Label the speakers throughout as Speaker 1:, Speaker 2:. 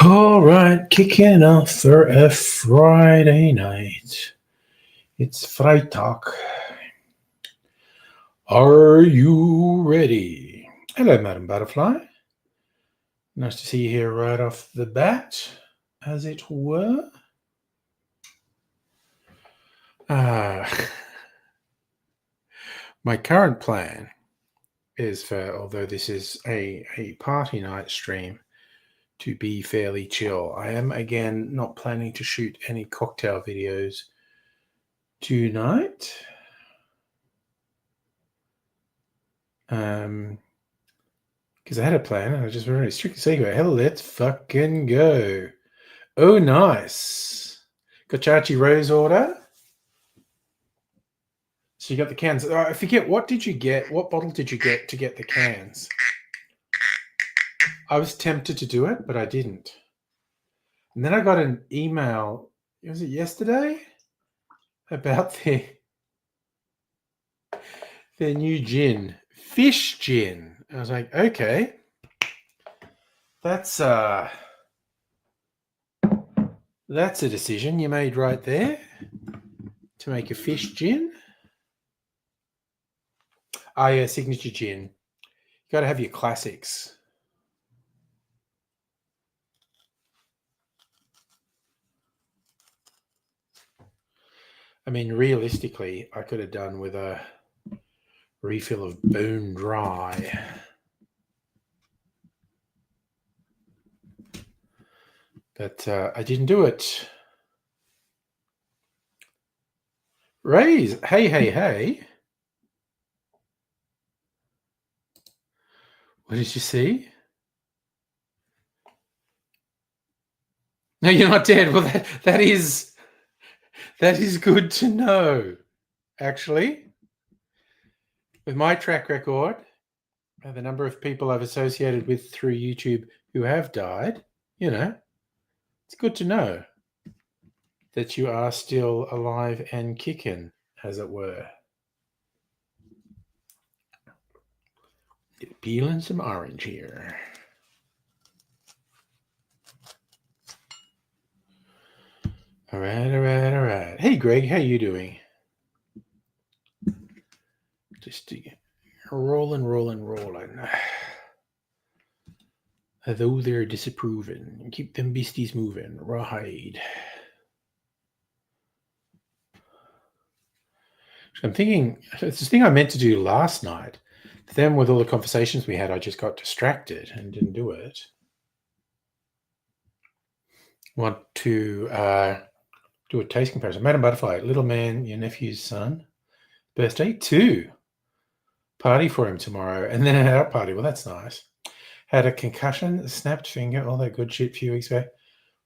Speaker 1: All right, kicking off for a Friday night. It's Freitag. Are you ready? Hello, Madam Butterfly. Nice to see you here right off the bat, as it were. My current plan is for, although this is a party night stream, to be fairly chill. I am, again, not planning to shoot any cocktail videos tonight. Because I had a plan and I just very strictly secret. Hell, let's fucking go. Oh, nice. Got Chachi Rose order. So you got the cans. I forget, what did you get? What bottle did you get to get the cans? I was tempted to do it, but I didn't. And then I got an email, was it yesterday? About their new gin, fish gin. I was like, okay, that's a decision you made right there to make a fish gin. Oh yeah, signature gin. You got to have your classics. I mean, realistically, I could have done with a refill of Bone Dry. But I didn't do it. Raise, hey. What did you see? No, you're not dead. Well, that is good to know, actually. With my track record, the number of people I've associated with through YouTube who have died, it's good to know that you are still alive and kicking, as it were. Peeling some orange here. All right. Hey, Greg, how you doing? Just rolling. Although they're disapproving, keep them beasties moving. Rawhide. I'm thinking, it's this thing I meant to do last night. Then with all the conversations we had, I just got distracted and didn't do it. Want to do a taste comparison. Madam Butterfly, little man, your nephew's son, birthday 2. Party for him tomorrow, and then an out party. Well, that's nice. Had a concussion, snapped finger, all that good shit a few weeks back.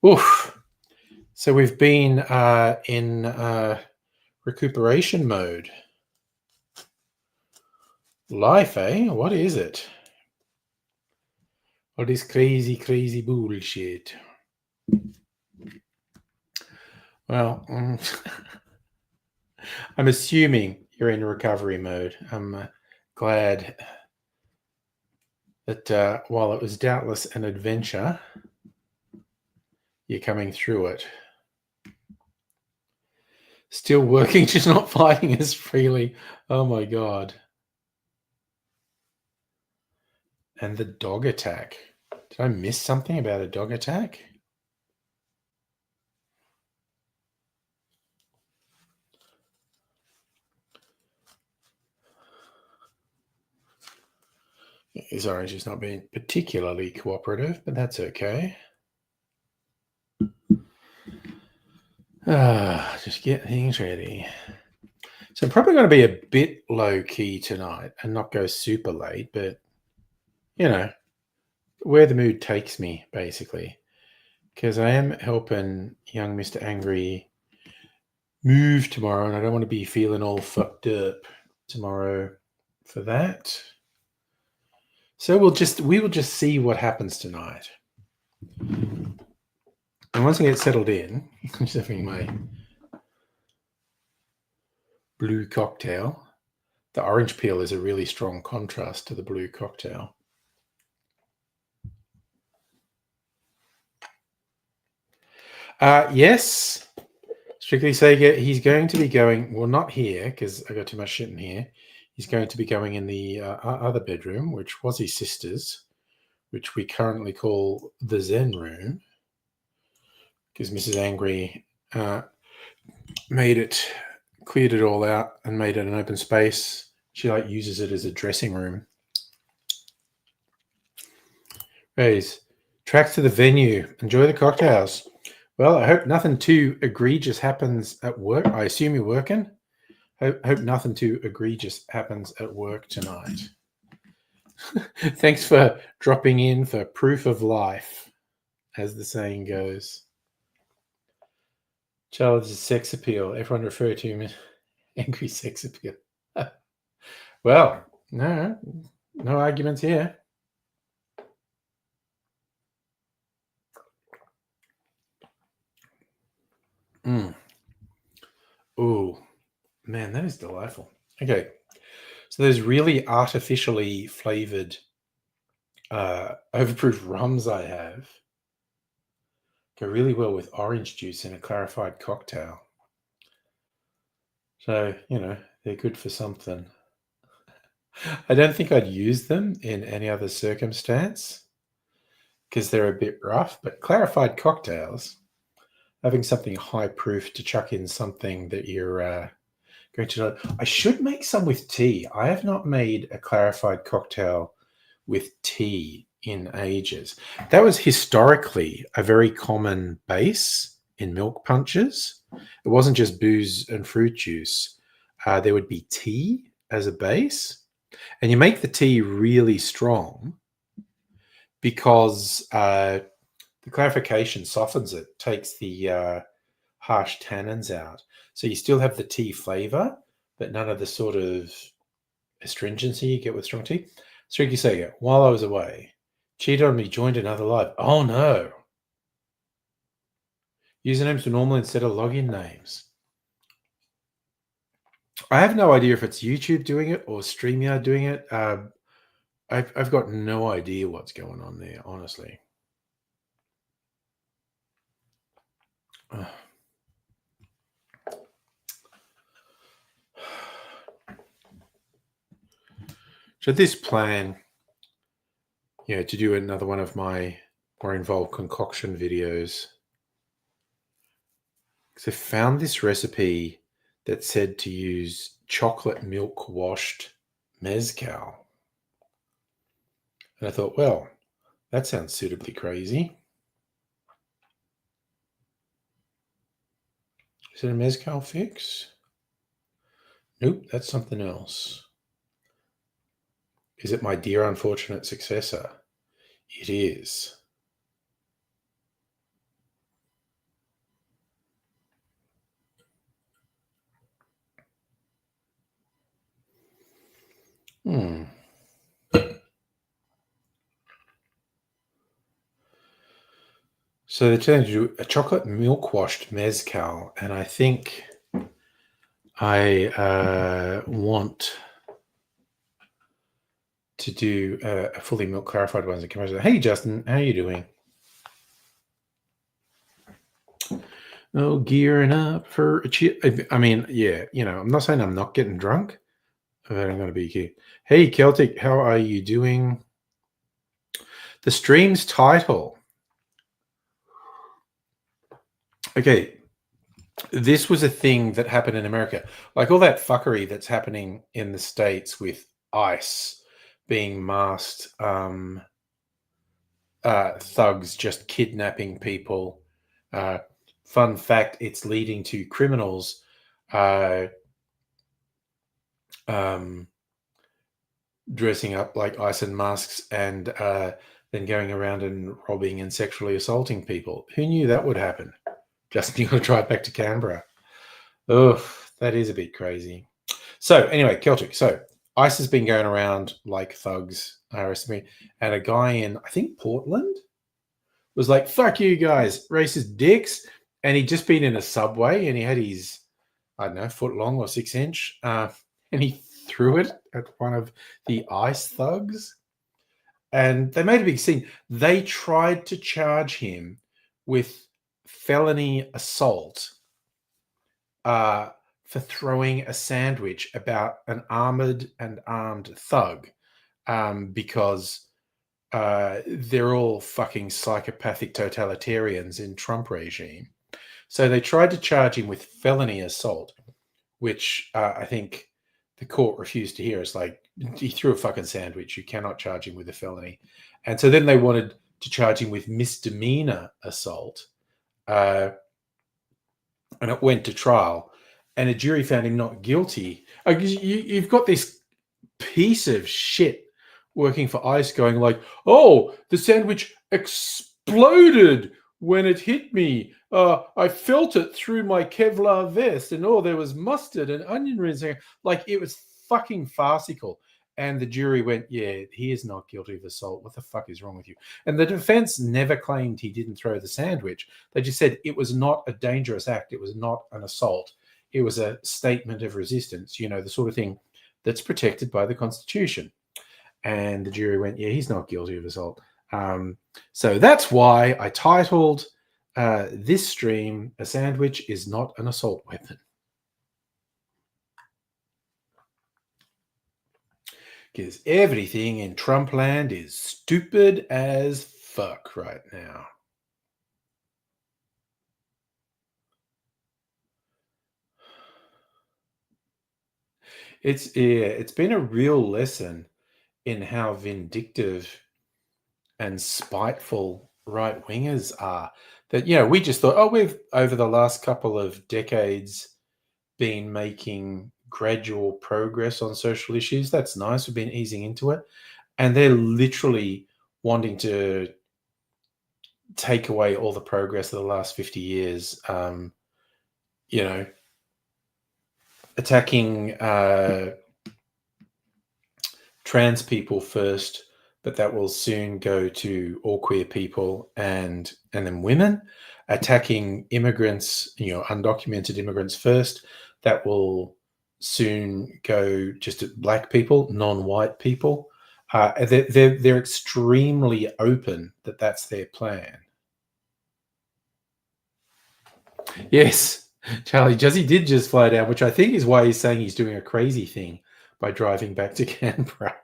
Speaker 1: Oof. So we've been in recuperation mode. Life, eh? What is it? All this crazy bullshit. Well, I'm assuming you're in recovery mode. I'm glad that while it was doubtless an adventure, you're coming through it. Still working, just not fighting as freely. Oh my God. And the dog attack. Did I miss something about a dog attack? His orange is not being particularly cooperative, but that's okay. Just get things ready. So I'm probably going to be a bit low key tonight and not go super late, but where the mood takes me, basically. because I am helping young Mr. Angry move tomorrow, and I don't want to be feeling all fucked up tomorrow for that. So we will just see what happens tonight. And once I get settled in, I'm just having my blue cocktail. The orange peel is a really strong contrast to the blue cocktail. Yes, Strictly Sega, he's going to be going, well, not here, because I got too much shit in here. He's going to be going in the other bedroom, which was his sister's, which we currently call the Zen room, because Mrs. Angry cleared it all out and made it an open space. She uses it as a dressing room. Raise, tracks to the venue. Enjoy the cocktails. Well, I hope nothing too egregious happens at work. I assume you're working. Hope nothing too egregious happens at work tonight. Thanks for dropping in for proof of life, as the saying goes. Charles' sex appeal. Everyone refer to him as angry sex appeal. Well, no arguments here. Oh, man, that is delightful. Okay, so those really artificially flavored overproof rums I have go really well with orange juice in a clarified cocktail. So, they're good for something. I don't think I'd use them in any other circumstance because they're a bit rough, but clarified cocktails, having something high proof to chuck in something that you're going to know. I should make some with tea. I have not made a clarified cocktail with tea in ages. That was historically a very common base in milk punches. It wasn't just booze and fruit juice. There would be tea as a base, and you make the tea really strong because the clarification softens it, takes the harsh tannins out. So you still have the tea flavor, but none of the sort of astringency you get with strong tea. Streaky Sega, while I was away, cheated on me, joined another live. Oh no. Usernames were normal instead of login names. I have no idea if it's YouTube doing it or StreamYard doing it. I've got no idea what's going on there, honestly. So this plan, to do another one of my more involved concoction videos, because I found this recipe that said to use chocolate milk washed mezcal. And I thought, well, that sounds suitably crazy. Is it a mezcal fix? Nope, that's something else. Is it my dear unfortunate successor? It is. So they're trying to do a chocolate milk washed mezcal, and I think I want to do a fully milk clarified one. Hey, Justin, how are you doing? Oh, gearing up for a cheer. I mean, yeah, I'm not saying I'm not getting drunk, but I'm going to be here. Hey, Celtic, how are you doing? The stream's title. Okay, this was a thing that happened in America. Like all that fuckery that's happening in the States with ICE being masked thugs just kidnapping people. Fun fact, it's leading to criminals dressing up like ICE and masks and than going around and robbing and sexually assaulting people. Who knew that would happen? Justin, you got to drive back to Canberra. Oh, that is a bit crazy. So anyway, Celtic. So ICE has been going around like thugs, I estimate, and a guy in, I think, Portland was like, fuck you guys, racist dicks. And he'd just been in a subway and he had his, I don't know, foot long or 6 inch, and he threw it at one of the ICE thugs. And they made a big scene. They tried to charge him with felony assault for throwing a sandwich about an armored and armed thug, because they're all fucking psychopathic totalitarians in Trump regime. So they tried to charge him with felony assault, which I think the court refused to hear. It's like, he threw a fucking sandwich. You cannot charge him with a felony. And so then they wanted to charge him with misdemeanor assault. And it went to trial. And a jury found him not guilty. You've got this piece of shit working for ICE going like, oh, the sandwich exploded when it hit me. I felt it through my Kevlar vest, and there was mustard and onion rings. Like, it was fucking farcical. And the jury went, yeah, he is not guilty of assault. What the fuck is wrong with you? And the defense never claimed he didn't throw the sandwich. They just said it was not a dangerous act. It was not an assault. It was a statement of resistance, the sort of thing that's protected by the Constitution. And the jury went, yeah, he's not guilty of assault. So that's why I titled this stream, "A Sandwich is Not an Assault Weapon." Because everything in Trump land is stupid as fuck right now. It's been a real lesson in how vindictive and spiteful right-wingers are. That, we just thought, we've, over the last couple of decades, been making gradual progress on social issues. That's nice. We've been easing into it. And they're literally wanting to take away all the progress of the last 50 years, attacking trans people first, but that will soon go to all queer people and then women. Attacking immigrants, undocumented immigrants first, that will soon go just at black people, non-white people. They're extremely open that that's their plan. Yes, Charlie Juzzy did just fly down, which I think is why he's saying he's doing a crazy thing by driving back to Canberra.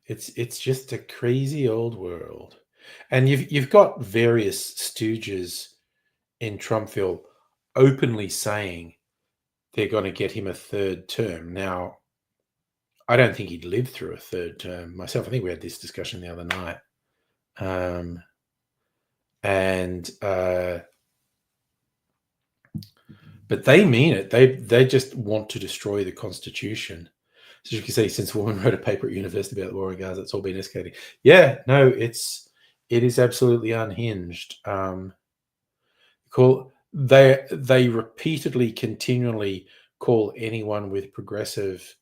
Speaker 1: It's just a crazy old world. And you've got various stooges in Trumpville openly saying they're going to get him a third term. Now, I don't think he'd live through a third term myself. I think we had this discussion the other night. But they mean it. They just want to destroy the Constitution. So you can see, since a woman wrote a paper at university about the war in Gaza, it's all been escalating. Yeah, no, it is absolutely unhinged. They repeatedly, continually call anyone with progressive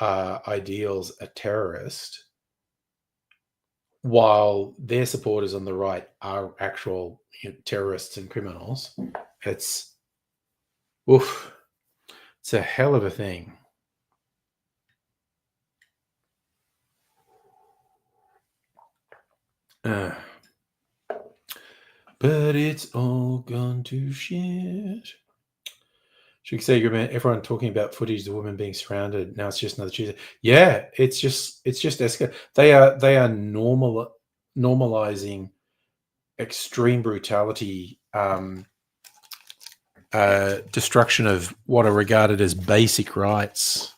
Speaker 1: ideals a terrorist, while their supporters on the right are actual terrorists and criminals. It's a hell of a thing. But it's all gone to shit. Should we say, everyone talking about footage of the woman being surrounded? Now it's just another Tuesday. Yeah, it's just escalating. They are normalizing extreme brutality, destruction of what are regarded as basic rights.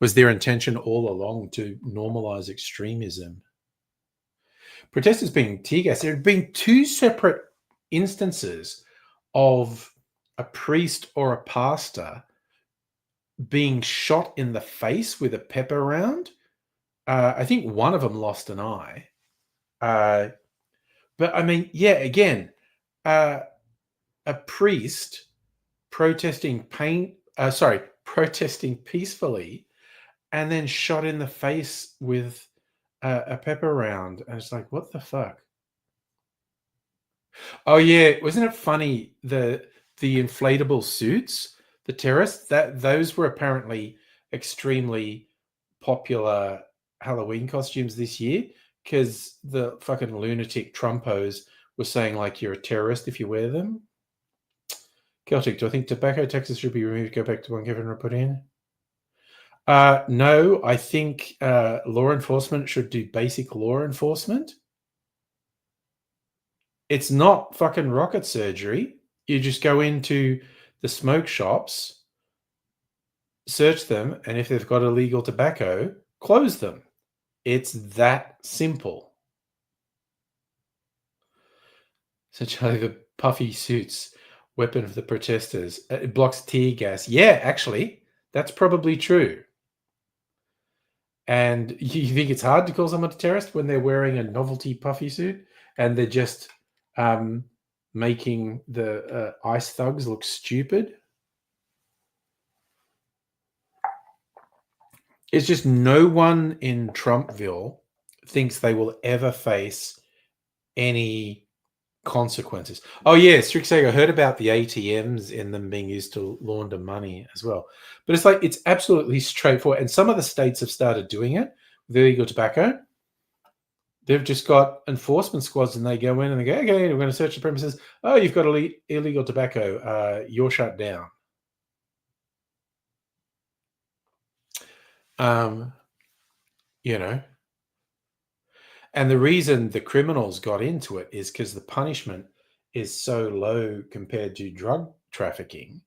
Speaker 1: Was their intention all along to normalize extremism? Protesters being tear gassed. There had been two separate instances of a priest or a pastor being shot in the face with a pepper round. I think one of them lost an eye. But I mean, yeah, again, a priest protesting protesting peacefully, and then shot in the face with a pepper round. And it's like, what the fuck? Oh yeah, wasn't it funny the inflatable suits, the terrorists, that those were apparently extremely popular Halloween costumes this year, because the fucking lunatic Trumpos were saying like you're a terrorist if you wear them. Celtic, do I think tobacco taxes should be removed? Go back to one Kevin put in. No, I think law enforcement should do basic law enforcement. It's not fucking rocket surgery. You just go into the smoke shops, search them, and if they've got illegal tobacco, close them. It's that simple. So Charlie, the puffy suits, weapon of the protesters. It blocks tear gas. Yeah, actually, that's probably true. And you think it's hard to call someone a terrorist when they're wearing a novelty puffy suit and they're just making the ICE thugs look stupid? It's just no one in Trumpville thinks they will ever face any consequences. Oh yeah, Strixeg, I heard about the ATMs in them being used to launder money as well. But it's like, it's absolutely straightforward. And some of the states have started doing it with illegal tobacco. They've just got enforcement squads and they go in and they go, okay, we're going to search the premises. Oh, you've got illegal tobacco. You're shut down. You know, and the reason the criminals got into it is because the punishment is so low compared to drug trafficking,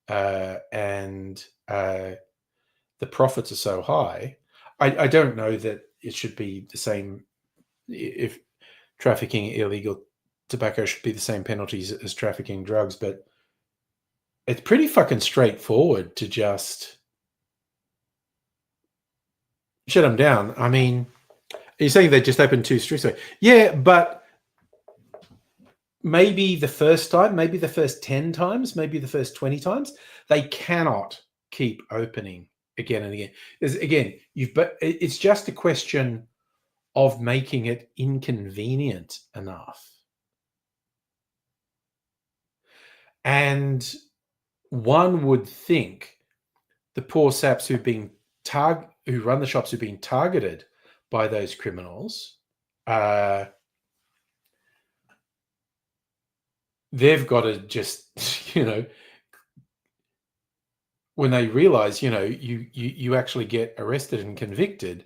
Speaker 1: and the profits are so high. I don't know that it should be the same. If trafficking illegal tobacco should be the same penalties as trafficking drugs, but it's pretty fucking straightforward to just shut them down. I mean, you're saying they just opened 2 streets away. Yeah, but maybe the first time, maybe the first 10 times, maybe the first 20 times, they cannot keep opening again and again. Again, it's just a question of making it inconvenient enough. And one would think the poor saps who run the shops who've been targeted by those criminals, they've got to just, when they realize, you actually get arrested and convicted,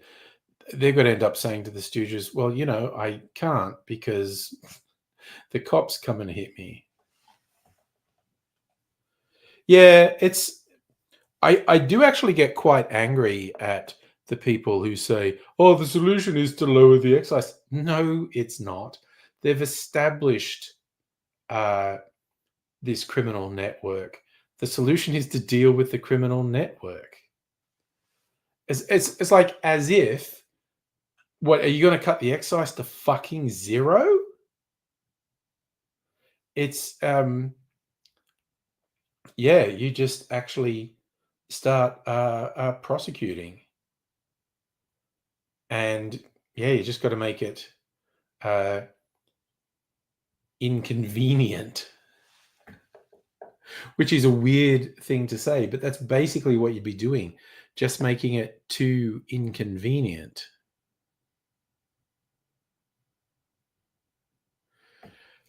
Speaker 1: they're going to end up saying to the stooges, well, I can't because the cops come and hit me. Yeah, I do actually get quite angry at the people who say, oh, the solution is to lower the excise. No, it's not. They've established this criminal network. The solution is to deal with the criminal network. It's like as if, what, are you going to cut the excise to fucking zero? It's, yeah, you just actually start prosecuting. And yeah, you just got to make it inconvenient, which is a weird thing to say, but that's basically what you'd be doing, just making it too inconvenient.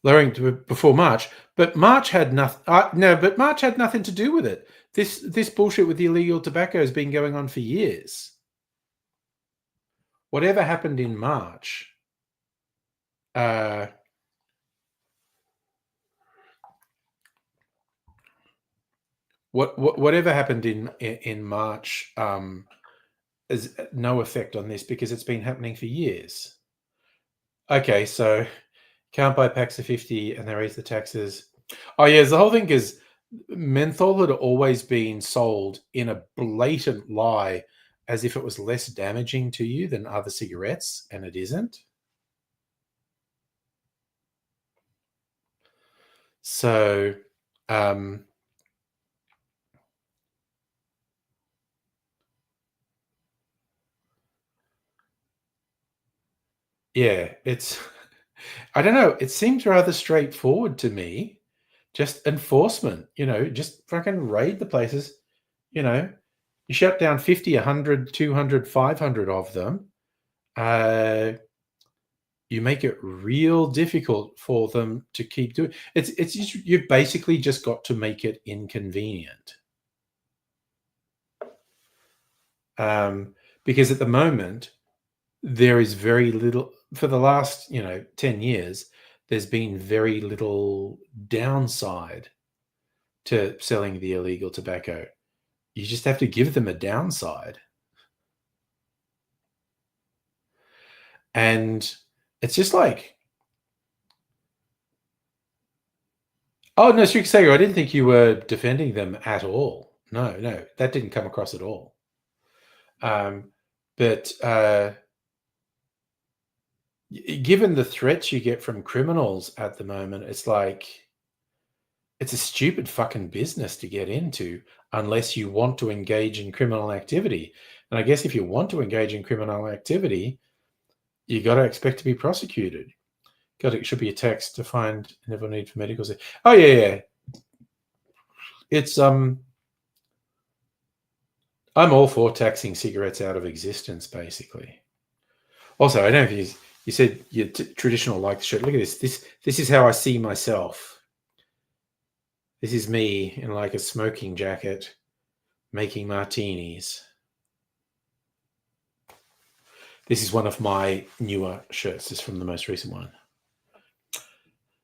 Speaker 1: Lowering to before March, but March had nothing. No, but March had nothing to do with it. This bullshit with the illegal tobacco has been going on for years. Whatever happened in March, whatever happened in March has no effect on this because it's been happening for years. Okay, so Can't buy packs of 50 and they raise the taxes. Oh, yeah, the whole thing is menthol had always been sold in a blatant lie as if it was less damaging to you than other cigarettes, and it isn't. So, yeah, it's, I don't know, it seems rather straightforward to me. Just enforcement, just fucking raid the places, you know, you shut down 50, 100, 200, 500 of them. You make it real difficult for them to keep doing it's you've basically just got to make it inconvenient. Because at the moment there is very little for the last 10 years. There's been very little downside to selling the illegal tobacco. You just have to give them a downside. And it's just like, oh, no, Sager, I didn't think you were defending them at all. No, that didn't come across at all. But given the threats you get from criminals at the moment, it's like, it's a stupid fucking business to get into unless you want to engage in criminal activity. And I guess if you want to engage in criminal activity, you got to expect to be prosecuted. God, it should be a tax to find never need for medical. Oh yeah. It's I'm all for taxing cigarettes out of existence, basically. Also, I don't know if you said you're traditional like the shirt. Look at this. This is how I see myself. This is me in like a smoking jacket, making martinis. This is one of my newer shirts. This is from the most recent one.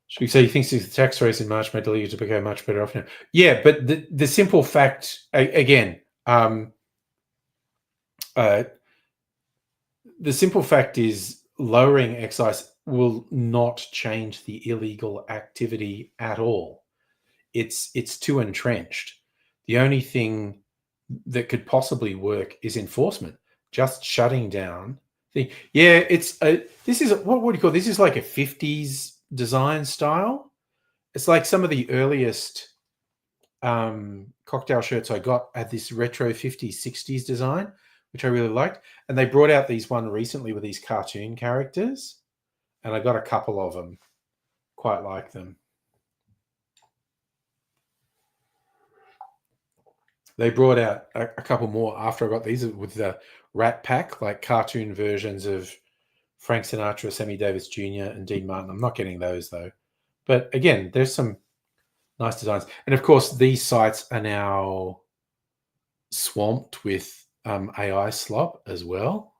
Speaker 1: Should we say he thinks the tax raise in March made illegal tobacco much better off now? Yeah, but the simple fact, again, the simple fact is lowering excise will not change the illegal activity at all. It's too entrenched. The only thing that could possibly work is enforcement, just shutting down. Yeah, this is, what would you call this? Is like a 50s design style. It's like some of the earliest cocktail shirts I got had this retro 50s, 60s design, which I really liked. And they brought out these one recently with these cartoon characters, and I got a couple of them. Quite like them. They brought out a couple more after I got these with the Rat Pack, like cartoon versions of Frank Sinatra, Sammy Davis Jr., and Dean Martin. I'm not getting those though. But again, there's some nice designs. And of course, these sites are now swamped with AI slop as well.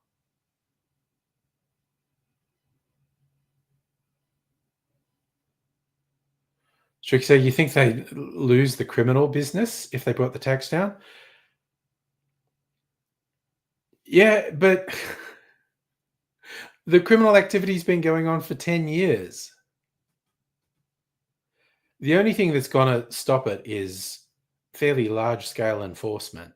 Speaker 1: Trick, so you think they lose the criminal business if they brought the tax down? Yeah, but the criminal activity's been going on for 10 years. The only thing that's going to stop it is fairly large-scale enforcement.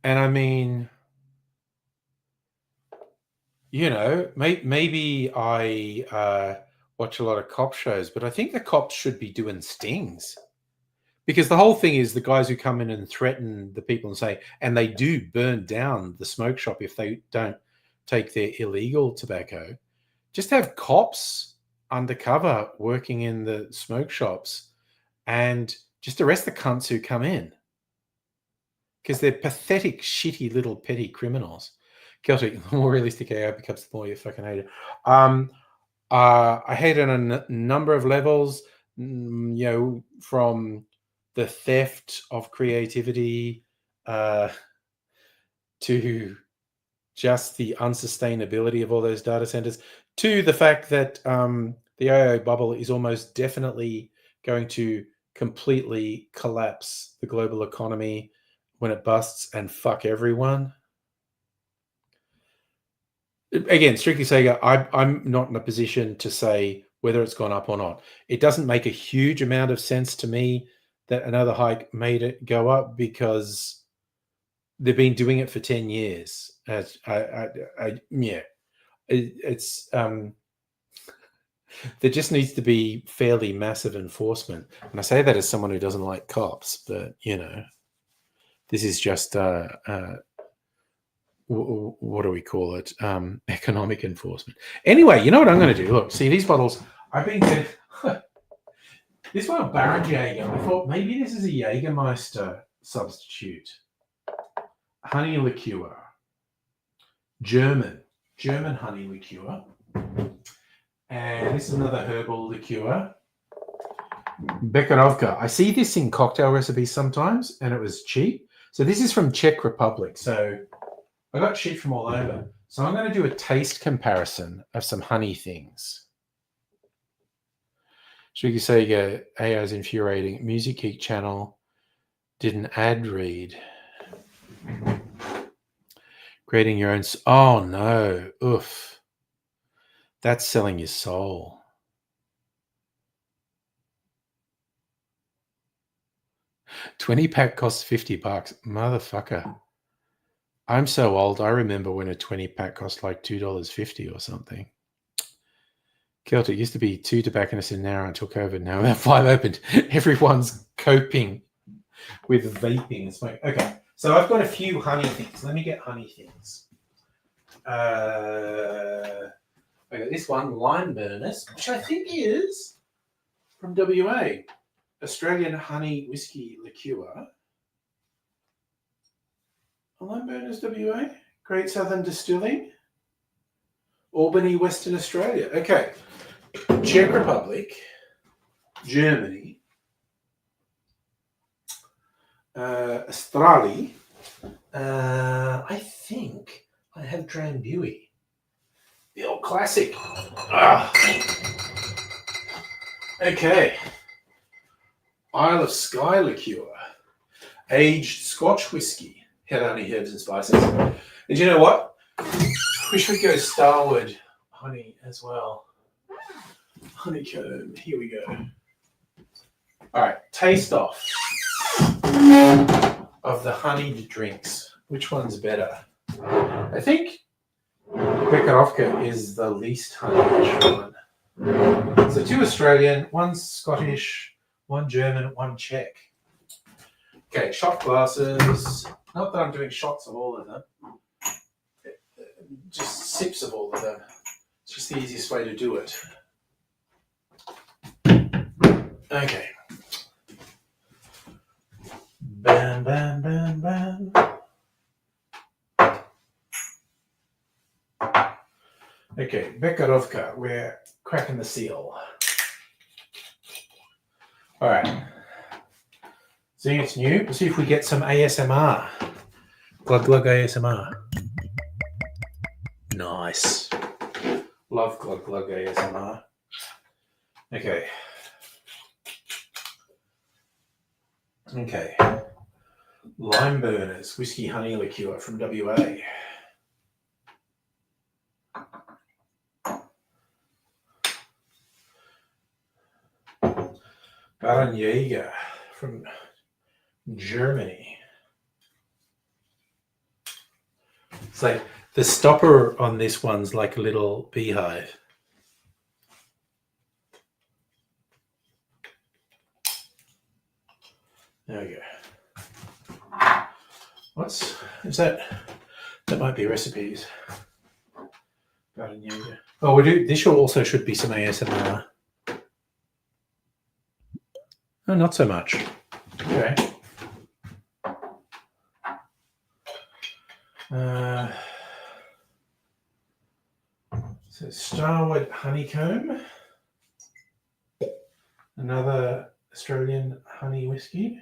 Speaker 1: And I mean, maybe I watch a lot of cop shows, but I think the cops should be doing stings. Because the whole thing is the guys who come in and threaten the people and say, and they do burn down the smoke shop if they don't take their illegal tobacco. Just have cops undercover working in the smoke shops and just arrest the cunts who come in. Because they're pathetic, shitty little petty criminals. Celtic, the more realistic AI becomes, the more you fucking hate it. I hate it on a number of levels, from the theft of creativity to just the unsustainability of all those data centers, to the fact that the AI bubble is almost definitely going to completely collapse the global economy when it busts and fuck everyone. Again, strictly saying, I'm not in a position to say whether it's gone up or not. It doesn't make a huge amount of sense to me that another hike made it go up because they've been doing it for 10 years. Yeah, it's there just needs to be fairly massive enforcement. And I say that as someone who doesn't like cops, but this is just what do we call it? Economic enforcement. Anyway, you know what I'm going to do? Look, see these bottles. I've been getting this one, a Baron Jaeger. I thought maybe this is a Jägermeister substitute. Honey liqueur, German honey liqueur, and this is another herbal liqueur. Bekarovka. I see this in cocktail recipes sometimes, and it was cheap. So this is from Czech Republic. So I got shit from all over. So I'm going to do a taste comparison of some honey things. Shruki Sega, AI is infuriating. Music Geek channel did an ad read. Creating your own. Oh no. Oof. That's selling your soul. $20 costs $50. Motherfucker. I'm so old. I remember when a 20-pack cost like $2.50 or something. Celtic used to be 2 tobacconists in an hour until COVID. Now that 5 opened, everyone's coping with vaping and smoking. Okay, so I've got a few honey things. Let me get honey things. I got this one, Lime Burners, which I think is from WA. Australian honey whiskey liqueur. Lime Burners, WA. Great Southern Distilling. Albany, Western Australia. Okay. Czech Republic, Germany, Australia. I think I have Drambuie, the old classic. Okay. Isle of Skye liqueur, aged Scotch whiskey, head honey, herbs and spices. And you know what? We should go Starward honey as well. Honeycomb. Here we go. All right, taste off of the honeyed drinks. Which one's better? I think Bekarovka is the least honey one. So 2 Australian, 1 Scottish, 1 German, 1 Czech. Okay, shot glasses. Not that I'm doing shots of all of them. Just sips of all of them. It's just the easiest way to do it. Okay. Bam, bam, bam, bam. Okay, Bekarovka, we're cracking the seal. All right. Seeing it's new, let's see if we get some ASMR. Glug glug ASMR. Nice. Love glug glug ASMR. Okay. Okay. Lime Burners, whiskey honey liqueur from WA. Baron Jaeger from Germany. It's like the stopper on this one's like a little beehive. There we go. What's is that? That might be recipes. Baron Jaeger. Oh, we do. This also should be some ASMR. Oh, not so much. Okay. So Starward Honeycomb, another Australian honey whiskey,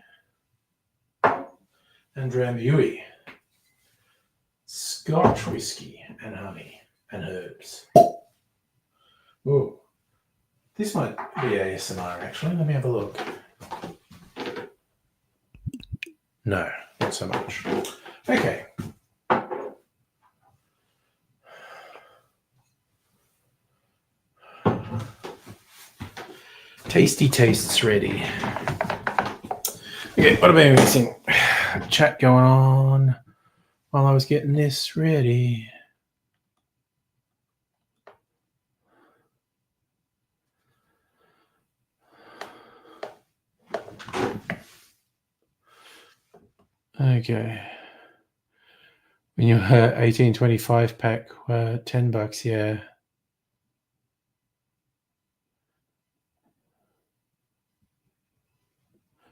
Speaker 1: and Drambuie, Scotch whiskey and honey and herbs. Ooh, this might be ASMR actually. Let me have a look. No, not so much. Okay. Tasty tastes ready. Okay, what about missing? Chat going on while I was getting this ready. Okay. When you heard 1825 pack, $10, yeah.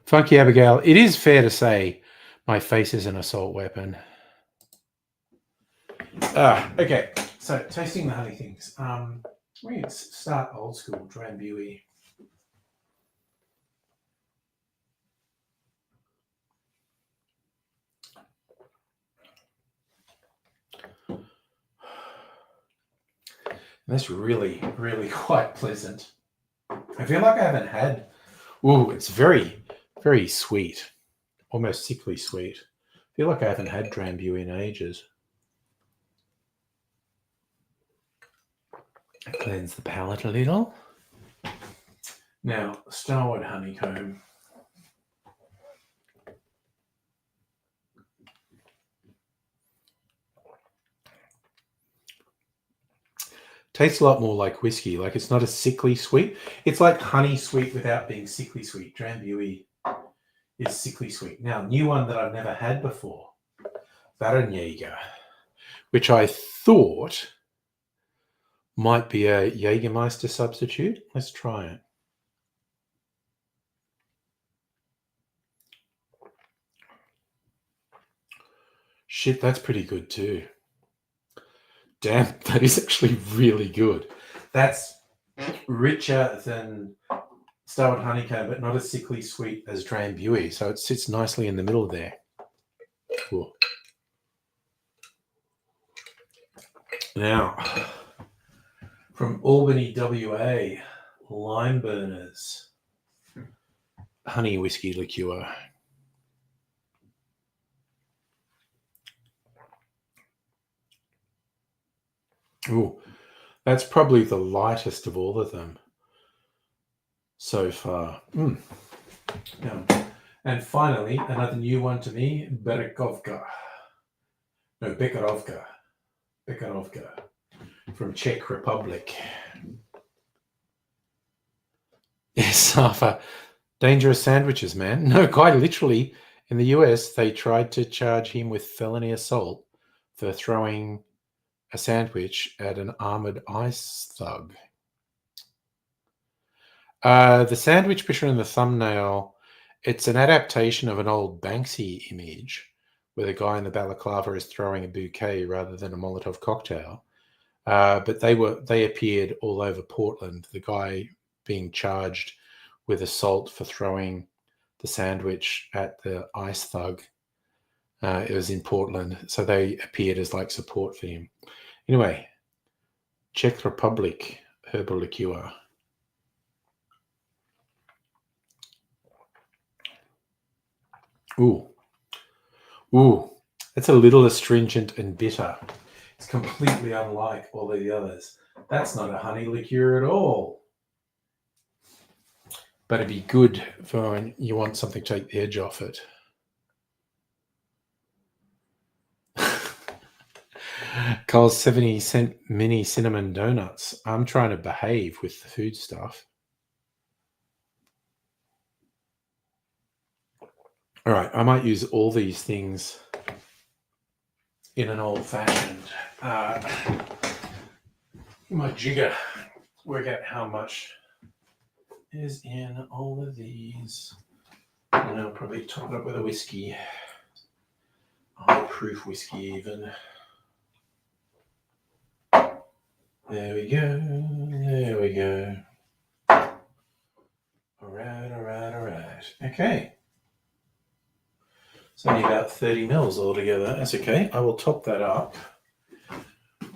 Speaker 1: Funky Abigail, it is fair to say my face is an assault weapon. Okay, so tasting the honey things. We can start old school, Drambuie. That's really, really quite pleasant. I feel like I haven't had. Ooh, it's very, very sweet, almost sickly sweet. I feel like I haven't had Drambuie in ages. Cleanse the palate a little. Now, Starwood honeycomb. Tastes a lot more like whiskey. Like it's not a sickly sweet. It's like honey sweet without being sickly sweet. Drambuie is sickly sweet. Now, new one that I've never had before, Varenjager, which I thought might be a Jägermeister substitute. Let's try it. Shit, that's pretty good too. Damn, that is actually really good. That's richer than Starwood honeycomb, but not as sickly sweet as Drambuie. So it sits nicely in the middle there. Cool. Now, from Albany, WA, Lime Burners, honey whiskey liqueur. Ooh, that's probably the lightest of all of them so far. And finally, another new one to me, Bekarovka. No, Bekarovka. Bekarovka from Czech Republic. Yes, Arthur. Dangerous sandwiches, man. No, quite literally, in the US, they tried to charge him with felony assault for throwing a sandwich at an armored ICE thug. The sandwich picture in the thumbnail, it's an adaptation of an old Banksy image where the guy in the balaclava is throwing a bouquet rather than a Molotov cocktail. But they appeared all over Portland. The guy being charged with assault for throwing the sandwich at the ICE thug. It was in Portland, so they appeared as like support for him. Anyway, Czech Republic herbal liqueur. Ooh, that's a little astringent and bitter. It's completely unlike all of the others. That's not a honey liqueur at all. But it'd be good for when you want something to take the edge off it. Cole's 70-cent mini cinnamon donuts. I'm trying to behave with the food stuff. All right, I might use all these things in an old-fashioned. My jigger. Work out how much is in all of these. And I'll probably top it up with a whiskey. High-proof whiskey even. There we go. There we go. All right. Okay. It's only about 30 mils altogether. That's okay. I will top that up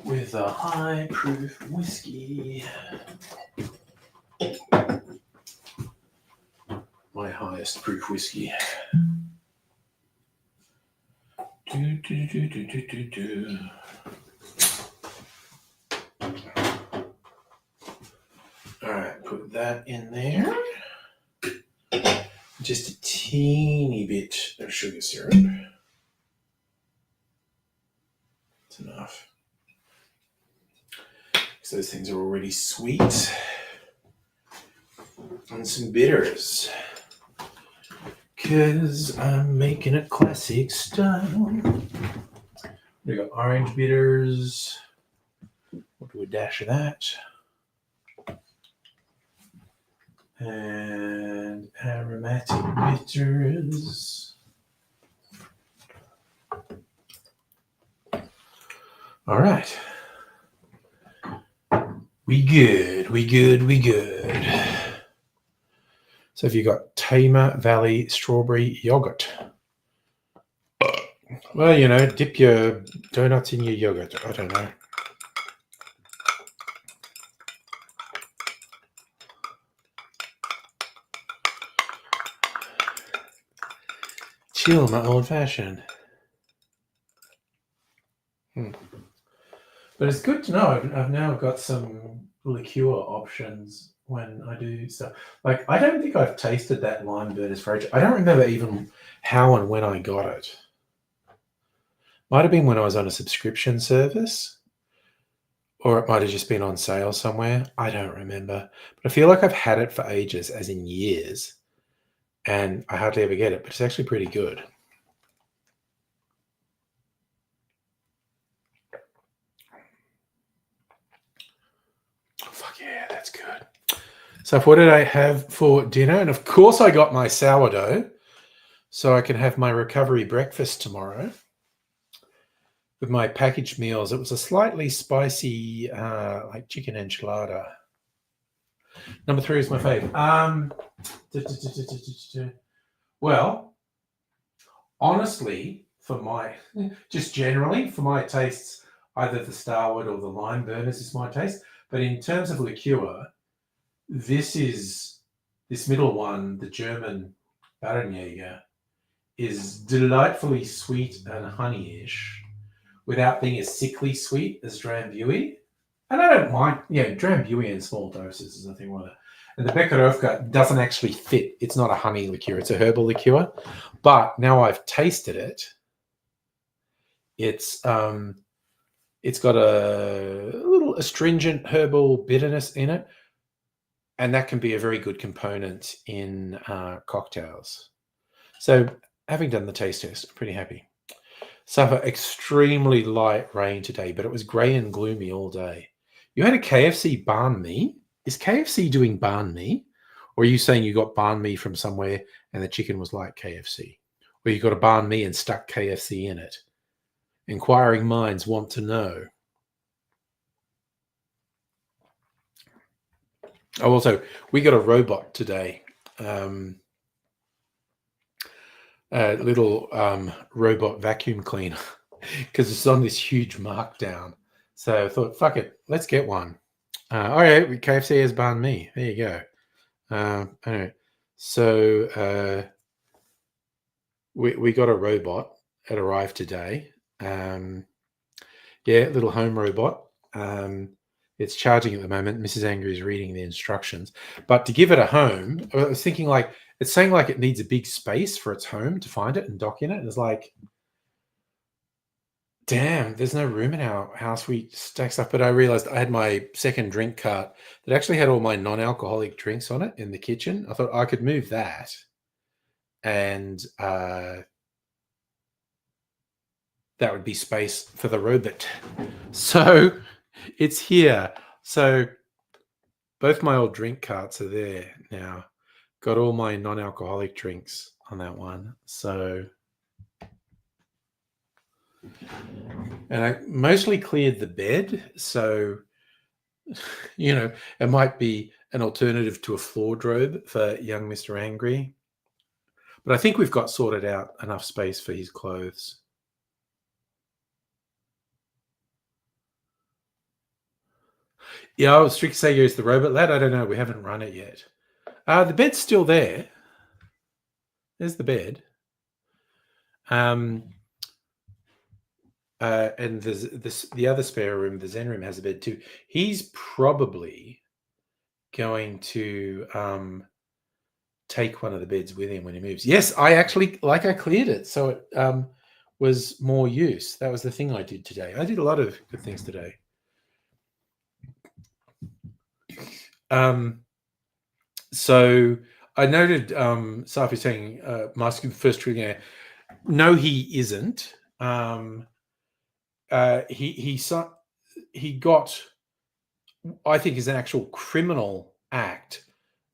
Speaker 1: with a high-proof whiskey. My highest proof whiskey. All right, put that in there. Just a teeny bit of sugar syrup. That's enough. Because those things are already sweet. And some bitters. Because I'm making it classic style. We got orange bitters. We'll do a dash of that. And aromatic bitters. All right. We good. So if you got Tama Valley strawberry yogurt. Well, you know, dip your donuts in your yogurt. I don't know. Chill, my old fashioned. But it's good to know. I've now got some liqueur options when I do stuff. Like, I don't think I've tasted that lime burner's for ages. I don't remember even how and when I got it. Might have been when I was on a subscription service, or it might have just been on sale somewhere. I don't remember. But I feel like I've had it for ages, as in years, and I hardly ever get it. But it's actually pretty good. Fuck yeah, that's good. So what did I have for dinner? And of course I got my sourdough so I can have my recovery breakfast tomorrow with my packaged meals. It was a slightly spicy like chicken enchilada. Number 3 is my fave. Well, honestly, just generally for my tastes, either the Starward or the lime burners is my taste. But in terms of liqueur, this middle one, the German Baronjäger, is delightfully sweet and honeyish without being as sickly sweet as Drambuie. And I don't mind, Drambuie in small doses is nothing wrong with it. And the Becherovka doesn't actually fit. It's not a honey liqueur. It's a herbal liqueur. But now I've tasted it, it's got a little astringent herbal bitterness in it. And that can be a very good component in cocktails. So having done the taste test, I'm pretty happy. Suffer extremely light rain today, but it was grey and gloomy all day. You had a KFC banh mi. Is KFC doing banh mi? Or are you saying you got banh mi from somewhere and the chicken was like KFC? Or you got a banh mi and stuck KFC in it? Inquiring minds want to know. Oh, also, we got a robot today. A little robot vacuum cleaner because it's on this huge markdown. So I thought, fuck it, let's get one. All right, KFC has banned me. There you go. Anyway, so we got a robot. It arrived today. Little home robot. It's charging at the moment. Mrs. Angry is reading the instructions. But to give it a home, I was thinking like, it's saying like it needs a big space for its home to find it and dock in it. And it's like, damn, there's no room in our house. We stack stuff. But I realized I had my second drink cart that actually had all my non-alcoholic drinks on it in the kitchen. I thought I could move that. And that would be space for the robot. So it's here. So both my old drink carts are there now. Got all my non-alcoholic drinks on that one. So, and I mostly cleared the bed. So, it might be an alternative to a floor drobe for young Mr. Angry. But I think we've got sorted out enough space for his clothes. Yeah, Strict Sager is the robot lad. I don't know. We haven't run it yet. The bed's still there. There's the bed. and the other spare room, the Zen room, has a bed too. He's probably going to take one of the beds with him when he moves. Yes, I cleared it, so it was more use. That was the thing I did today. I did a lot of good things today. So I noted Safi saying Musk first trillionaire. No, he isn't. He got, I think, is an actual criminal act.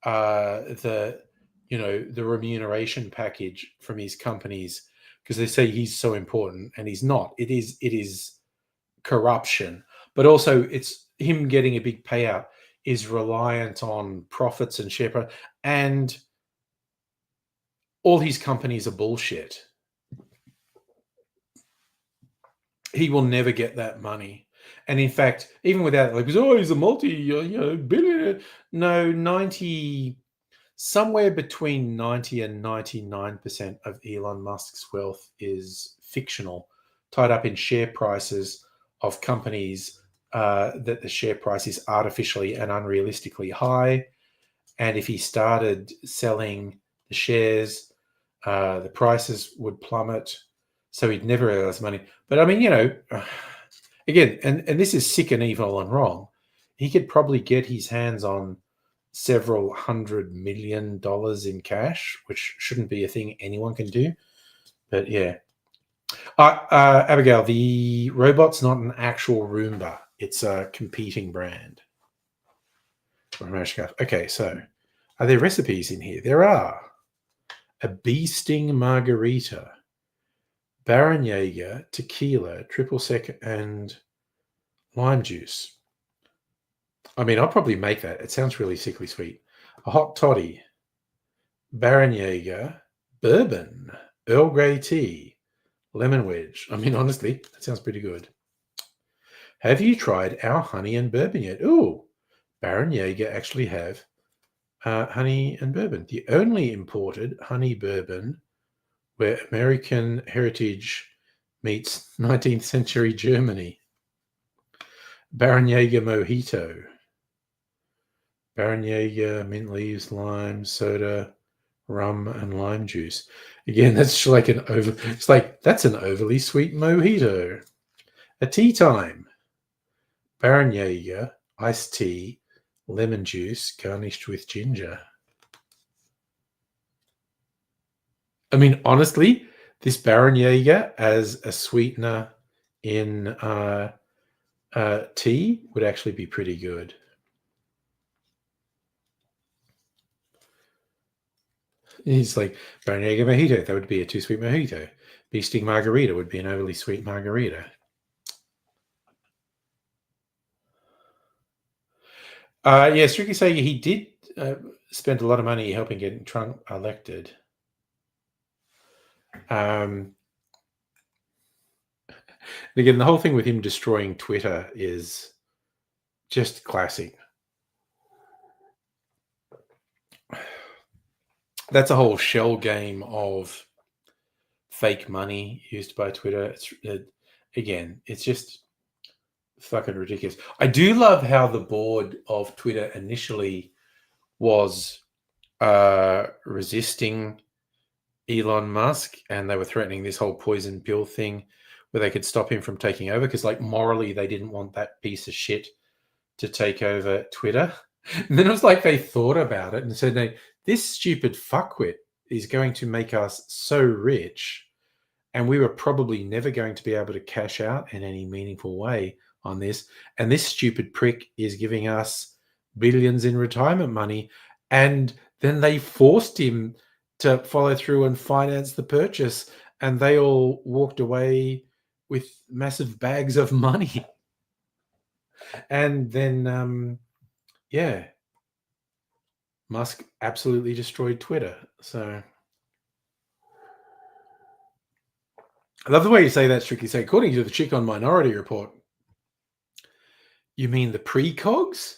Speaker 1: The remuneration package from his companies, because they say he's so important and he's not. It is corruption, but also it's him getting a big payout is reliant on profits and share price, and all his companies are bullshit. He will never get that money. And in fact, even without, like, he's a billionaire. No, somewhere between 90 and 99% of Elon Musk's wealth is fictional, tied up in share prices of companies that the share price is artificially and unrealistically high. And if he started selling the shares, the prices would plummet. So he'd never realize money. But I mean, again, and this is sick and evil and wrong. He could probably get his hands on several $100 million in cash, which shouldn't be a thing anyone can do. But yeah. Abigail, the robot's not an actual Roomba. It's a competing brand. Okay, so are there recipes in here? There are. A bee sting margarita, Baron Jaeger, tequila, triple sec, and lime juice. I mean, I'll probably make that. It sounds really sickly sweet. A hot toddy, Baron Jaeger, bourbon, Earl Grey tea, lemon wedge. I mean, honestly, that sounds pretty good. Have you tried our honey and bourbon yet? Ooh, Baron Jaeger actually have honey and bourbon. The only imported honey bourbon where American heritage meets 19th century Germany. Baron Jaeger mojito. Baron Jaeger, mint leaves, lime, soda, rum, and lime juice. Again, that's like that's an overly sweet mojito. A tea time. Baron Jaeger, iced tea, lemon juice, garnished with ginger. I mean, honestly, this Baron Jaeger as a sweetener in tea would actually be pretty good. He's like, Baron Jaeger mojito, that would be a too sweet mojito. Bee sting margarita would be an overly sweet margarita. Yes, Ricky saying he did spend a lot of money helping get Trump elected. Again, the whole thing with him destroying Twitter is just classic. That's a whole shell game of fake money used by Twitter. It's just fucking ridiculous. I do love how the board of Twitter initially was resisting Elon Musk, and they were threatening this whole poison pill thing where they could stop him from taking over, because like morally they didn't want that piece of shit to take over Twitter. And then it was like they thought about it and said, no, this stupid fuckwit is going to make us so rich, and we were probably never going to be able to cash out in any meaningful way on this. And this stupid prick is giving us billions in retirement money. And then they forced him to follow through and finance the purchase, and they all walked away with massive bags of money. And then, Musk absolutely destroyed Twitter. So I love the way you say that, Strictly say, according to the chick on Minority Report. You mean the precogs?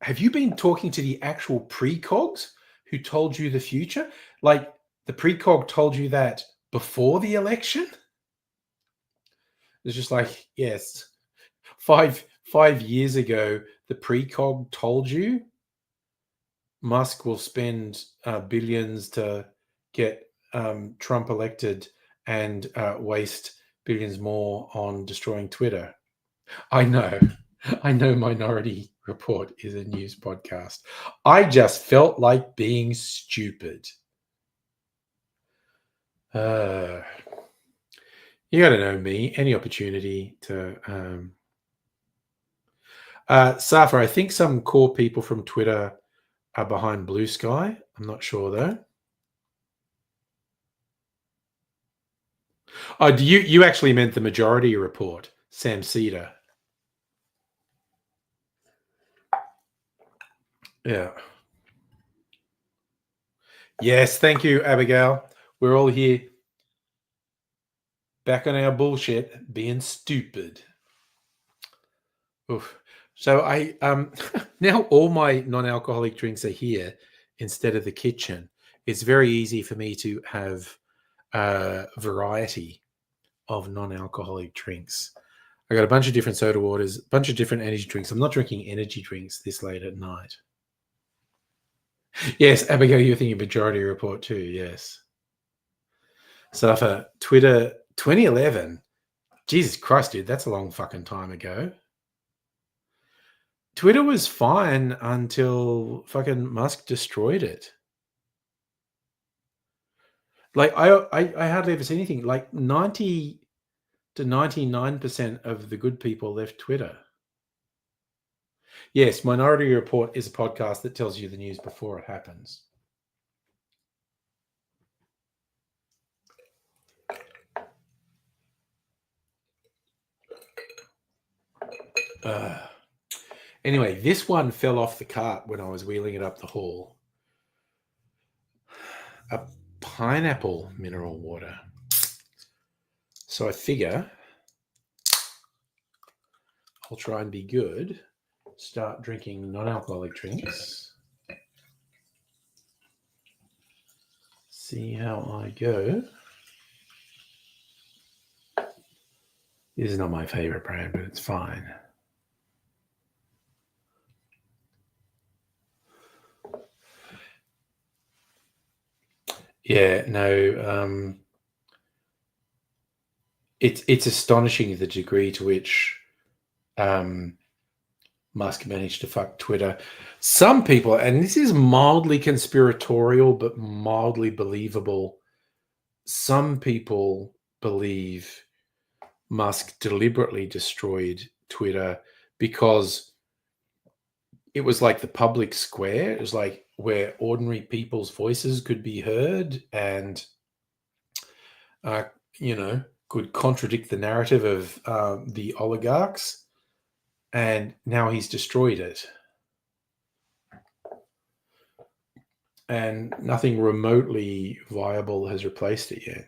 Speaker 1: Have you been talking to the actual precogs who told you the future? Like the precog told you that before the election? It's just like, yes, five years ago, the precog told you Musk will spend billions to get Trump elected and waste billions more on destroying Twitter. I know. Minority Report is a news podcast. I just felt like being stupid. You got to know me. Any opportunity to... Safa, I think some core people from Twitter are behind Blue Sky. I'm not sure, though. Oh, you actually meant the Majority Report, Sam Cedar. Yeah. Yes, thank you, Abigail. We're all here back on our bullshit, being stupid. Oof. So I now all my non-alcoholic drinks are here instead of the kitchen. It's very easy for me to have a variety of non-alcoholic drinks. I got a bunch of different soda waters, a bunch of different energy drinks. I'm not drinking energy drinks this late at night. Yes, Abigail, you're thinking Majority Report too. Yes. So for Twitter 2011, Jesus Christ, dude, that's a long fucking time ago. Twitter was fine until fucking Musk destroyed it. Like I hardly ever see anything. Like 90 to 99% of the good people left Twitter. Yes, Minority Report is a podcast that tells you the news before it happens. Anyway, this one fell off the cart when I was wheeling it up the hall. A pineapple mineral water. So I figure I'll try and be good. Start drinking non-alcoholic drinks. See how I go. This is not my favorite brand, but it's fine. Yeah, no. It's astonishing the degree to which Musk managed to fuck Twitter. Some people, and this is mildly conspiratorial but mildly believable, some people believe Musk deliberately destroyed Twitter because it was like the public square. It was like where ordinary people's voices could be heard and, could contradict the narrative of the oligarchs. And now he's destroyed it. And nothing remotely viable has replaced it yet.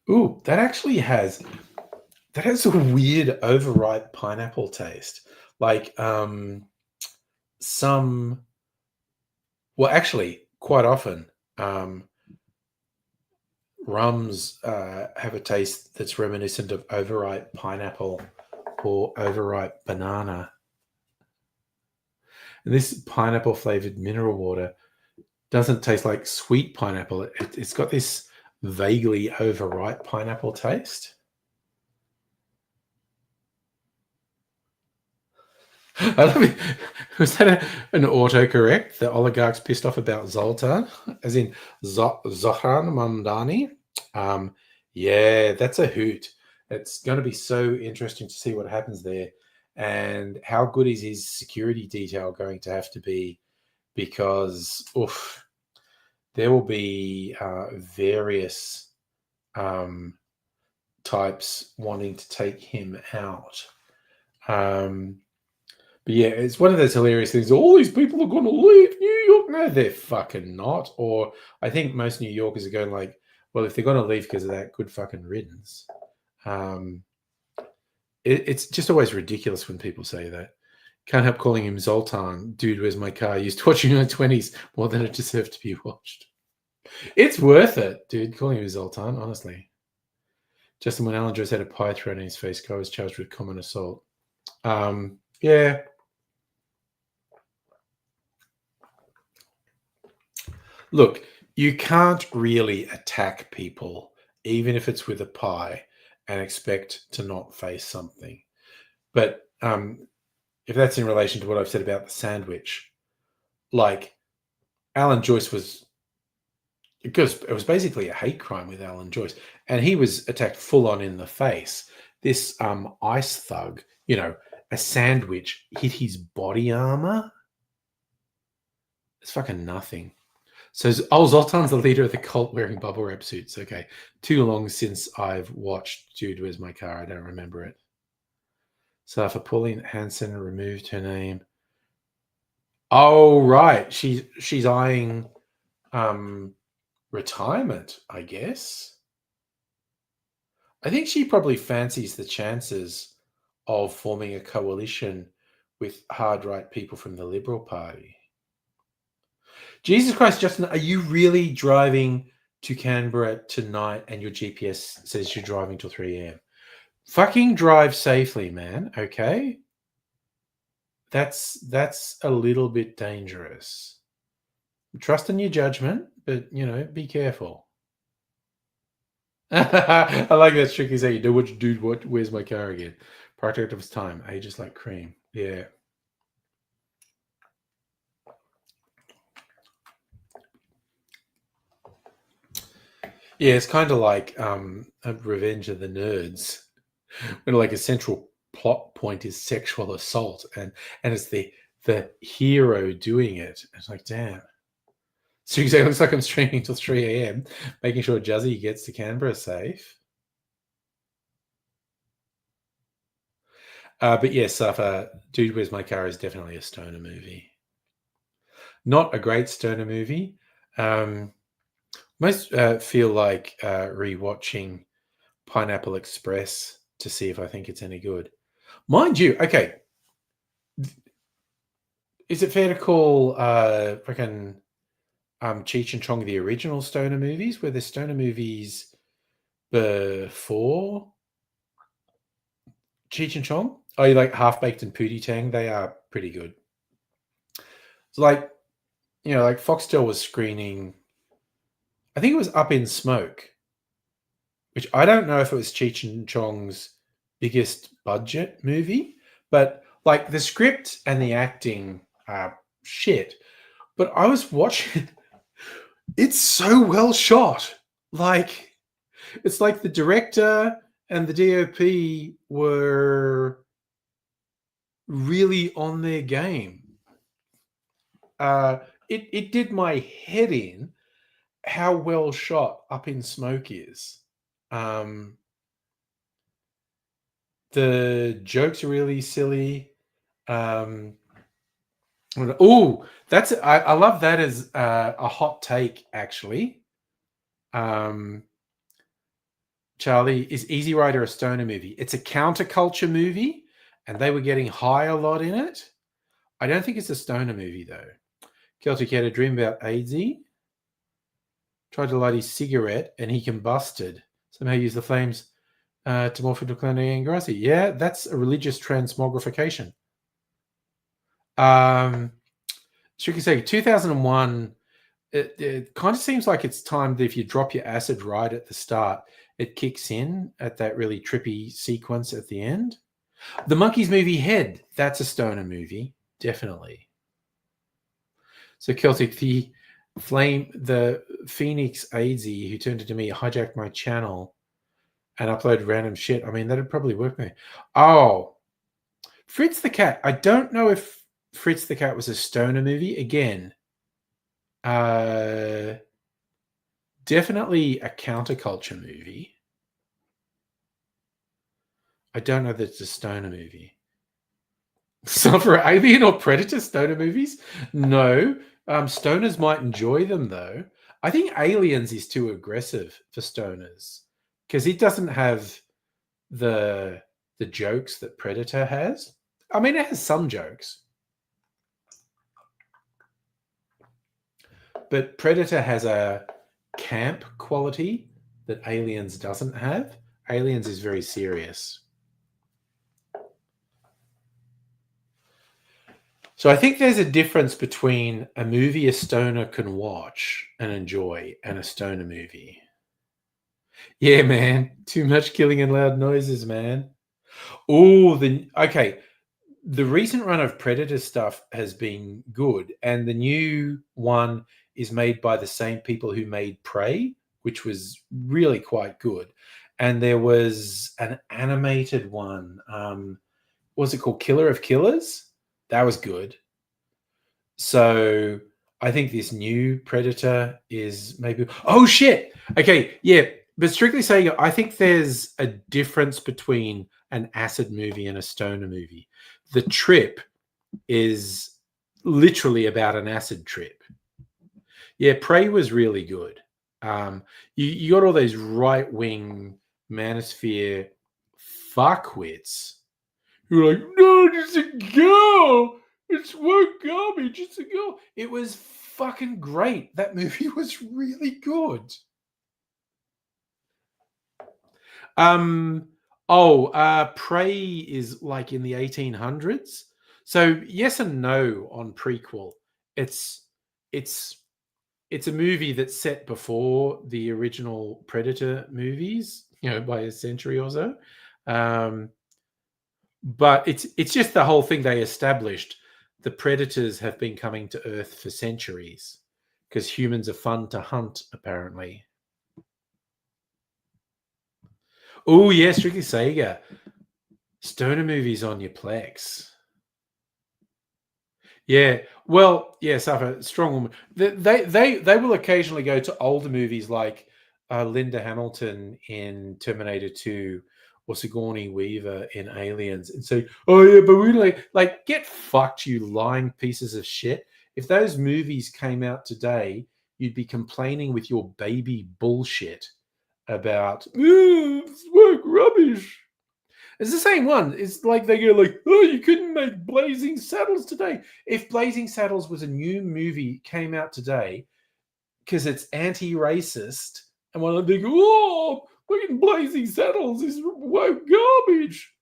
Speaker 1: Ooh, that has a weird overripe pineapple taste. Like actually, quite often, rums have a taste that's reminiscent of overripe pineapple or overripe banana. And this pineapple flavored mineral water doesn't taste like sweet pineapple. It's got this vaguely overripe pineapple taste. I love it. Was that an autocorrect? The oligarchs pissed off about Zoltan, as in Zohran Mamdani. Yeah, that's a hoot. It's going to be so interesting to see what happens there, and how good is his security detail going to have to be, because there will be various types wanting to take him out. But yeah, it's one of those hilarious things. All these people are going to leave New York. No, they're fucking not. Or I think most New Yorkers are going like, well, if they're going to leave because of that, good fucking riddance. It's just always ridiculous when people say that. Can't help calling him Zoltan. Dude, where's my car? Used to watching in the 20s more than it deserved to be watched. It's worth it, dude. Calling him Zoltan, honestly. Justin, when Alan Joyce had a pie thrown in his face, Guy was charged with common assault. Yeah. Look, you can't really attack people, even if it's with a pie, and expect to not face something. But if that's in relation to what I've said about the sandwich, like Alan Joyce was, because it was basically a hate crime with Alan Joyce, and he was attacked full on in the face. This ice thug, a sandwich hit his body armor. It's fucking nothing. So, Zoltan's the leader of the cult wearing bubble wrap suits. Okay. Too long since I've watched Dude, Where's My Car? I don't remember it. So, for Pauline Hanson removed her name. Oh, right. She's eyeing retirement, I guess. I think she probably fancies the chances of forming a coalition with hard right people from the Liberal Party. Jesus Christ, Justin, are you really driving to Canberra tonight and your GPS says you're driving till 3 a.m.? Fucking drive safely, man, okay? That's a little bit dangerous. Trust in your judgment, but, be careful. I like that tricky say, where's my car again? Project of its time, ages like cream. Yeah. Yeah, it's kind of like Revenge of the Nerds, when like a central plot point is sexual assault, and it's the hero doing it. It's like, damn. So you say it looks like I'm streaming till 3 a.m., making sure Juzzy gets to Canberra safe. But yes, Dude, Where's My Car is definitely a stoner movie. Not a great stoner movie. Most feel like rewatching Pineapple Express to see if I think it's any good. Mind you, okay. Is it fair to call freaking Cheech and Chong the original stoner movies? Were there stoner movies before Cheech and Chong? Oh, you like Half Baked and Pootie Tang? They are pretty good. It's like, like Foxtel was screening, I think it was Up in Smoke, which I don't know if it was Cheech and Chong's biggest budget movie, but like the script and the acting are shit. But I was watching, it's so well shot. Like, it's like the director and the DOP were really on their game. It did my head in how well shot Up in Smoke is. The jokes are really silly. Oh, that's I love that as a hot take, actually. Charlie, is Easy Rider a stoner movie? It's a counterculture movie, and they were getting high a lot in it. I don't think it's a stoner movie, though. Celtic had a dream about AIDSy. Tried to light his cigarette, and he combusted. Somehow used the flames to morph into Clooney and Grassy. Yeah, that's a religious transmogrification. Should say 2001, it kind of seems like it's time that if you drop your acid right at the start, it kicks in at that really trippy sequence at the end. The Monkeys movie Head, that's a stoner movie, definitely. So Celtic, the Phoenix AIDSy who turned it to me, hijacked my channel and uploaded random shit. I mean, that'd probably work there. Oh, Fritz the Cat. I don't know if Fritz the Cat was a stoner movie. Again, definitely a counterculture movie. I don't know that it's a stoner movie. So for Alien or Predator stoner movies? No. Stoners might enjoy them, though. I think Aliens is too aggressive for stoners because it doesn't have the jokes that Predator has. I mean, it has some jokes. But Predator has a camp quality that Aliens doesn't have. Aliens is very serious. So I think there's a difference between a movie a stoner can watch and enjoy and a stoner movie. Yeah, man. Too much killing and loud noises, man. Oh, okay. The recent run of Predator stuff has been good, and the new one is made by the same people who made Prey, which was really quite good. And there was an animated one. What was it called? Killer of Killers? That was good. So I think this new Predator is maybe. Oh shit! Okay, yeah, but strictly saying, I think there's a difference between an acid movie and a stoner movie. The Trip is literally about an acid trip. Yeah, Prey was really good. You got all those right wing manosphere fuckwits who are like, no, it's a girl. It's one garbage. It's a girl. It was fucking great. That movie was really good. Prey is like in the 1800s. So yes and no on prequel. It's it's it's a movie that's set before the original Predator movies, by a century or so. But it's just the whole thing they established. The predators have been coming to Earth for centuries because humans are fun to hunt, apparently. Oh, yeah, strictly Sega. Stoner movies on your Plex. Yeah, well, yeah, Safa, strong woman. They will occasionally go to older movies like Linda Hamilton in Terminator 2 or Sigourney Weaver in Aliens and say, "Oh yeah, but we like get fucked, you lying pieces of shit." If those movies came out today, you'd be complaining with your baby bullshit about it's work rubbish. It's the same one. It's like they go like, "Oh, you couldn't make Blazing Saddles today." If Blazing Saddles was a new movie came out today because it's anti-racist, and one of them go, "Oh, fucking Blazing Saddles is woke garbage."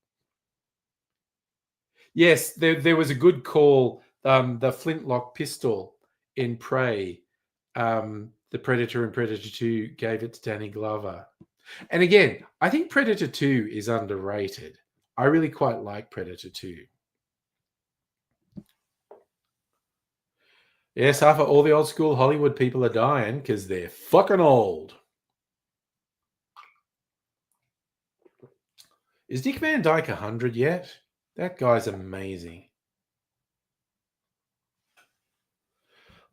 Speaker 1: Yes, there was a good call. The flintlock pistol in Prey, the Predator and Predator 2 gave it to Danny Glover. And again, I think Predator 2 is underrated. I really quite like Predator 2. Yes, half of all the old school Hollywood people are dying because they're fucking old. Is Dick Van Dyke 100 yet? That guy's amazing.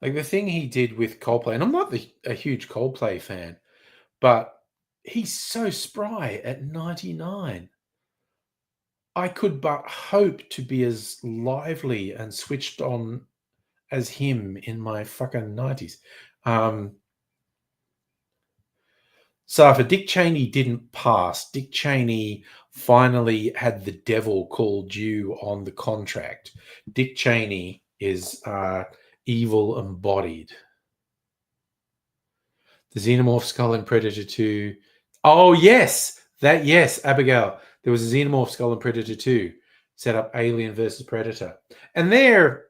Speaker 1: Like the thing he did with Coldplay, and I'm not a huge Coldplay fan, but he's so spry at 99. I could but hope to be as lively and switched on as him in my fucking 90s. So if Dick Cheney didn't pass, Dick Cheney finally had the devil called you on the contract. Dick Cheney is evil embodied. The Xenomorph skull in Predator 2. Oh, yes. Yes, Abigail. There was a Xenomorph skull in Predator 2. Set up Alien versus Predator. And they're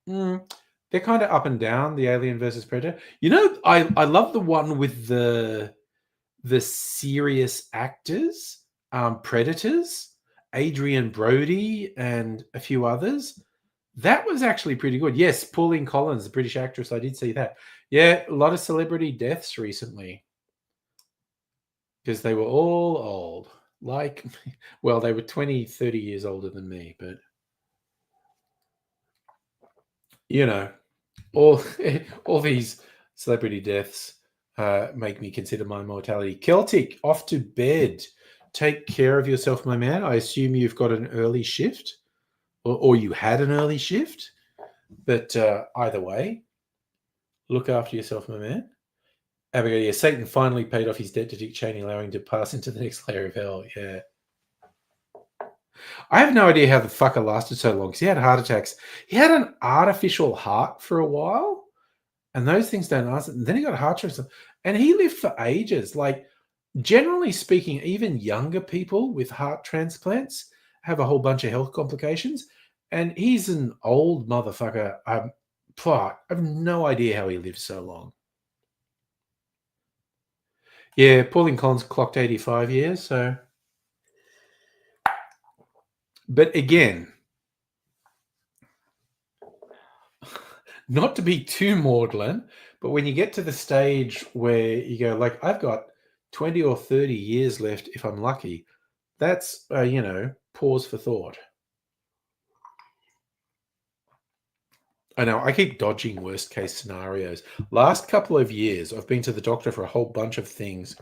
Speaker 1: kind of up and down, the Alien versus Predator. I love the one with the serious actors, Predators, Adrian Brody, and a few others. That was actually pretty good. Yes, Pauline Collins, the British actress. I did see that. Yeah, a lot of celebrity deaths recently because they were all old. Like, well, they were 20, 30 years older than me, but all all these celebrity deaths make me consider my mortality. Celtic, off to bed. Take care of yourself, my man. I assume you've got an early shift, or you had an early shift. But either way, look after yourself, my man. Abigail, yeah, Satan finally paid off his debt to Dick Cheney, allowing him to pass into the next layer of hell. Yeah. I have no idea how the fucker lasted so long because he had heart attacks. He had an artificial heart for a while. And those things don't last. And then he got a heart transplant. And he lived for ages. Like, generally speaking, even younger people with heart transplants have a whole bunch of health complications. And he's an old motherfucker. I have no idea how he lived so long. Yeah, Pauline Collins clocked 85 years. So, but again, not to be too maudlin, but when you get to the stage where you go, like, I've got 20 or 30 years left if I'm lucky, that's, pause for thought. I know, I keep dodging worst case scenarios. Last couple of years, I've been to the doctor for a whole bunch of things.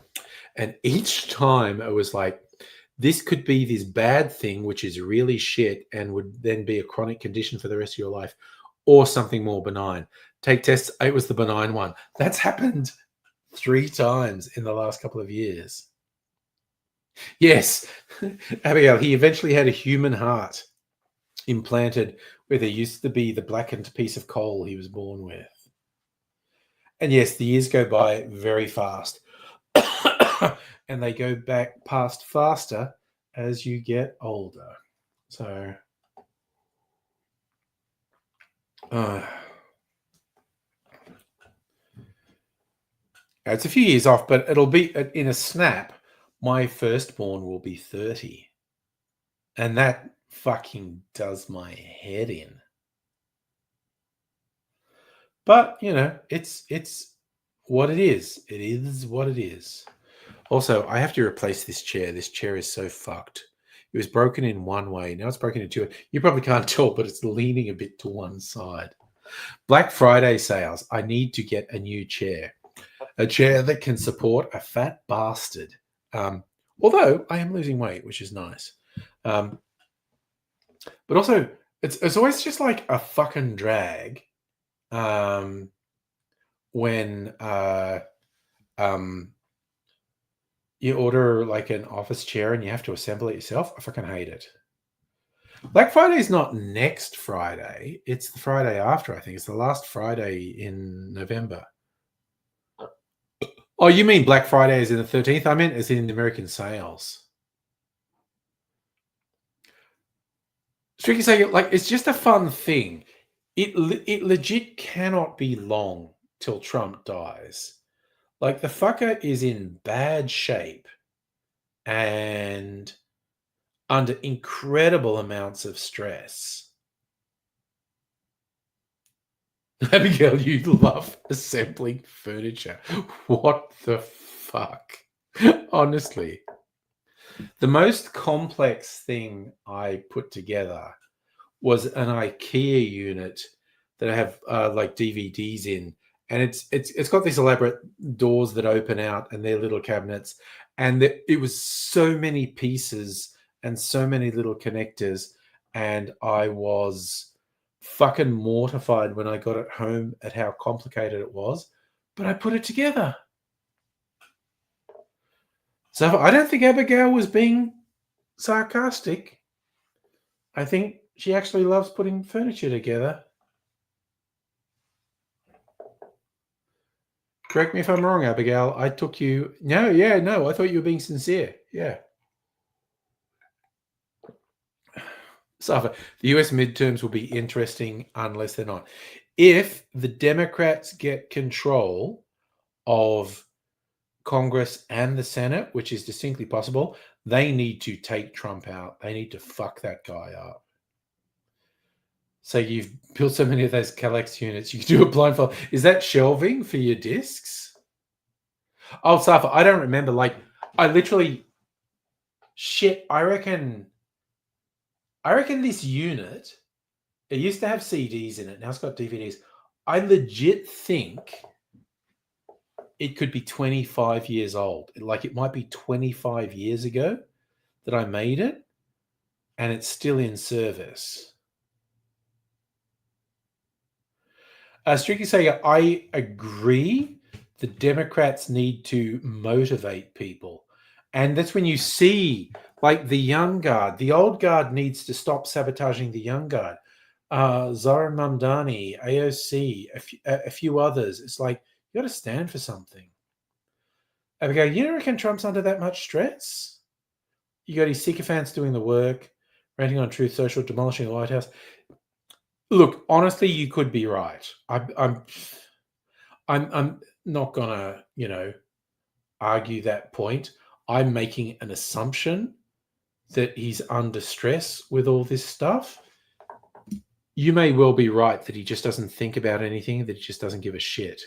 Speaker 1: And each time it was like, this could be this bad thing, which is really shit and would then be a chronic condition for the rest of your life, or something more benign. Take tests. It was the benign one. That's happened 3 times in the last couple of years. Yes, Abigail, he eventually had a human heart implanted where there used to be the blackened piece of coal he was born with. And yes, the years go by very fast. And they go back past faster as you get older. So, it's a few years off, but it'll be in a snap. My firstborn will be 30. And that fucking does my head in. But, it's what it is. It is what it is. Also, I have to replace this chair. This chair is so fucked. It was broken in one way. Now it's broken in two. You probably can't tell, but it's leaning a bit to one side. Black Friday sales. I need to get a new chair. A chair that can support a fat bastard. Although I am losing weight, which is nice. But also, it's always just like a fucking drag when you order like an office chair and you have to assemble it yourself. I fucking hate it. Black Friday is not next Friday. It's the Friday after, I think. It's the last Friday in November. Oh, you mean Black Friday is in the 13th? I meant it's in the American sales. Strictly saying, like, it's just a fun thing. It legit cannot be long till Trump dies. Like, the fucker is in bad shape and under incredible amounts of stress. Abigail, you love assembling furniture. What the fuck? Honestly. The most complex thing I put together was an IKEA unit that I have like DVDs in. And it's got these elaborate doors that open out and they're little cabinets. And it was so many pieces and so many little connectors. And I was fucking mortified when I got it home at how complicated it was. But I put it together. So I don't think Abigail was being sarcastic. I think she actually loves putting furniture together. Correct me if I'm wrong, Abigail. I took you... No, I thought you were being sincere. Yeah. Safa, the US midterms will be interesting unless they're not. If the Democrats get control of Congress and the Senate, which is distinctly possible, they need to take Trump out. They need to fuck that guy up. So you've built so many of those Calex units, you can do a blindfold. Is that shelving for your discs? Oh, Safa, I don't remember. Like, I literally... Shit, I reckon this unit, it used to have CDs in it. Now it's got DVDs. I legit think it could be 25 years old. Like, it might be 25 years ago that I made it, and it's still in service. Strictly saying, I agree the Democrats need to motivate people. And that's when you see, like, the young guard. The old guard needs to stop sabotaging the young guard. Zara Mamdani, AOC, a few others. It's like, you got to stand for something. Abigail, you don't reckon Trump's under that much stress? You got his sycophants doing the work, ranting on Truth Social, demolishing the White House. Look, honestly, you could be right. I'm not gonna, argue that point. I'm making an assumption that he's under stress with all this stuff. You may well be right that he just doesn't think about anything, that he just doesn't give a shit.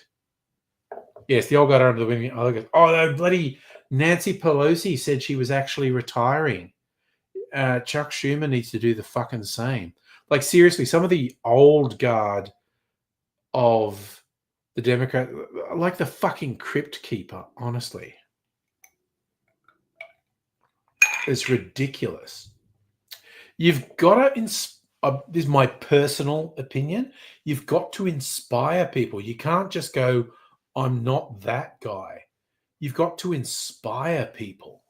Speaker 1: Yes, the old guy under the window. Oh, bloody Nancy Pelosi said she was actually retiring. Chuck Schumer needs to do the fucking same. Like, seriously, some of the old guard of the Democrat, like the fucking crypt keeper, honestly. It's ridiculous. You've got to, this is my personal opinion, you've got to inspire people. You can't just go, I'm not that guy. You've got to inspire people.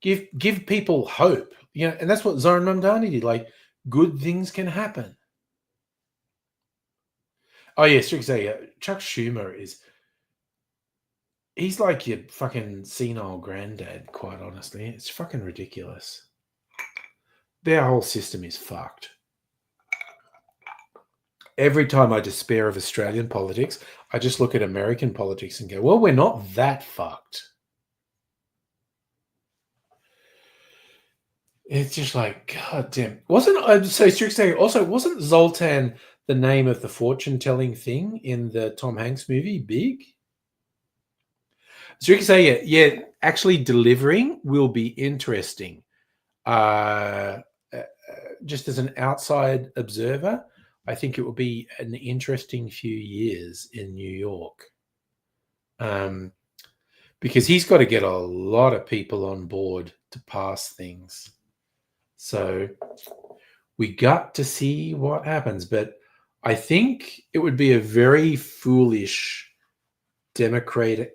Speaker 1: Give people hope. And that's what Zoran Mamdani did. Like, good things can happen. Oh, yeah, strictly, Chuck Schumer he's like your fucking senile granddad, quite honestly. It's fucking ridiculous. Their whole system is fucked. Every time I despair of Australian politics, I just look at American politics and go, well, we're not that fucked. It's just like, God damn. Wasn't Zoltan the name of the fortune-telling thing in the Tom Hanks movie, Big? So you can say, yeah, actually delivering will be interesting. Just as an outside observer, I think it will be an interesting few years in New York. Because he's got to get a lot of people on board to pass things. So we got to see what happens. But I think it would be a very foolish Democratic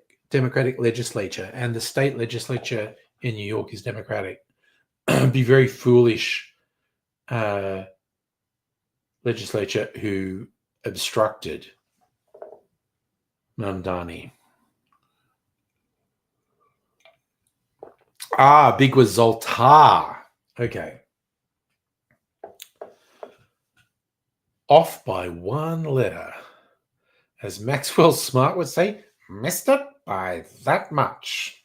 Speaker 1: legislature, and the state legislature in New York is Democratic. Be very foolish legislature who obstructed Mamdani. Big was Zoltar. Okay. Off by one letter. As Maxwell Smart would say, missed it by that much.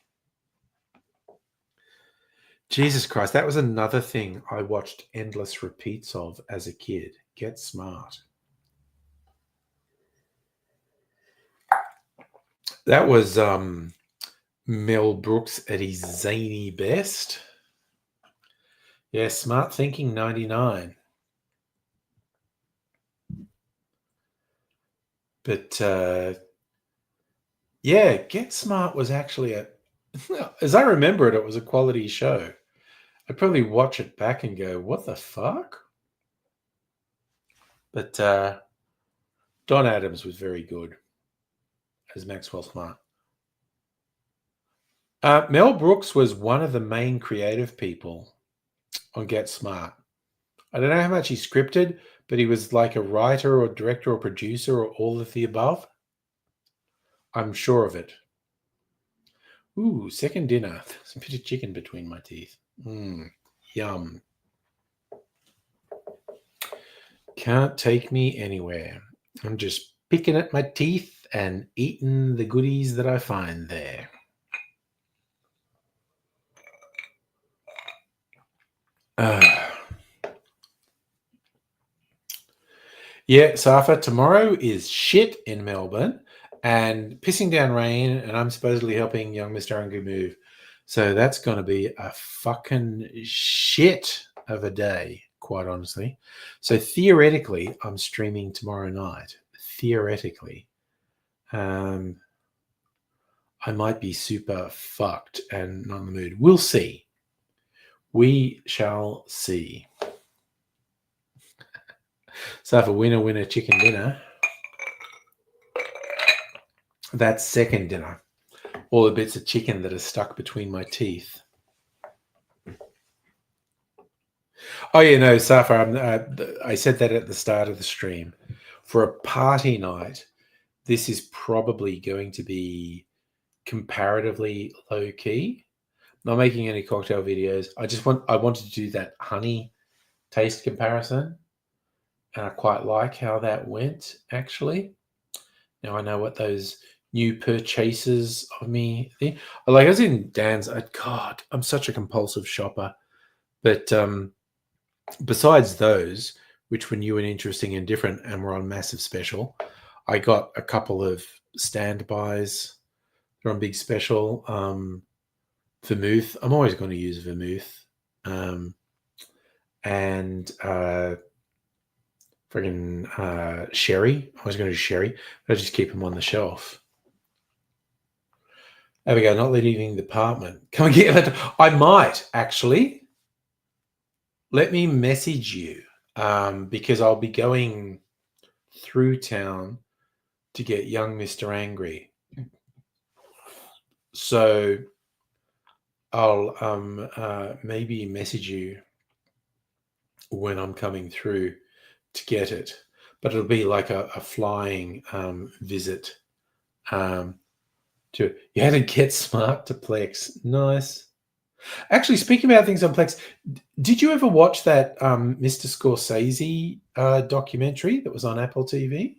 Speaker 1: Jesus Christ, that was another thing I watched endless repeats of as a kid. Get Smart. That was Mel Brooks at his zany best. Yeah, Smart Thinking 99. But yeah, Get Smart was actually as I remember it was a quality show. I'd probably watch it back and go, what the fuck? But Don Adams was very good as Maxwell Smart. Mel Brooks was one of the main creative people on Get Smart. I don't know how much he scripted, but he was like a writer or director or producer or all of the above. I'm sure of it. Ooh, second dinner. There's a bit of chicken between my teeth. Yum. Can't take me anywhere. I'm just picking at my teeth and eating the goodies that I find there. Yeah, Safa, tomorrow is shit in Melbourne and pissing down rain, and I'm supposedly helping young Mr. Hungry move. So that's going to be a fucking shit of a day, quite honestly. So theoretically, I'm streaming tomorrow night. Theoretically. I might be super fucked and not in the mood. We'll see. We shall see. So for winner chicken dinner, that's second dinner. All the bits of chicken that are stuck between my teeth. Oh yeah, no, Safa. I said that at the start of the stream. For a party night, this is probably going to be comparatively low key. Not making any cocktail videos. I wanted to do that honey taste comparison, and I quite like how that went actually. Now I know what those new purchases of me think. Like I was in Dan's. God, I'm such a compulsive shopper. But besides those, which were new and interesting and different, and were on massive special, I got a couple of standbys. They're on big special. Vermouth. I'm always going to use vermouth. And friggin' sherry. I was going to do sherry, but I just keep them on the shelf. There we go. Not leaving the apartment. Come and get that. I might actually. Let me message you because I'll be going through town to get young Mr. Angry. So I'll maybe message you when I'm coming through to get it, but it'll be like a flying visit. To you had to get smart to Plex. Nice. Actually, speaking about things on Plex, did you ever watch that Mr. Scorsese documentary that was on Apple TV?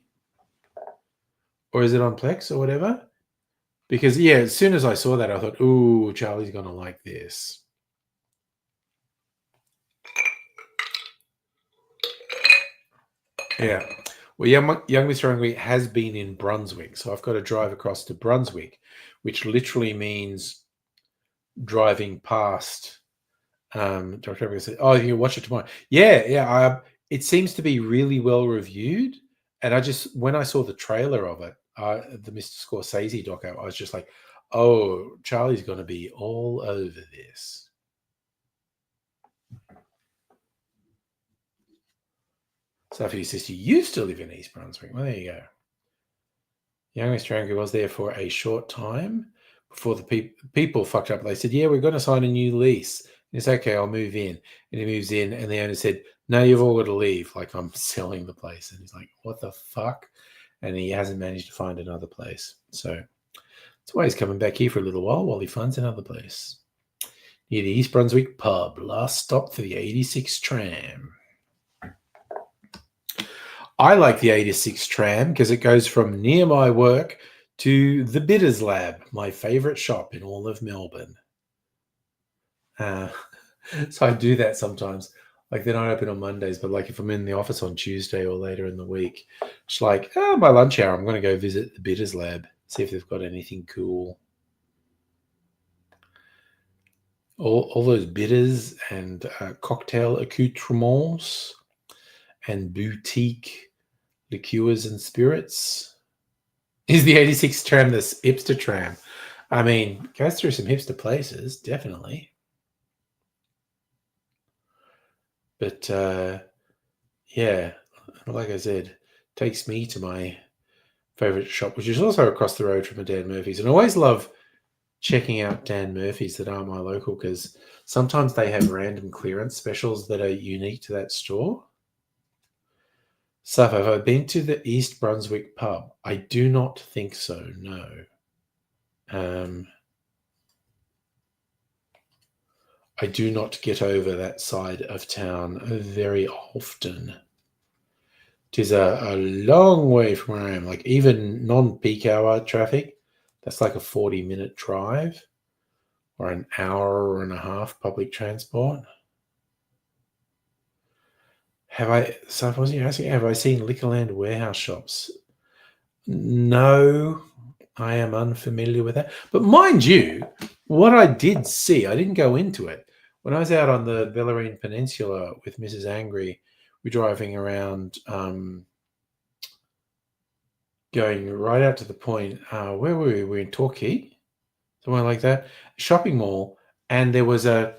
Speaker 1: Or is it on Plex or whatever? Because, yeah, as soon as I saw that, I thought, ooh, Charlie's going to like this. Yeah. Well, young Mr. Hungry has been in Brunswick. So I've got to drive across to Brunswick, which literally means driving past. Dr. Evans said, "Oh, you watch it tomorrow." Yeah. It seems to be really well reviewed, and when I saw the trailer of it, the Mr. Scorsese doco, I was just like, "Oh, Charlie's going to be all over this." Sophie says you used to live in East Brunswick. Well, there you go. Young Mr. Angry was there for a short time before the people fucked up. They said, "Yeah, we're going to sign a new lease." And it's okay, I'll move in. And he moves in, and the owner said, "No, you've all got to leave. Like, I'm selling the place." And he's like, "What the fuck?" And he hasn't managed to find another place. So that's why he's coming back here for a little while he finds another place. Near the East Brunswick pub, last stop for the 86 tram. I like the 86 tram because it goes from near my work to the Bitters Lab, my favourite shop in all of Melbourne. So I do that sometimes. Like, they're not open on Mondays, but like if I'm in the office on Tuesday or later in the week, it's like, my lunch hour, I'm going to go visit the Bitters Lab, see if they've got anything cool. All those bitters and cocktail accoutrements and boutique liqueurs and spirits. Is the 86 tram the hipster tram? I mean, goes through some hipster places, definitely. But yeah, like I said, takes me to my favorite shop, which is also across the road from a Dan Murphy's. And I always love checking out Dan Murphy's that aren't my local, because sometimes they have random clearance specials that are unique to that store. So have I been to the East Brunswick pub? I do not think so, no. I do not get over that side of town very often. It is a long way from where I am. Like, even non-peak hour traffic, that's like a 40-minute drive or an hour and a half public transport. Have I seen Liquorland warehouse shops? No, I am unfamiliar with that. But mind you, what I did see, I didn't go into it. When I was out on the Bellarine Peninsula with Mrs. Angry, we're driving around, going right out to the point. Where were we? We were in Torquay, somewhere like that, shopping mall, and there was a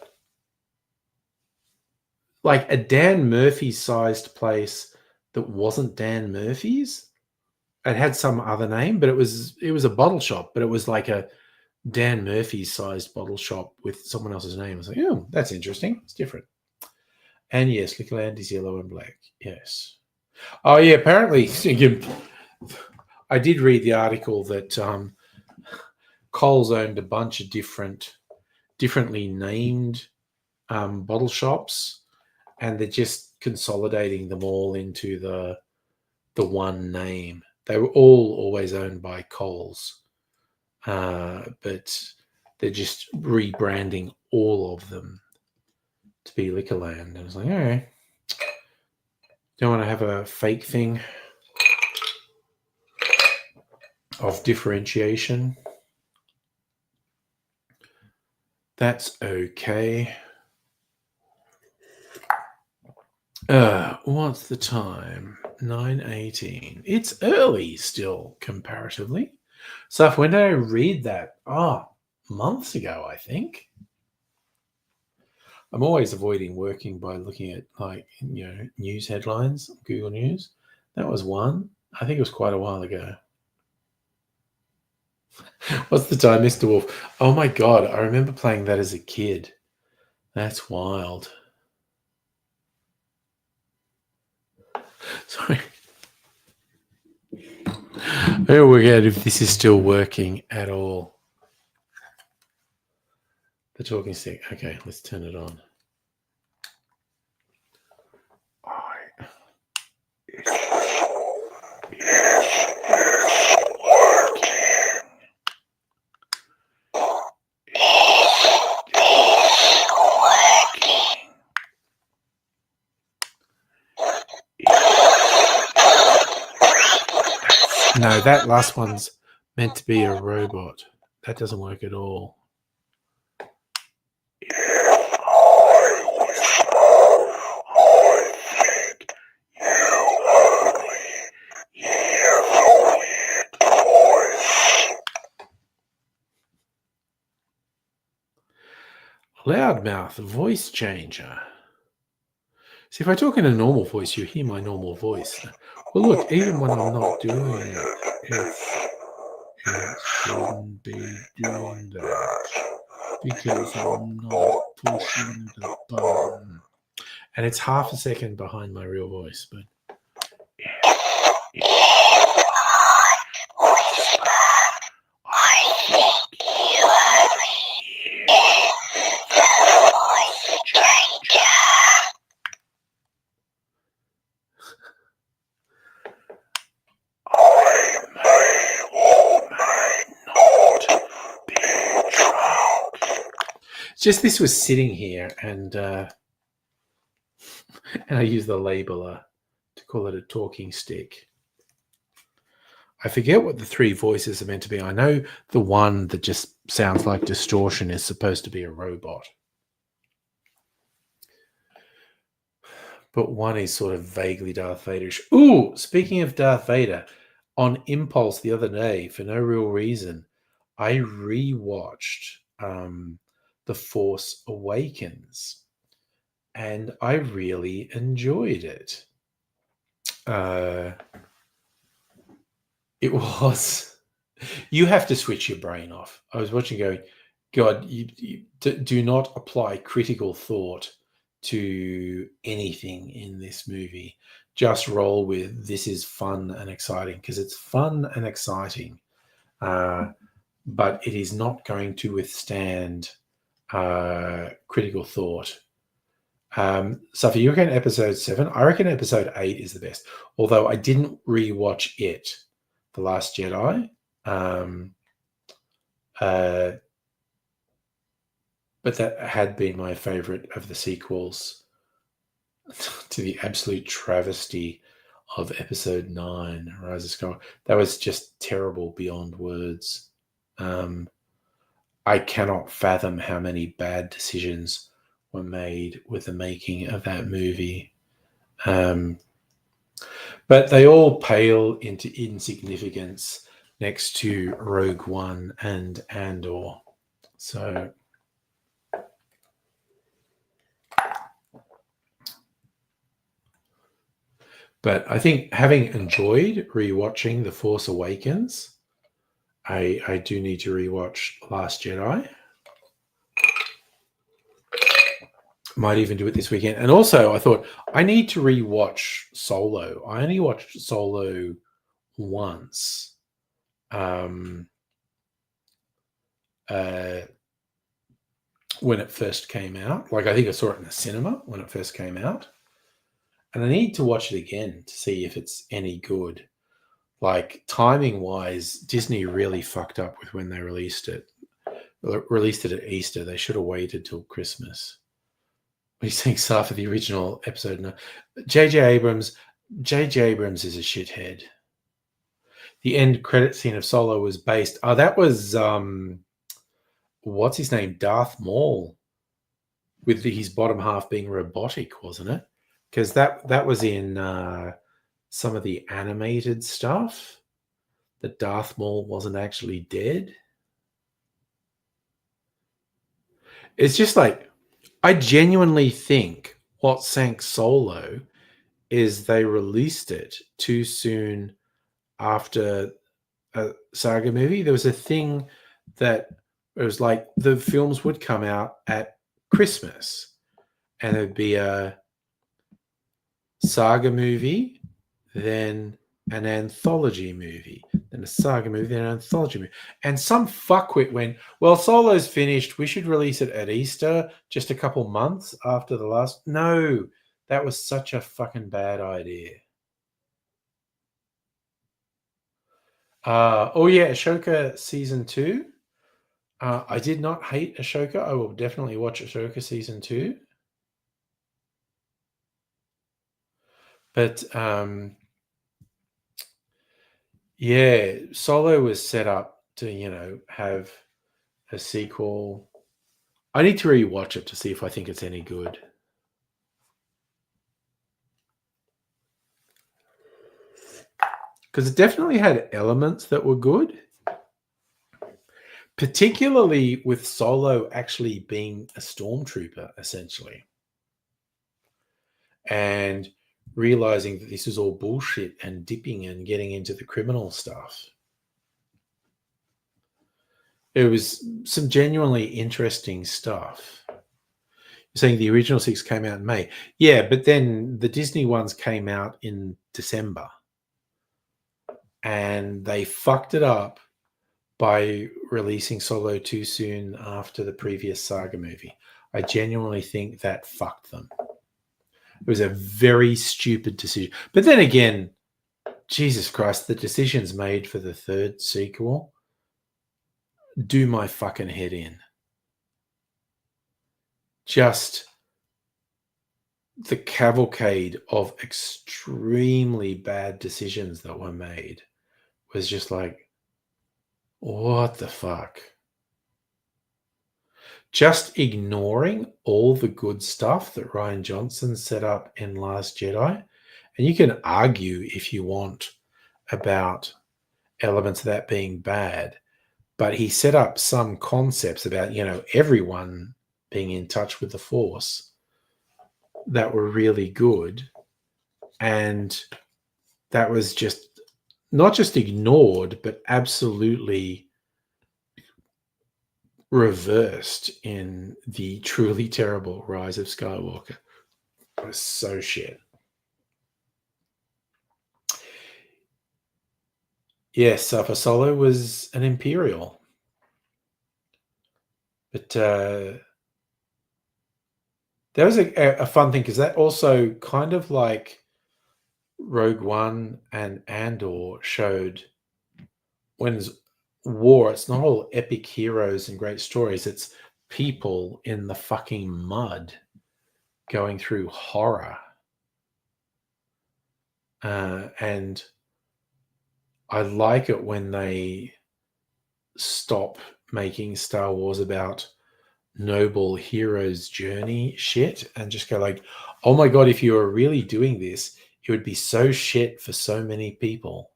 Speaker 1: Dan Murphy's sized place that wasn't Dan Murphy's. It had some other name, but it was a bottle shop, but it was like a Dan Murphy's sized bottle shop with someone else's name. I was like, oh, that's interesting. It's different. And yes, Liquorland is yellow and black. Yes. Oh yeah. Apparently, I did read the article that Coles owned a bunch of differently named bottle shops, and they're just consolidating them all into the one name. They were all always owned by Coles, but they're just rebranding all of them to be Liquorland. And I was like, all right, don't want to have a fake thing of differentiation. That's okay. What's the time? 9:18. It's early still, comparatively. So when did I read that? Months ago, I think. I'm always avoiding working by looking at news headlines, Google News. That was one. I think it was quite a while ago. What's the time, Mr. Wolf? Oh my God, I remember playing that as a kid. That's wild. Sorry. I'll work out if this is still working at all. The talking stick. Okay, let's turn it on. No, that last one's meant to be a robot. That doesn't work at all. Loudmouth voice changer. See, if I talk in a normal voice, you hear my normal voice. Well, look, even when I'm not doing it shouldn't be doing that because I'm not pushing the button. And it's half a second behind my real voice, but just this was sitting here, and I use the labeler to call it a talking stick. I forget what the three voices are meant to be. I know the one that just sounds like distortion is supposed to be a robot. But one is sort of vaguely Darth Vader-ish. Ooh, speaking of Darth Vader, on impulse the other day, for no real reason, I rewatched The Force Awakens, and I really enjoyed it. It was... You have to switch your brain off. I was watching going, God, you do not apply critical thought to anything in this movie. Just roll with this is fun and exciting, because it's fun and exciting, but it is not going to withstand critical thought. Sophie, you reckon episode 7? I reckon episode 8 is the best, although I didn't rewatch it, The Last Jedi. But that had been my favorite of the sequels, to the absolute travesty of episode 9, Rise of Skywalker. That was just terrible beyond words. I cannot fathom how many bad decisions were made with the making of that movie. But they all pale into insignificance next to Rogue One and Andor. So... But I think, having enjoyed rewatching The Force Awakens, I do need to rewatch Last Jedi. Might even do it this weekend. And also, I thought I need to rewatch Solo. I only watched Solo once. When it first came out. Like, I think I saw it in the cinema when it first came out. And I need to watch it again to see if it's any good. Like, timing-wise, Disney really fucked up with when they released it. Released it at Easter. They should have waited till Christmas. What are you saying, Sar, for the original episode? No. J.J. Abrams is a shithead. The end credit scene of Solo was based... Oh, that was... what's his name? Darth Maul. With his bottom half being robotic, wasn't it? Because that was in some of the animated stuff. That Darth Maul wasn't actually dead. It's just like, I genuinely think what sank Solo is they released it too soon after a saga movie. There was a thing that it was like the films would come out at Christmas and there'd be a saga movie, then an anthology movie, then a saga movie, then an anthology movie. And some fuckwit went, well, Solo's finished. We should release it at Easter, just a couple months after the last. No, that was such a fucking bad idea. Oh, yeah, Ashoka Season 2. I did not hate Ashoka. I will definitely watch Ashoka Season 2. But, yeah, Solo was set up to, have a sequel. I need to rewatch it to see if I think it's any good. Because it definitely had elements that were good. Particularly with Solo actually being a stormtrooper, essentially. And realizing that this is all bullshit and dipping and getting into the criminal stuff. It was some genuinely interesting stuff. You're saying the original 6 came out in May. Yeah, but then the Disney ones came out in December. And they fucked it up by releasing Solo too soon after the previous saga movie. I genuinely think that fucked them. It was a very stupid decision. But then again, Jesus Christ, the decisions made for the third sequel do my fucking head in. Just the cavalcade of extremely bad decisions that were made was just like, what the fuck? Just ignoring all the good stuff that Rian Johnson set up in Last Jedi. And you can argue if you want about elements of that being bad, but he set up some concepts about, everyone being in touch with the Force that were really good. And that was just not just ignored, but absolutely reversed in the truly terrible Rise of Skywalker. It was so shit. Yes, for Solo was an Imperial. But that was a fun thing because that also kind of like Rogue One and Andor showed when it's war, it's not all epic heroes and great stories. It's people in the fucking mud going through horror. And I like it when they stop making Star Wars about noble hero's journey shit and just go like, oh my God, if you were really doing this, it would be so shit for so many people.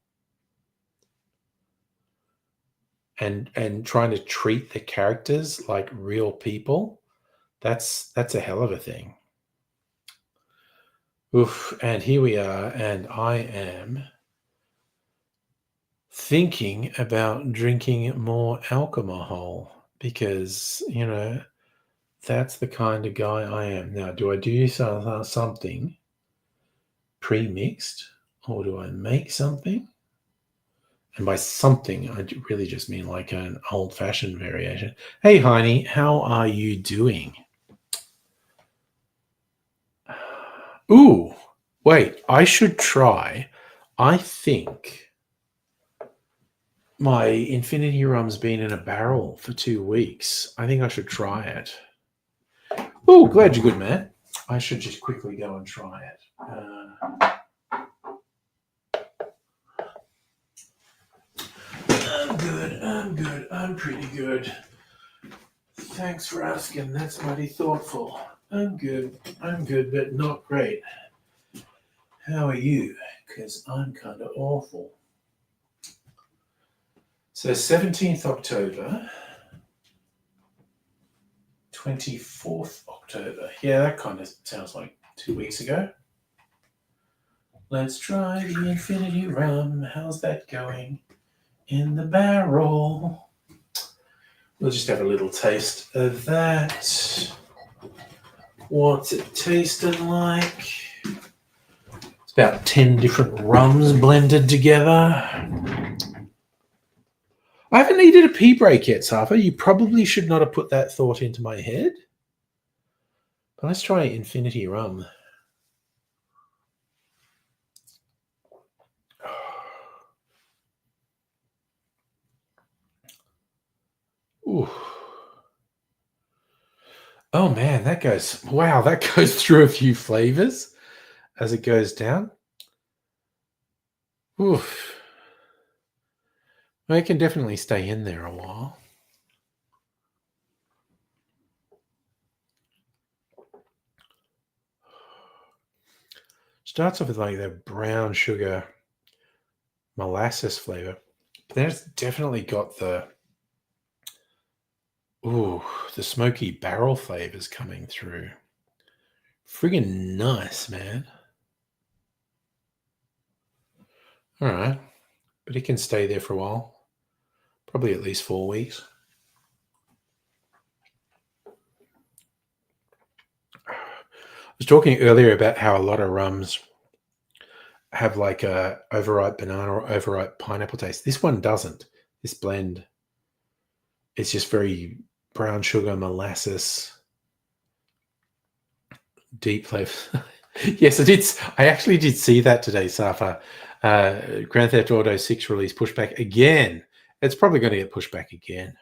Speaker 1: And trying to treat the characters like real people, that's a hell of a thing. Oof, and here we are, and I am thinking about drinking more alcohol because, That's the kind of guy I am. Now, do I do something pre-mixed or do I make something? And by something, I really just mean like an old-fashioned variation. Hey, Heine, how are you doing? Ooh, wait, I should try. I think my Infinity Rum's been in a barrel for 2 weeks. I think I should try it. Oh, glad you're good, man. I should just quickly go and try it. I'm good. I'm pretty good. Thanks for asking. That's mighty thoughtful. I'm good, but not great. How are you? Because I'm kind of awful. So 17th October, 24th October. Yeah, that kind of sounds like 2 weeks ago. Let's try the Infinity Rum. How's that going? In the barrel. We'll just have a little taste of that. What's it tasting like? It's about 10 different rums blended together. I haven't needed a pee break yet, Safa. You probably should not have put that thought into my head. But let's try Infinity Rum. Ooh. Oh man, that goes through a few flavors as it goes down. Oof. Well, it can definitely stay in there a while. Starts off with like that brown sugar molasses flavor. But then it's definitely got the smoky barrel flavors coming through. Friggin' nice, man. All right. But it can stay there for a while. Probably at least 4 weeks. I was talking earlier about how a lot of rums have like a overripe banana or overripe pineapple taste. This one doesn't. This blend, it's just very brown sugar, molasses, deep flavor. Yes, I actually did see that today, Safa. Grand Theft Auto 6 release pushed back again. It's probably going to get pushed back again.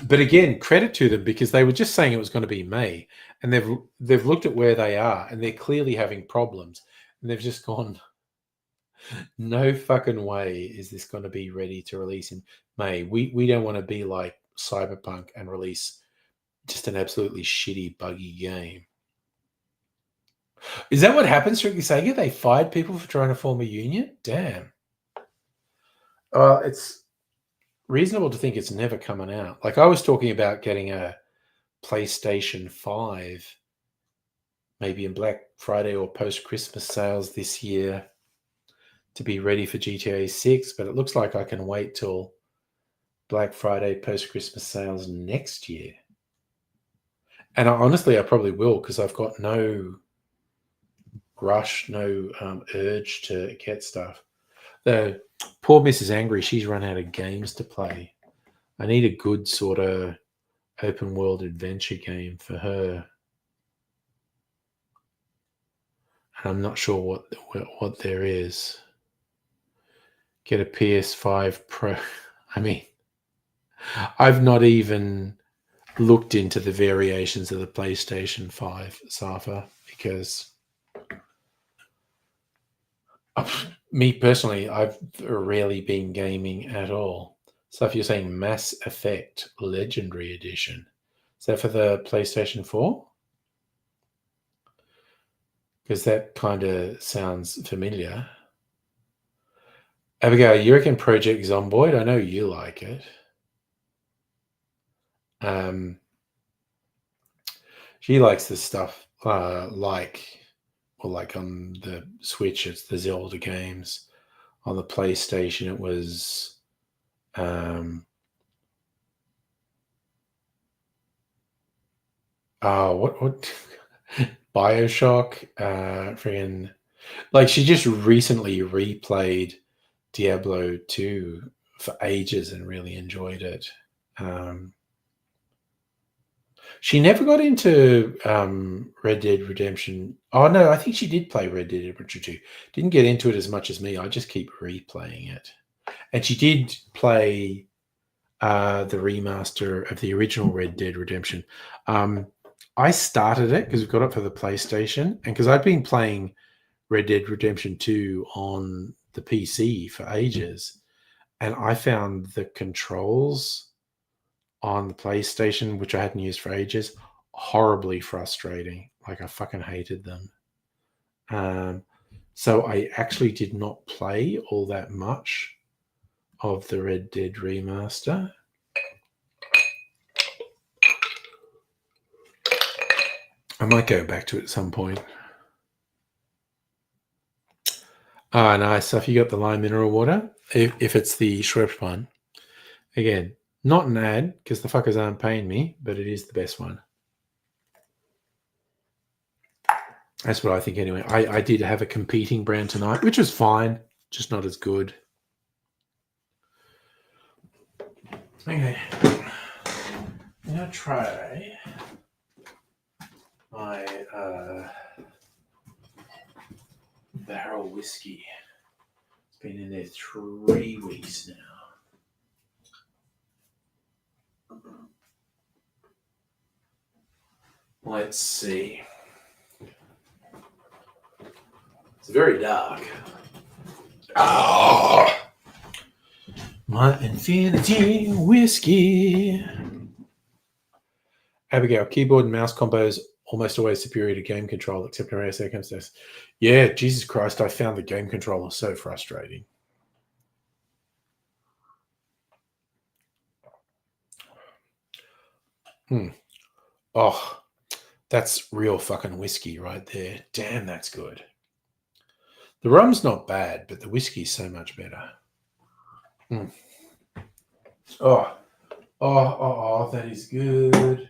Speaker 1: But again, credit to them because they were just saying it was going to be May, and they've looked at where they are, and they're clearly having problems, and they've just gone, no fucking way is this going to be ready to release in May. We don't want to be like Cyberpunk and release just an absolutely shitty, buggy game. Is that what happened, Strictly Sega? They fired people for trying to form a union? Damn. It's reasonable to think it's never coming out. Like I was talking about getting a PlayStation 5 maybe in Black Friday or post-Christmas sales this year to be ready for GTA 6, but it looks like I can wait till Black Friday post-Christmas sales next year. And honestly, I probably will because I've got no rush, no urge to get stuff. The poor Mrs. Angry, she's run out of games to play. I need a good sort of open world adventure game for her. And I'm not sure what there is. Get a PS5 Pro. I mean, I've not even looked into the variations of the PlayStation 5, Safa, because me personally, I've rarely been gaming at all. So if you're saying Mass Effect Legendary Edition, is that for the PlayStation 4? Because that kind of sounds familiar. Abigail, you reckon Project Zomboid? I know you like it. She likes this stuff like on the Switch, it's the Zelda games. On the PlayStation, it was what Bioshock, friggin' like she just recently replayed Diablo 2 for ages and really enjoyed it. She never got into Red Dead Redemption. Oh no, I think she did play Red Dead Redemption 2. Didn't get into it as much as me. I just keep replaying it. And she did play the remaster of the original Red Dead Redemption. I started it because we got it for the PlayStation, and because I'd been playing Red Dead Redemption 2 on the PC for ages, and I found the controls on the PlayStation, which I hadn't used for ages, horribly frustrating. Like I fucking hated them. So I actually did not play all that much of the Red Dead remaster. I might go back to it at some point. Ah, nice. So if you got the lime mineral water, if it's the Schweppes one, again, not an ad because the fuckers aren't paying me, but it is the best one. That's what I think anyway. I did have a competing brand tonight, which was fine, just not as good. Okay. I'm going to try my barrel whiskey. It's been in there 3 weeks now. Let's see. It's very dark. Oh, my infinity whiskey. Abigail, keyboard and mouse combos almost always superior to game control, except in rare circumstances. Yeah, Jesus Christ, I found the game controller so frustrating. Oh, that's real fucking whiskey right there. Damn, that's good. The rum's not bad, but the whiskey's so much better. Oh, that is good.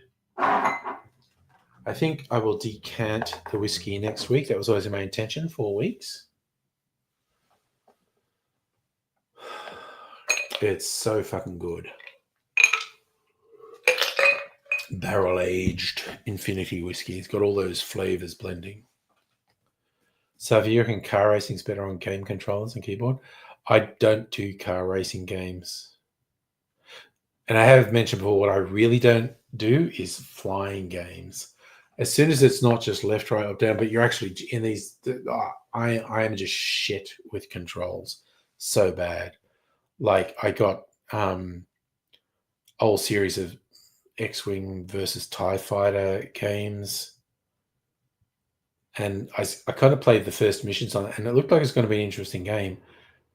Speaker 1: I think I will decant the whiskey next week. That was always my intention, 4 weeks. It's so fucking good. Barrel-aged infinity whiskey. It's got all those flavors blending. So if you reckon car racing's better on game controllers and keyboard, I don't do car racing games. And I have mentioned before, what I really don't do is flying games. As soon as it's not just left, right, up, down, but you're actually in these, I am just shit with controls. So bad. Like I got a whole series of X-Wing versus TIE Fighter games. And I kind of played the first missions on it, and it looked like it's going to be an interesting game.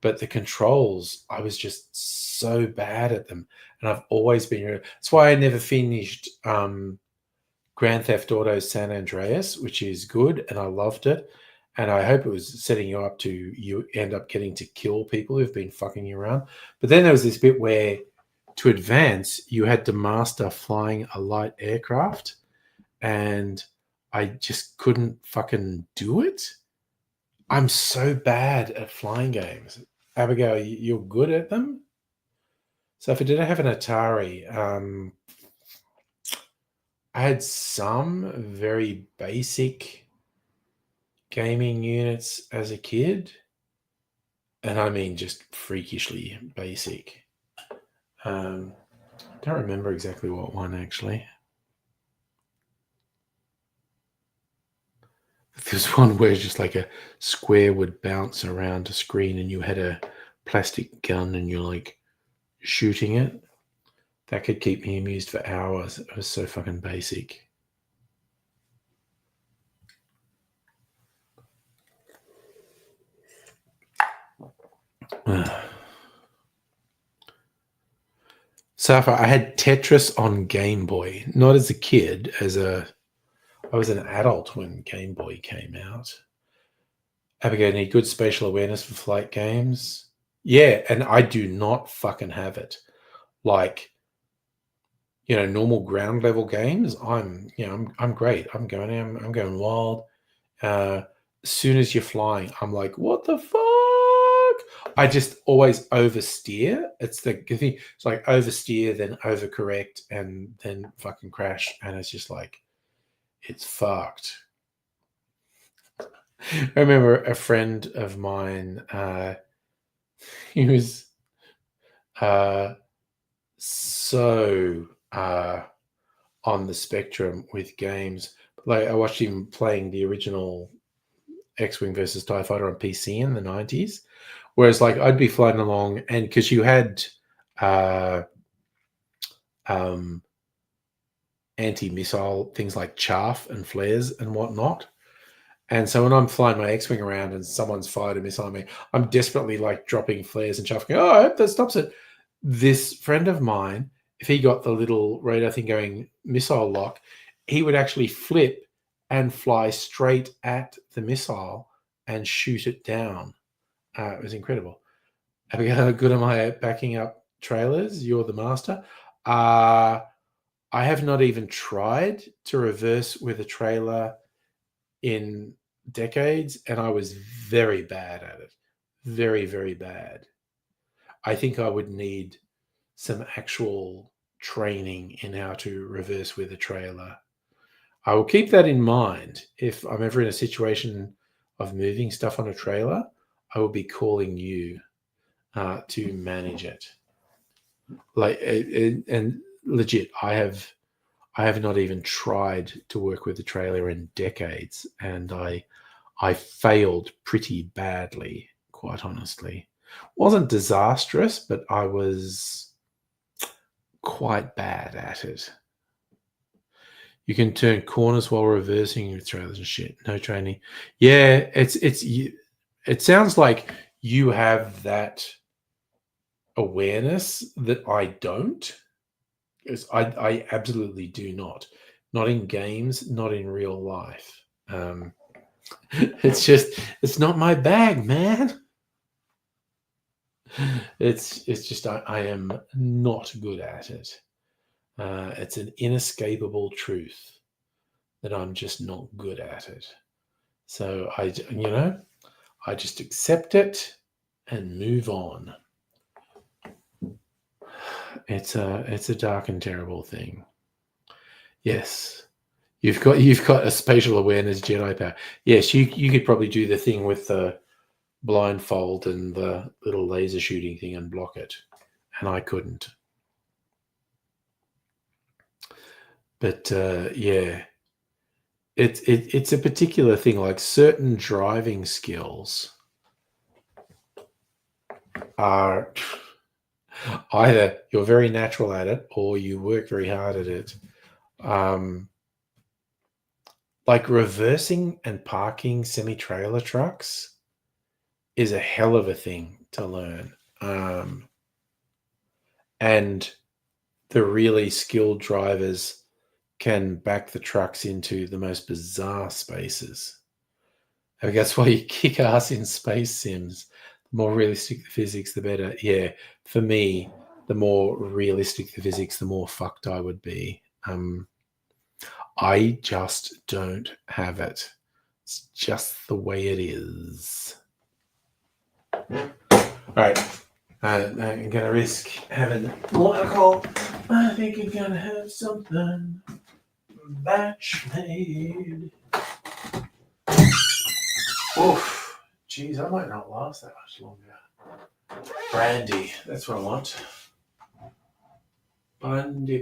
Speaker 1: But the controls, I was just so bad at them. And I've always been... That's why I never finished Grand Theft Auto San Andreas, which is good, and I loved it. And I hope it was setting you up to you end up getting to kill people who've been fucking you around. But then there was this bit where to advance, you had to master flying a light aircraft, and I just couldn't fucking do it. I'm so bad at flying games. Abigail, you're good at them? So if I didn't have an Atari, I had some very basic gaming units as a kid. And I mean just freakishly basic. I don't remember exactly what one, actually. There's one where just like a square would bounce around a screen and you had a plastic gun and you're like shooting it. That could keep me amused for hours. It was so fucking basic. So far, I had Tetris on Game Boy, not as a kid, I was an adult when Game Boy came out. Abigail, need good spatial awareness for flight games? Yeah, and I do not fucking have it. Like, normal ground level games, I'm great. I'm going wild. As soon as you're flying, I'm like, what the fuck? I just always oversteer. It's the thing. It's like oversteer, then overcorrect, and then fucking crash. And it's just like, it's fucked. I remember a friend of mine, he was so on the spectrum with games. Like I watched him playing the original X-Wing versus TIE Fighter on PC in the 90s. Whereas like I'd be flying along, and because you had anti-missile things like chaff and flares and whatnot. And so when I'm flying my X-Wing around and someone's fired a missile on me, I'm desperately like dropping flares and chaff, going, oh, I hope that stops it. This friend of mine, if he got the little radar thing going, missile lock, he would actually flip and fly straight at the missile and shoot it down. It was incredible. How good am I at backing up trailers? You're the master. I have not even tried to reverse with a trailer in decades, and I was very bad at it. Very, very bad. I think I would need some actual training in how to reverse with a trailer. I will keep that in mind. If I'm ever in a situation of moving stuff on a trailer, I will be calling you to manage it. Like, and legit, I have not even tried to work with the trailer in decades, and I failed pretty badly, quite honestly. Wasn't disastrous, but I was quite bad at it. You can turn corners while reversing with trailers and shit. No training. Yeah, it sounds like you have that awareness that I don't. Because I absolutely do not. Not in games, not in real life. It's not my bag, man. It's just I am not good at it. It's an inescapable truth that I'm just not good at it. So I just accept it and move on. It's a dark and terrible thing. Yes. You've got a spatial awareness Jedi power. Yes, you could probably do the thing with the blindfold and the little laser shooting thing and block it, and I couldn't. But yeah, it's a particular thing. Like certain driving skills are either you're very natural at it or you work very hard at it. Like reversing and parking semi-trailer trucks is a hell of a thing to learn. And the really skilled drivers can back the trucks into the most bizarre spaces. I mean, that's why you kick ass in space sims. The more realistic the physics, the better. Yeah, for me, the more realistic the physics, the more fucked I would be. I just don't have it. It's just the way it is. All right. I'm going to risk having more alcohol. I think I'm going to have something batch made. Oof. Jeez, I might not last that much longer. Brandy. That's what I want. Brandy.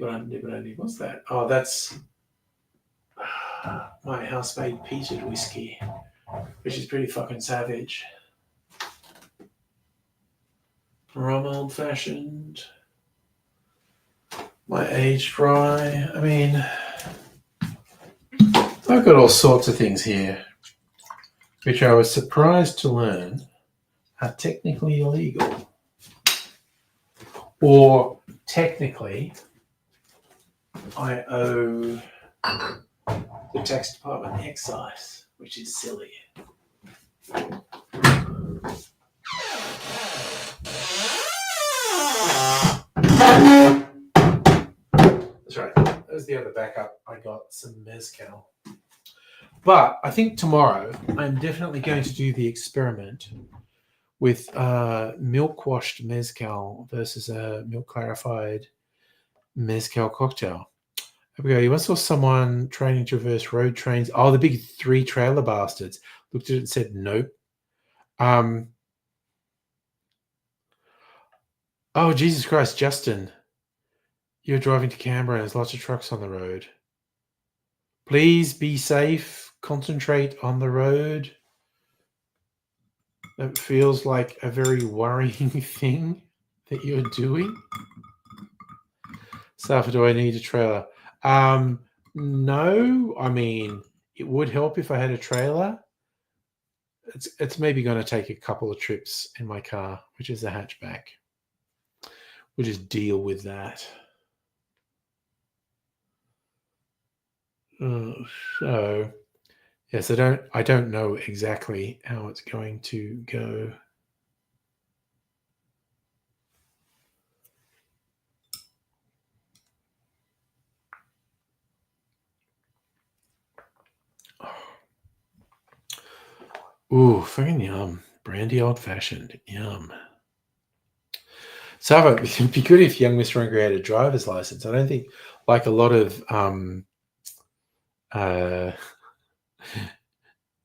Speaker 1: What's that? Oh, that's my house-made peated whiskey, which is pretty fucking savage. Rum old-fashioned. My aged rye. I mean, I've got all sorts of things here, which I was surprised to learn are technically illegal. Or technically, I owe the tax department excise, which is silly. That's was the other backup? I got some mezcal. But I think tomorrow I'm definitely going to do the experiment with milk washed mezcal versus a milk clarified mezcal cocktail. Abigail, you once saw someone training to reverse road trains. Oh, the big 3 trailer bastards. Looked at it and said, nope. Oh, Jesus Christ, Justin. You're driving to Canberra and there's lots of trucks on the road. Please be safe. Concentrate on the road. That feels like a very worrying thing that you're doing. Safa, do I need a trailer? No. I mean, it would help if I had a trailer. It's maybe going to take a couple of trips in my car, which is a hatchback. We'll just deal with that. So, yes, I don't know exactly how it's going to go. Ooh, fucking yum. Brandy old fashioned. Yum. So it'd be good if young Mr. Hungry had a driver's license. I don't think, like a lot of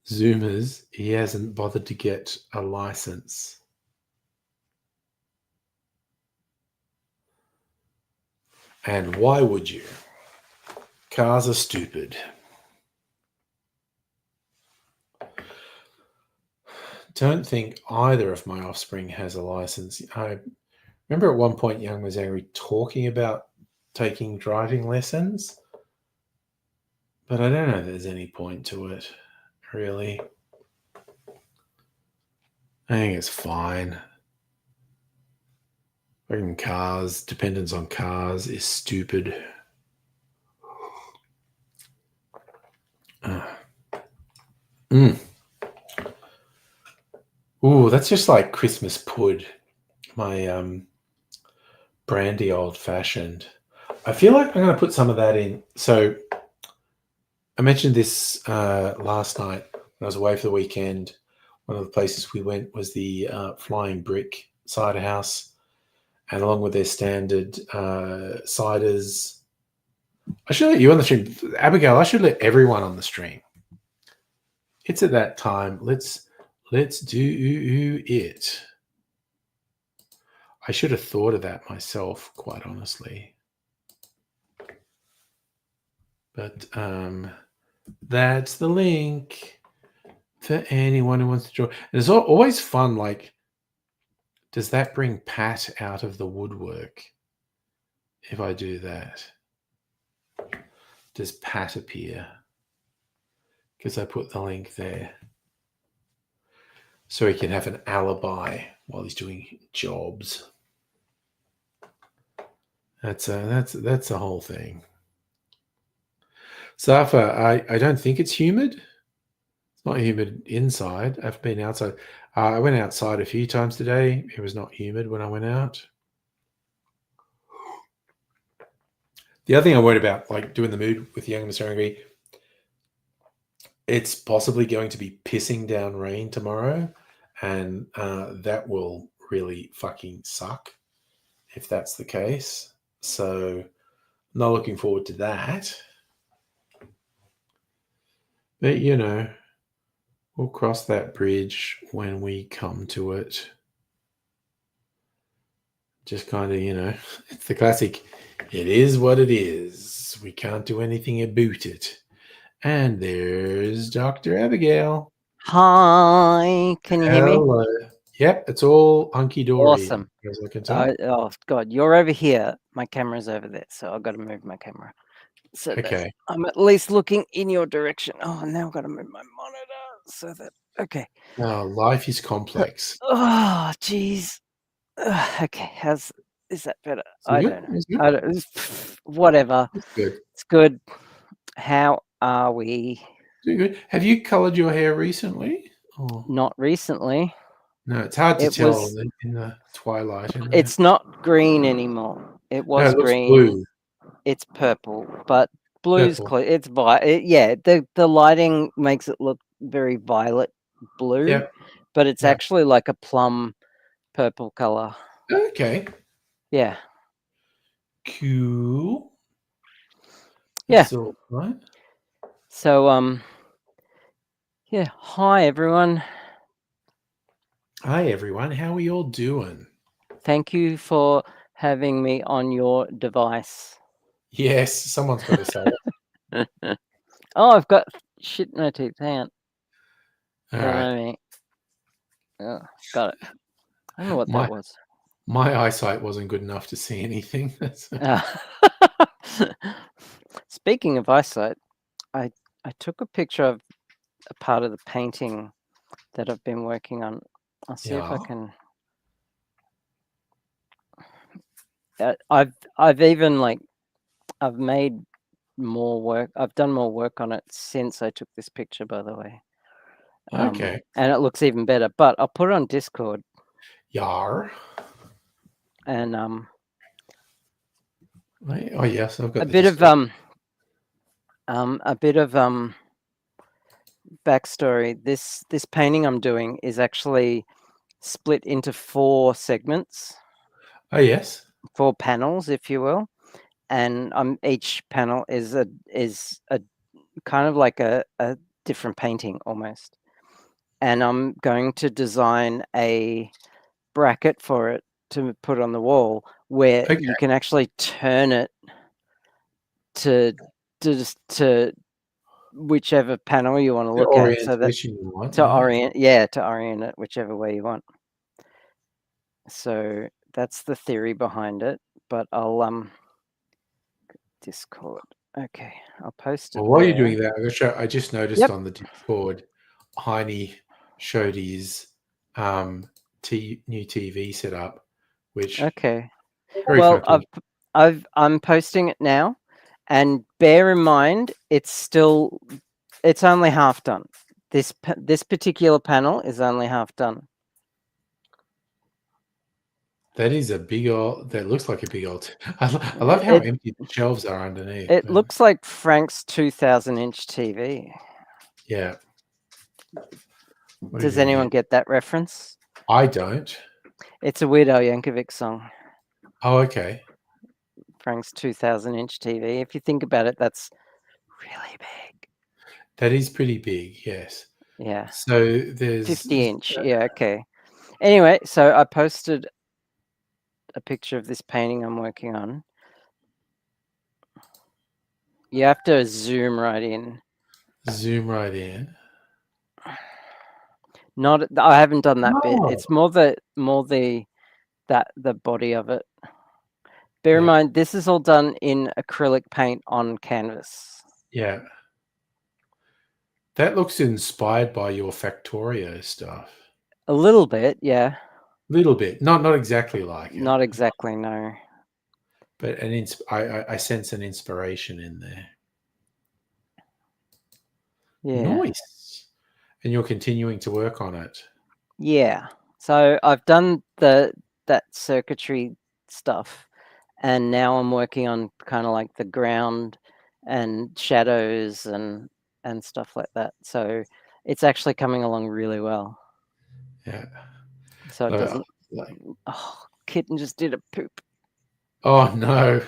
Speaker 1: Zoomers, he hasn't bothered to get a license. And why would you? Cars are stupid. Don't think either of my offspring has a license. I remember at one point young was angry talking about taking driving lessons, but I don't know if there's any point to it, really. I think it's fine. Fucking cars, dependence on cars is stupid. Ooh, that's just like Christmas pud. My brandy old fashioned. I feel like I'm going to put some of that in. So I mentioned this last night when I was away for the weekend. One of the places we went was the Flying Brick cider house, and along with their standard ciders. I should let you on the stream, Abigail. I should let everyone on the stream. It's at that time. Let's do it. I should have thought of that myself, quite honestly. But that's the link for anyone who wants to join. And it's always fun, like, does that bring Pat out of the woodwork if I do that? Does Pat appear? Because I put the link there. So he can have an alibi while he's doing jobs. That's the whole thing. Safa, I don't think it's humid. It's not humid inside. I've been outside. I went outside a few times today. It was not humid when I went out. The other thing I'm worried about, like doing the mood with young Mr. Hungry, it's possibly going to be pissing down rain tomorrow, and that will really fucking suck if that's the case. So I'm not looking forward to that. But, you know, we'll cross that bridge when we come to it. Just kind of, you know, it's the classic, it is what it is. We can't do anything about it. And there's Dr. Abigail.
Speaker 2: Hi, can you hear me?
Speaker 1: Hello. Yep, it's all hunky-dory.
Speaker 2: Awesome.
Speaker 1: As I can tell.
Speaker 2: Oh, God, you're over here. My camera's over there, so I've got to move my camera. So
Speaker 1: Okay.
Speaker 2: I'm at least looking in your direction. Oh, now I've got to move my monitor so that, okay.
Speaker 1: Oh, life is complex.
Speaker 2: Oh, geez. Okay, is that better? I don't know. Whatever.
Speaker 1: It's good.
Speaker 2: It's good. How are we?
Speaker 1: Doing good. Have you colored your hair recently? Oh.
Speaker 2: Not recently.
Speaker 1: No, it's hard to tell in the twilight.
Speaker 2: It's not green anymore. It was
Speaker 1: looks
Speaker 2: green.
Speaker 1: blue.
Speaker 2: it's purple, but blue's
Speaker 1: Purple.
Speaker 2: clear. It's yeah. The lighting makes it look very violet blue,
Speaker 1: Yep.
Speaker 2: but it's
Speaker 1: Yep.
Speaker 2: actually like a plum purple color.
Speaker 1: Okay.
Speaker 2: Yeah.
Speaker 1: Cool.
Speaker 2: Yeah.
Speaker 1: That's all right.
Speaker 2: So yeah. Hi everyone.
Speaker 1: Hi everyone. How are you all doing?
Speaker 2: Thank you for having me on your device.
Speaker 1: Yes, someone's got to say it.
Speaker 2: Oh, I've got shit in my teeth. Hang on.
Speaker 1: All
Speaker 2: Don't
Speaker 1: right.
Speaker 2: know me. Oh, got it. I don't know what
Speaker 1: My
Speaker 2: that was.
Speaker 1: my eyesight wasn't good enough to see anything.
Speaker 2: Speaking of eyesight, I took a picture of a part of the painting that I've been working on. I'll see if I
Speaker 1: Yeah.
Speaker 2: can. I've even like I've made more work. I've done more work on it since I took this picture, by the way.
Speaker 1: Okay.
Speaker 2: And it looks even better. But I'll put it on Discord.
Speaker 1: Yar.
Speaker 2: And
Speaker 1: Oh yes, I've got
Speaker 2: a
Speaker 1: the
Speaker 2: bit of
Speaker 1: Discord.
Speaker 2: a bit of backstory. This painting I'm doing is actually split into 4 segments,
Speaker 1: Oh yes.
Speaker 2: 4 panels, if you will, and each panel is a kind of like a different painting almost. And I'm going to design a bracket for it to put on the wall where
Speaker 1: Okay.
Speaker 2: you can actually turn it to whichever panel you want to
Speaker 1: The
Speaker 2: look at, so that
Speaker 1: orientation you want.
Speaker 2: to
Speaker 1: Yeah.
Speaker 2: orient it whichever way you want. So that's the theory behind it, but I'll Discord. Okay, I'll post it
Speaker 1: Well, while you're
Speaker 2: there.
Speaker 1: doing that, I'm gonna show, I just noticed
Speaker 2: Yep.
Speaker 1: on the Discord, Heine showed his new TV setup, which
Speaker 2: Okay.
Speaker 1: very
Speaker 2: Well,
Speaker 1: funky.
Speaker 2: I'm posting it now, and bear in mind it's only half done. This particular panel is only half done.
Speaker 1: That is a big old. That looks like a big old. I love how empty the shelves are underneath.
Speaker 2: It
Speaker 1: But
Speaker 2: looks like Frank's 2,000-inch TV.
Speaker 1: yeah. What are you
Speaker 2: Does
Speaker 1: doing
Speaker 2: anyone
Speaker 1: here?
Speaker 2: get that reference?
Speaker 1: I don't.
Speaker 2: It's a Weird Al Yankovic song.
Speaker 1: Oh, okay.
Speaker 2: Frank's 2,000-inch TV. If you think about it, that's really big.
Speaker 1: That is pretty big. Yes.
Speaker 2: Yeah.
Speaker 1: So there's
Speaker 2: 50-inch. Yeah. Okay. Anyway, so I posted a picture of this painting I'm working on. You have to zoom right in.
Speaker 1: zoom right in.
Speaker 2: I haven't done that bit.
Speaker 1: Oh,
Speaker 2: It's more the body of it. Bear in
Speaker 1: yeah,
Speaker 2: mind, this is all done in acrylic paint on canvas.
Speaker 1: yeah. That looks inspired by your Factorio stuff.
Speaker 2: A little bit, yeah.
Speaker 1: Little bit, not exactly like it,
Speaker 2: Not exactly, no.
Speaker 1: but I sense an inspiration in there.
Speaker 2: Yeah.
Speaker 1: Nice. And you're continuing to work on it.
Speaker 2: Yeah. So I've done that circuitry stuff, and now I'm working on kind of like the ground and shadows and stuff like that. So it's actually coming along really well.
Speaker 1: Yeah.
Speaker 2: So it doesn't.
Speaker 1: Like,
Speaker 2: Oh, kitten just did a poop.
Speaker 1: oh no.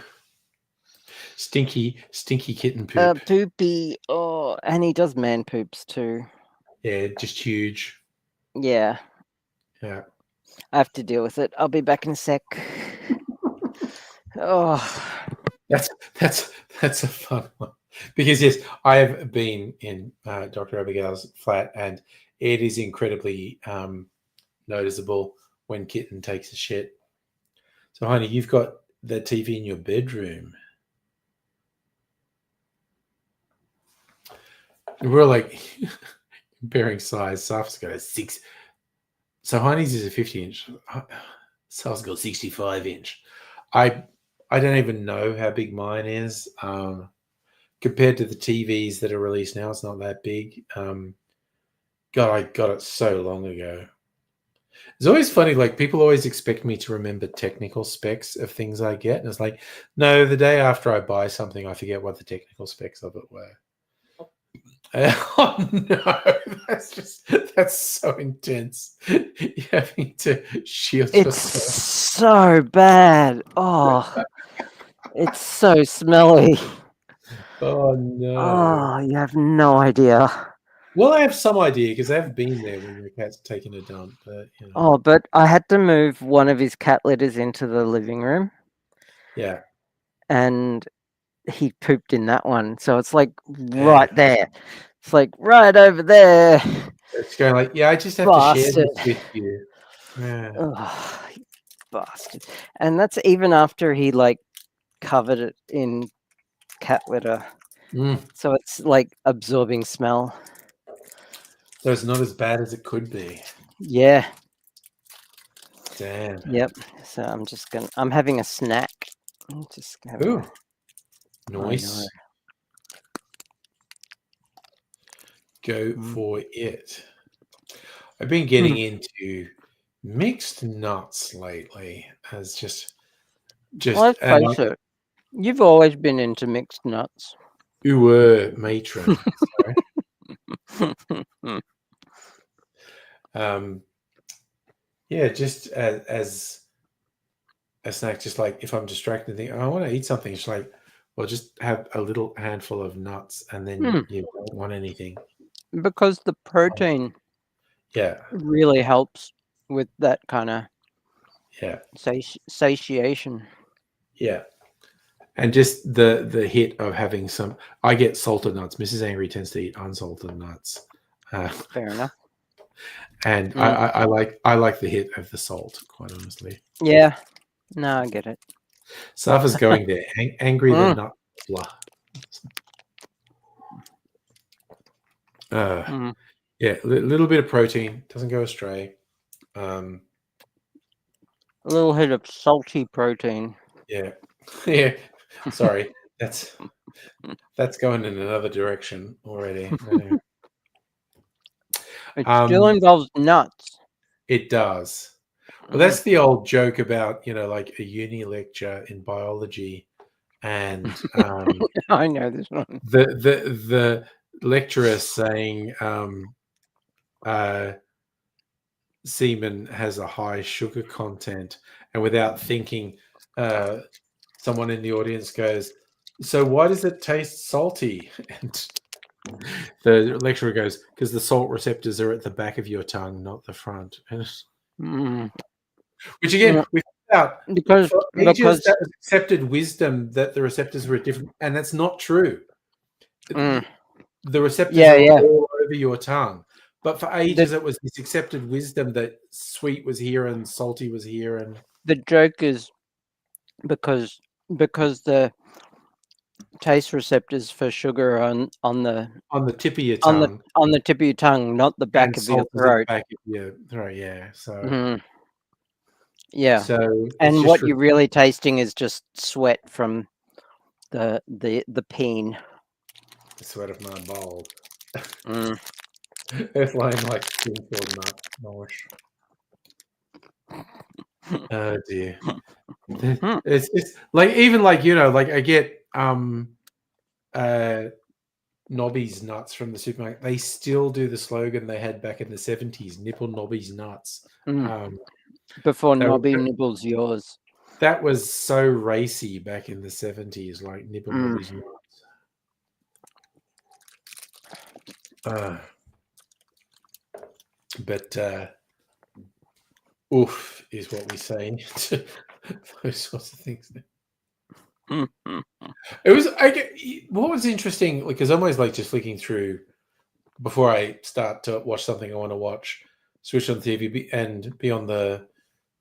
Speaker 1: Stinky kitten poop.
Speaker 2: Poopy. Oh, and he does man poops too.
Speaker 1: Yeah, just huge.
Speaker 2: Yeah.
Speaker 1: Yeah.
Speaker 2: I have to deal with it. I'll be back in a sec. Oh.
Speaker 1: That's a fun one. Because yes, I have been in Dr. Abigail's flat, and it is incredibly noticeable when Kitten takes a shit. So, honey, you've got the TV in your bedroom. And we're like comparing size. Saf's got a 6. So, Honey's is a 50-inch. Saf's got 65-inch. I don't even know how big mine is. Compared to the TVs that are released now, it's not that big. God, I got it so long ago. It's always funny, like people always expect me to remember technical specs of things I get. And it's like, no, the day after I buy something, I forget what the technical specs of it were. Oh no, that's so intense. You're having to shield
Speaker 2: It's
Speaker 1: yourself.
Speaker 2: so bad. Oh, it's so smelly.
Speaker 1: Oh no.
Speaker 2: Oh, you have no idea.
Speaker 1: Well, I have some idea because I've been there when your cat's taken a dump, but you know.
Speaker 2: Oh, but I had to move one of his cat litters into the living room,
Speaker 1: Yeah.
Speaker 2: and he pooped in that one. So it's like
Speaker 1: Yeah.
Speaker 2: right there. It's like right over there.
Speaker 1: It's going like, yeah, I just have to share
Speaker 2: Bastard.
Speaker 1: this with you. Yeah.
Speaker 2: Oh, you bastard. And that's even after he like covered it in cat litter.
Speaker 1: Mm.
Speaker 2: So it's like absorbing smell.
Speaker 1: So it's not as bad as it could be.
Speaker 2: Yeah.
Speaker 1: Damn.
Speaker 2: Yep. So I'm having a snack. Just
Speaker 1: Ooh. Nice. Go for it. I've been getting into mixed nuts lately as just
Speaker 2: Let's face it. You've always been into mixed nuts.
Speaker 1: You were matron. Yeah, just as a snack, just like if I'm distracted, think, oh, I want to eat something. It's like, well, just have a little handful of nuts, and then you don't want anything
Speaker 2: because the protein,
Speaker 1: really
Speaker 2: helps with that kind of satiation.
Speaker 1: Yeah, and just the hit of having some. I get salted nuts. Mrs. Angry tends to eat unsalted nuts.
Speaker 2: Fair enough.
Speaker 1: And I like the hit of the salt, quite honestly.
Speaker 2: Yeah. No, I get it.
Speaker 1: Safa's going there. Angry the nut. Yeah, a little bit of protein. Doesn't go astray.
Speaker 2: A little hit of salty protein.
Speaker 1: Yeah. Yeah. Sorry. That's going in another direction already.
Speaker 2: It still involves nuts.
Speaker 1: It does. Well, that's the old joke about, like a uni lecture in biology, and
Speaker 2: I know this one.
Speaker 1: The lecturer saying semen has a high sugar content, and without thinking, someone in the audience goes, "So why does it taste salty?" And the lecturer goes, "Because the salt receptors are at the back of your tongue, not the front." Which again, we found out
Speaker 2: because
Speaker 1: that was accepted wisdom that the receptors were different, and that's not true. The receptors are all over your tongue, but for ages it was this accepted wisdom that sweet was here and salty was here. And
Speaker 2: the joke is because the taste receptors for sugar are on the
Speaker 1: tip of your tongue,
Speaker 2: on the tip of your tongue, not the back of your throat.
Speaker 1: Back of your throat, yeah. So
Speaker 2: So and what you're really tasting is just sweat from the peen.
Speaker 1: The sweat of my balls. It's like Springfield nut polish. Oh dear. It's like, even like, like I get Nobby's nuts from the supermarket. They still do the slogan they had back in the 70s, nipple Nobby's nuts.
Speaker 2: Before Nobby nibbles yours.
Speaker 1: That was so racy back in the 70s, like nipple Nobby's nuts. But oof is what we say to those sorts of things. It was what was interesting, because I'm always like just flicking through before I start to watch something I want to watch, switch on TV and be on the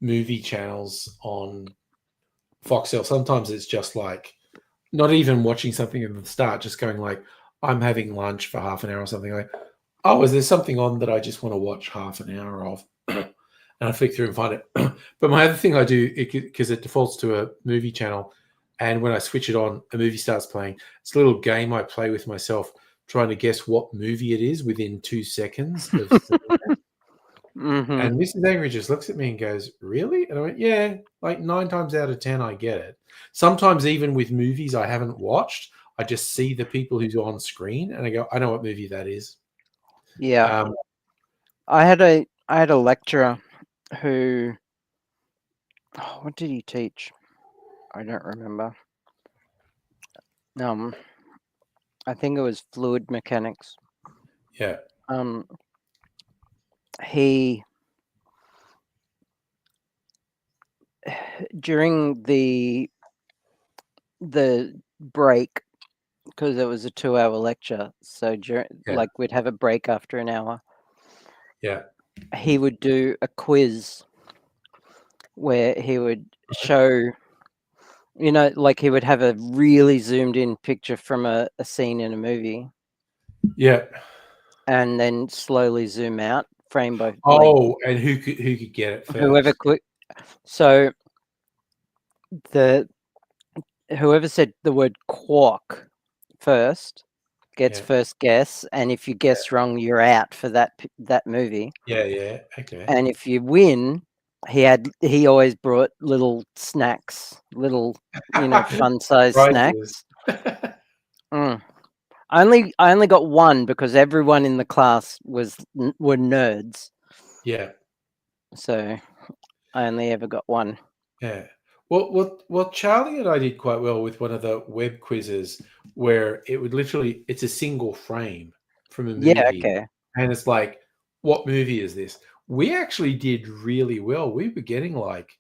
Speaker 1: movie channels on Foxtel. Sometimes it's just like not even watching something at the start, just going like, I'm having lunch for half an hour or something, like, oh, is there something on that I just want to watch half an hour of? And I flick through and find it. But my other thing I do, because it defaults to a movie channel, and when I switch it on, a movie starts playing. It's a little game I play with myself, trying to guess what movie it is within 2 seconds.
Speaker 2: Mm-hmm.
Speaker 1: And Mrs. Angry just looks at me and goes, "Really?" And I went, "Yeah, like 9 times out of 10, I get it." Sometimes even with movies I haven't watched, I just see the people who's on screen and I go, "I know what movie that is."
Speaker 2: Yeah. I had a lecturer who, what did he teach? I don't remember. I think it was fluid mechanics.
Speaker 1: Yeah.
Speaker 2: He, during the break, because it was a 2-hour lecture, so like we'd have a break after an hour.
Speaker 1: Yeah.
Speaker 2: He would do a quiz where he would show, like he would have a really zoomed in picture from a scene in a movie.
Speaker 1: Yeah.
Speaker 2: And then slowly zoom out frame by
Speaker 1: And who could get it first?
Speaker 2: whoever quick. So whoever said the word quark first gets first guess, and if you guess wrong, you're out for that movie.
Speaker 1: Yeah. Okay.
Speaker 2: And if you win, he always brought little snacks, little fun size snacks. I only got one because everyone in the class were nerds.
Speaker 1: Yeah.
Speaker 2: So I only ever got one.
Speaker 1: Yeah. Well, Charlie and I did quite well with one of the web quizzes where it would literally, it's a single frame from a movie.
Speaker 2: Yeah, okay.
Speaker 1: And it's like, what movie is this? We actually did really well. We were getting like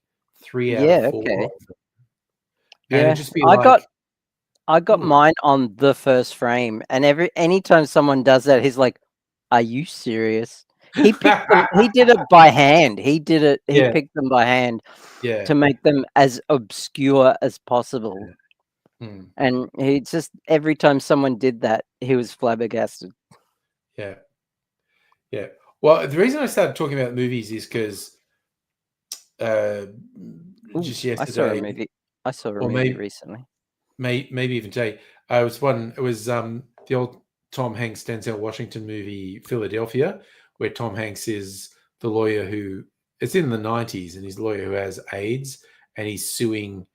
Speaker 1: 3 out of 4.
Speaker 2: Okay.
Speaker 1: And
Speaker 2: Yeah,
Speaker 1: it'd just be like,
Speaker 2: I got mine on the first frame, and anytime someone does that, he's like, "Are you serious?" He picked them. He did it by hand. He did it. He picked them by hand to make them as obscure as possible. And he just, every time someone did that, he was flabbergasted.
Speaker 1: Yeah. Well, the reason I started talking about movies is because just yesterday,
Speaker 2: I saw a movie recently.
Speaker 1: Maybe even today. It was the old Tom Hanks, Denzel Washington movie, Philadelphia, where Tom Hanks is the lawyer who, it's in the 90s, and he's the lawyer who has AIDS, and he's suing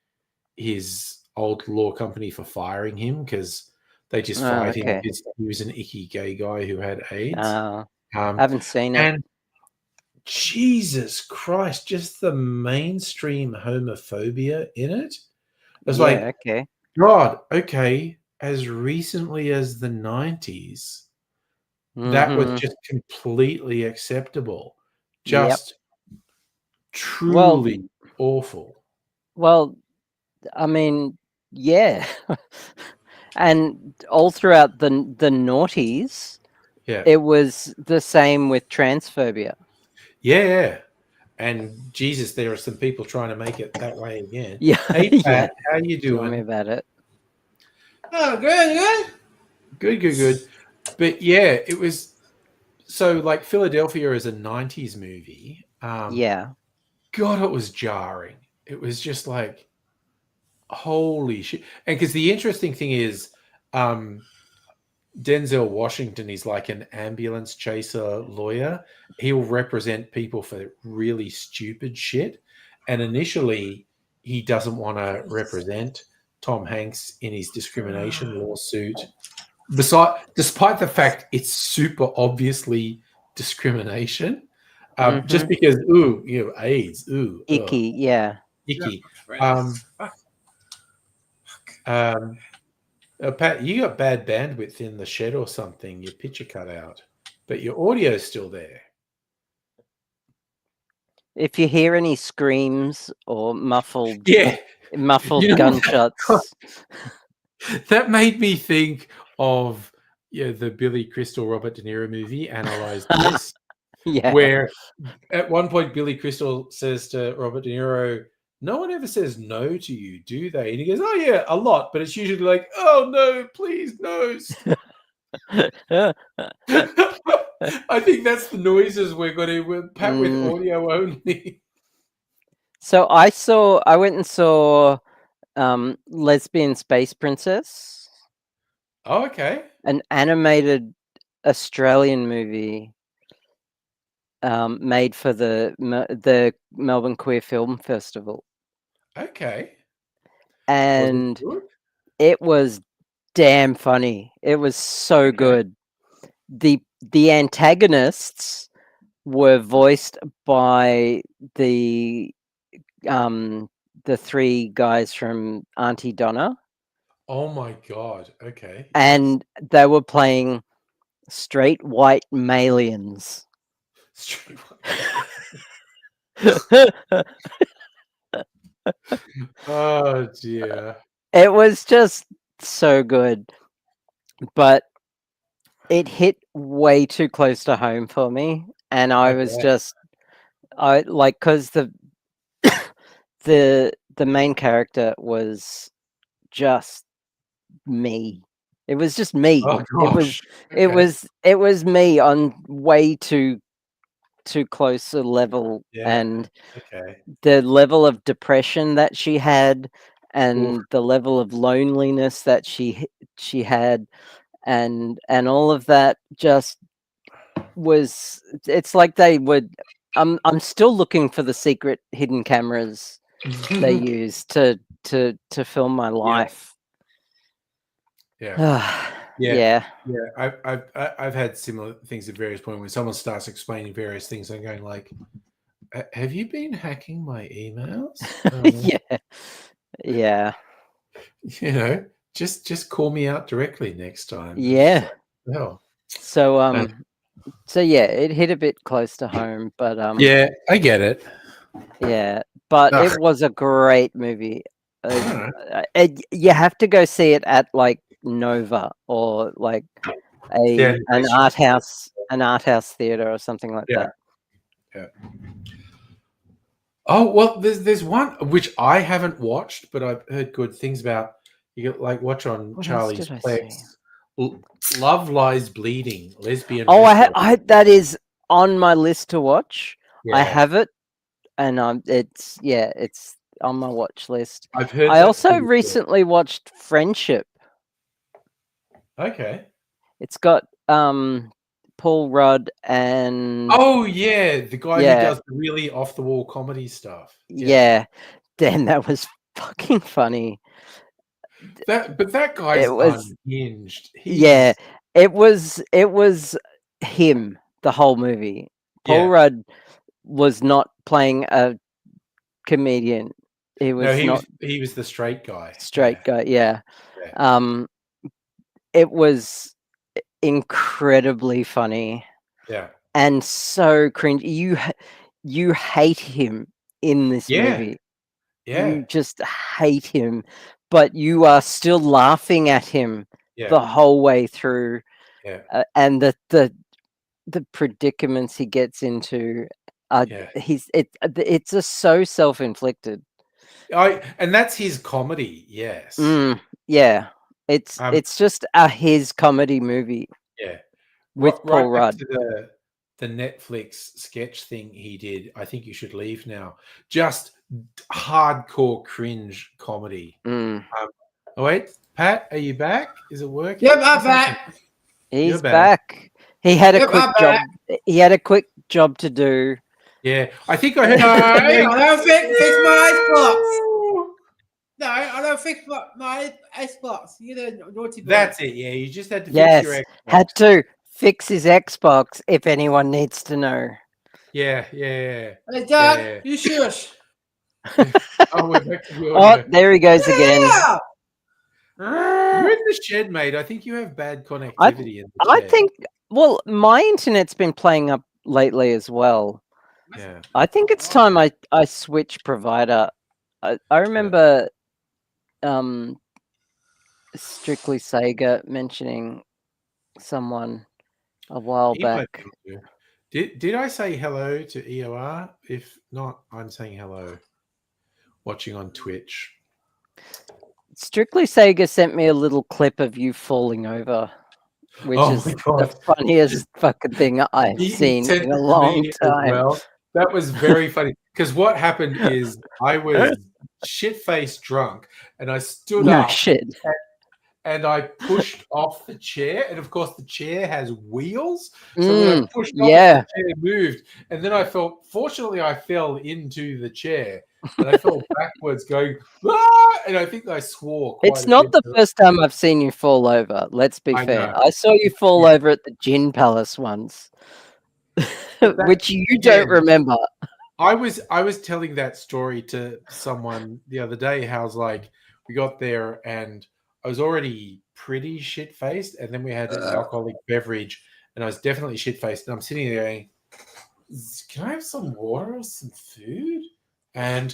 Speaker 1: his old law company for firing him because they just fired him because he was an icky gay guy who had AIDS.
Speaker 2: I haven't seen it.
Speaker 1: And Jesus Christ, just the mainstream homophobia in it. It's
Speaker 2: okay.
Speaker 1: God, okay, as recently as the 90s, that was just completely acceptable. Just truly awful.
Speaker 2: Well, I mean, yeah. And all throughout the noughties, it was the same with transphobia.
Speaker 1: Yeah. And Jesus, there are some people trying to make it that way again.
Speaker 2: Yeah.
Speaker 1: Hey, Pat, how you doing?
Speaker 2: Tell me about it.
Speaker 3: Oh, good.
Speaker 1: Good. But yeah, it was, so like Philadelphia is a 90s movie.
Speaker 2: Yeah.
Speaker 1: God, it was jarring. It was just like, holy shit. And because the interesting thing is, Denzel Washington is like an ambulance chaser lawyer. He'll represent people for really stupid shit. And initially, he doesn't want to represent Tom Hanks in his discrimination lawsuit. Despite the fact it's super obviously discrimination, just because, AIDS,
Speaker 2: icky, yeah.
Speaker 1: Icky. Pat, you got bad bandwidth in the shed or something. Your picture cut out, but your audio's still there.
Speaker 2: If you hear any screams or muffled gunshots,
Speaker 1: that made me think of the Billy Crystal Robert De Niro movie, Analyze This, where at one point Billy Crystal says to Robert De Niro, "No one ever says no to you, do they?" And he goes, "Oh yeah, a lot, but it's usually like, oh no, please no." I think that's the noises we're going to Pat with audio only.
Speaker 2: So I went and saw Lesbian Space Princess.
Speaker 1: Oh, okay.
Speaker 2: An animated Australian movie. made for the Melbourne Queer Film Festival,
Speaker 1: Okay.
Speaker 2: and
Speaker 1: Was it good?
Speaker 2: it was damn funny. It was so
Speaker 1: Okay.
Speaker 2: good. The antagonists were voiced by the 3 guys from Auntie Donna,
Speaker 1: Oh my god. Okay.
Speaker 2: and they were playing straight white Malians.
Speaker 1: Straight Oh dear.
Speaker 2: It was just so good, but it hit way too close to home for me, and I was
Speaker 1: bet.
Speaker 2: just because the main character was just me. It was just me.
Speaker 1: Oh gosh.
Speaker 2: It
Speaker 1: Okay.
Speaker 2: was me on way too close a level,
Speaker 1: Yeah.
Speaker 2: and
Speaker 1: Okay.
Speaker 2: the level of depression that she had,
Speaker 1: Oof.
Speaker 2: and the level of loneliness that she had, and all of that just was. It's like they would. I'm still looking for the secret hidden cameras they used to film my life.
Speaker 1: Yeah.
Speaker 2: Yeah.
Speaker 1: Yeah. I've had similar things at various points when someone starts explaining various things. I'm going like, "Have you been hacking my emails?"
Speaker 2: Yeah. Yeah.
Speaker 1: You know, just call me out directly next time.
Speaker 2: Yeah.
Speaker 1: Hell.
Speaker 2: So so yeah, it hit a bit close to home, but
Speaker 1: Yeah, I get it.
Speaker 2: yeah, but
Speaker 1: Ugh.
Speaker 2: it was a great movie.
Speaker 1: Alright.
Speaker 2: You have to go see it at like Nova or like
Speaker 1: Yeah,
Speaker 2: an art house theater or something like
Speaker 1: Yeah.
Speaker 2: that.
Speaker 1: Yeah. Oh well, there's one which I haven't watched, but I've heard good things about. You get like watch on
Speaker 2: What else
Speaker 1: Charlie's
Speaker 2: did I
Speaker 1: Plex.
Speaker 2: see?
Speaker 1: Love Lies Bleeding, lesbian
Speaker 2: Oh,
Speaker 1: wrestler.
Speaker 2: that is on my list to watch. I
Speaker 1: Yeah,
Speaker 2: have it, and it's on my watch list.
Speaker 1: I've heard
Speaker 2: I
Speaker 1: that's
Speaker 2: also
Speaker 1: pretty good.
Speaker 2: recently watched Friendship.
Speaker 1: Okay.
Speaker 2: It's got Paul Rudd and
Speaker 1: Oh yeah, the guy who
Speaker 2: yeah,
Speaker 1: does the really off the wall comedy stuff.
Speaker 2: yeah. Damn, that was fucking funny.
Speaker 1: That guy's
Speaker 2: It was
Speaker 1: unhinged.
Speaker 2: yeah,
Speaker 1: He's
Speaker 2: it was him the whole movie. Paul
Speaker 1: yeah.
Speaker 2: Rudd was not playing a comedian. He
Speaker 1: No,
Speaker 2: was not
Speaker 1: he was the straight guy.
Speaker 2: straight
Speaker 1: Yeah.
Speaker 2: guy. Yeah.
Speaker 1: Yeah.
Speaker 2: It was incredibly funny
Speaker 1: Yeah.
Speaker 2: and so cringe. You hate him in this
Speaker 1: Yeah.
Speaker 2: movie.
Speaker 1: Yeah.
Speaker 2: You just hate him, but you are still laughing at him
Speaker 1: Yeah.
Speaker 2: the whole way through.
Speaker 1: Yeah.
Speaker 2: And the predicaments he gets into,
Speaker 1: Yeah.
Speaker 2: it's just so self-inflicted.
Speaker 1: And that's his comedy, yes.
Speaker 2: Yeah, it's
Speaker 1: Um,
Speaker 2: just his comedy movie
Speaker 1: yeah.
Speaker 2: with
Speaker 1: Right
Speaker 2: Paul
Speaker 1: back
Speaker 2: Rudd.
Speaker 1: to the Netflix sketch thing he did. I think you should leave now. Just hardcore cringe comedy. Oh wait, Pat, are you back? Is it working?
Speaker 3: Yep, I'm back.
Speaker 2: He's
Speaker 1: back.
Speaker 2: back. He had a
Speaker 3: Yep,
Speaker 2: quick
Speaker 3: I'm
Speaker 2: job.
Speaker 3: back.
Speaker 2: He had a quick job to do.
Speaker 1: Yeah, I think I heard.
Speaker 3: No, I don't fix my Xbox. No, I don't fix my Xbox. You the naughty boy.
Speaker 1: That's it. Yeah, you just had to fix
Speaker 2: Yes,
Speaker 1: your Xbox.
Speaker 2: had to fix his Xbox. If anyone needs to know.
Speaker 1: Yeah.
Speaker 3: Hey, Dad,
Speaker 1: Yeah.
Speaker 3: you shush.
Speaker 1: Oh, we're back to the
Speaker 2: Oh,
Speaker 1: audio.
Speaker 2: there he goes again.
Speaker 3: Yeah.
Speaker 1: You're in the shed, mate. I think you have bad connectivity in the
Speaker 2: I
Speaker 1: shed.
Speaker 2: think. Well, my internet's been playing up lately as well.
Speaker 1: Yeah.
Speaker 2: I think it's time I switch provider. I remember Strictly Sega mentioning someone a while
Speaker 1: He might
Speaker 2: back.
Speaker 1: be good. Did I say hello to EOR? If not, I'm saying hello. Watching on Twitch.
Speaker 2: Strictly Sega sent me a little clip of you falling over, which
Speaker 1: Oh
Speaker 2: is
Speaker 1: my
Speaker 2: the
Speaker 1: God.
Speaker 2: funniest fucking thing I've
Speaker 1: He
Speaker 2: seen
Speaker 1: sent
Speaker 2: in a
Speaker 1: it to
Speaker 2: long
Speaker 1: me as
Speaker 2: time.
Speaker 1: well. That was very funny because what happened is I was shit-faced drunk and I stood
Speaker 2: No
Speaker 1: up
Speaker 2: shit.
Speaker 1: and I pushed off the chair, and of course the chair has wheels. So when I pushed off,
Speaker 2: yeah.
Speaker 1: the chair moved, and then fortunately, I fell into the chair, and I fell backwards, going, "Ah!" And I think I swore quite
Speaker 2: It's
Speaker 1: a
Speaker 2: not
Speaker 1: bit.
Speaker 2: the first time I've seen you fall over. Let's be
Speaker 1: I
Speaker 2: fair.
Speaker 1: know.
Speaker 2: I saw you fall
Speaker 1: Yeah.
Speaker 2: over at the Gin Palace once,
Speaker 1: But that-
Speaker 2: which you don't
Speaker 1: again,
Speaker 2: remember.
Speaker 1: I was telling that story to someone the other day. How I was like, we got there and I was already pretty shit faced, and then we had an alcoholic beverage, and I was definitely shit faced. And I'm sitting there going, "Can I have some water or some food?" And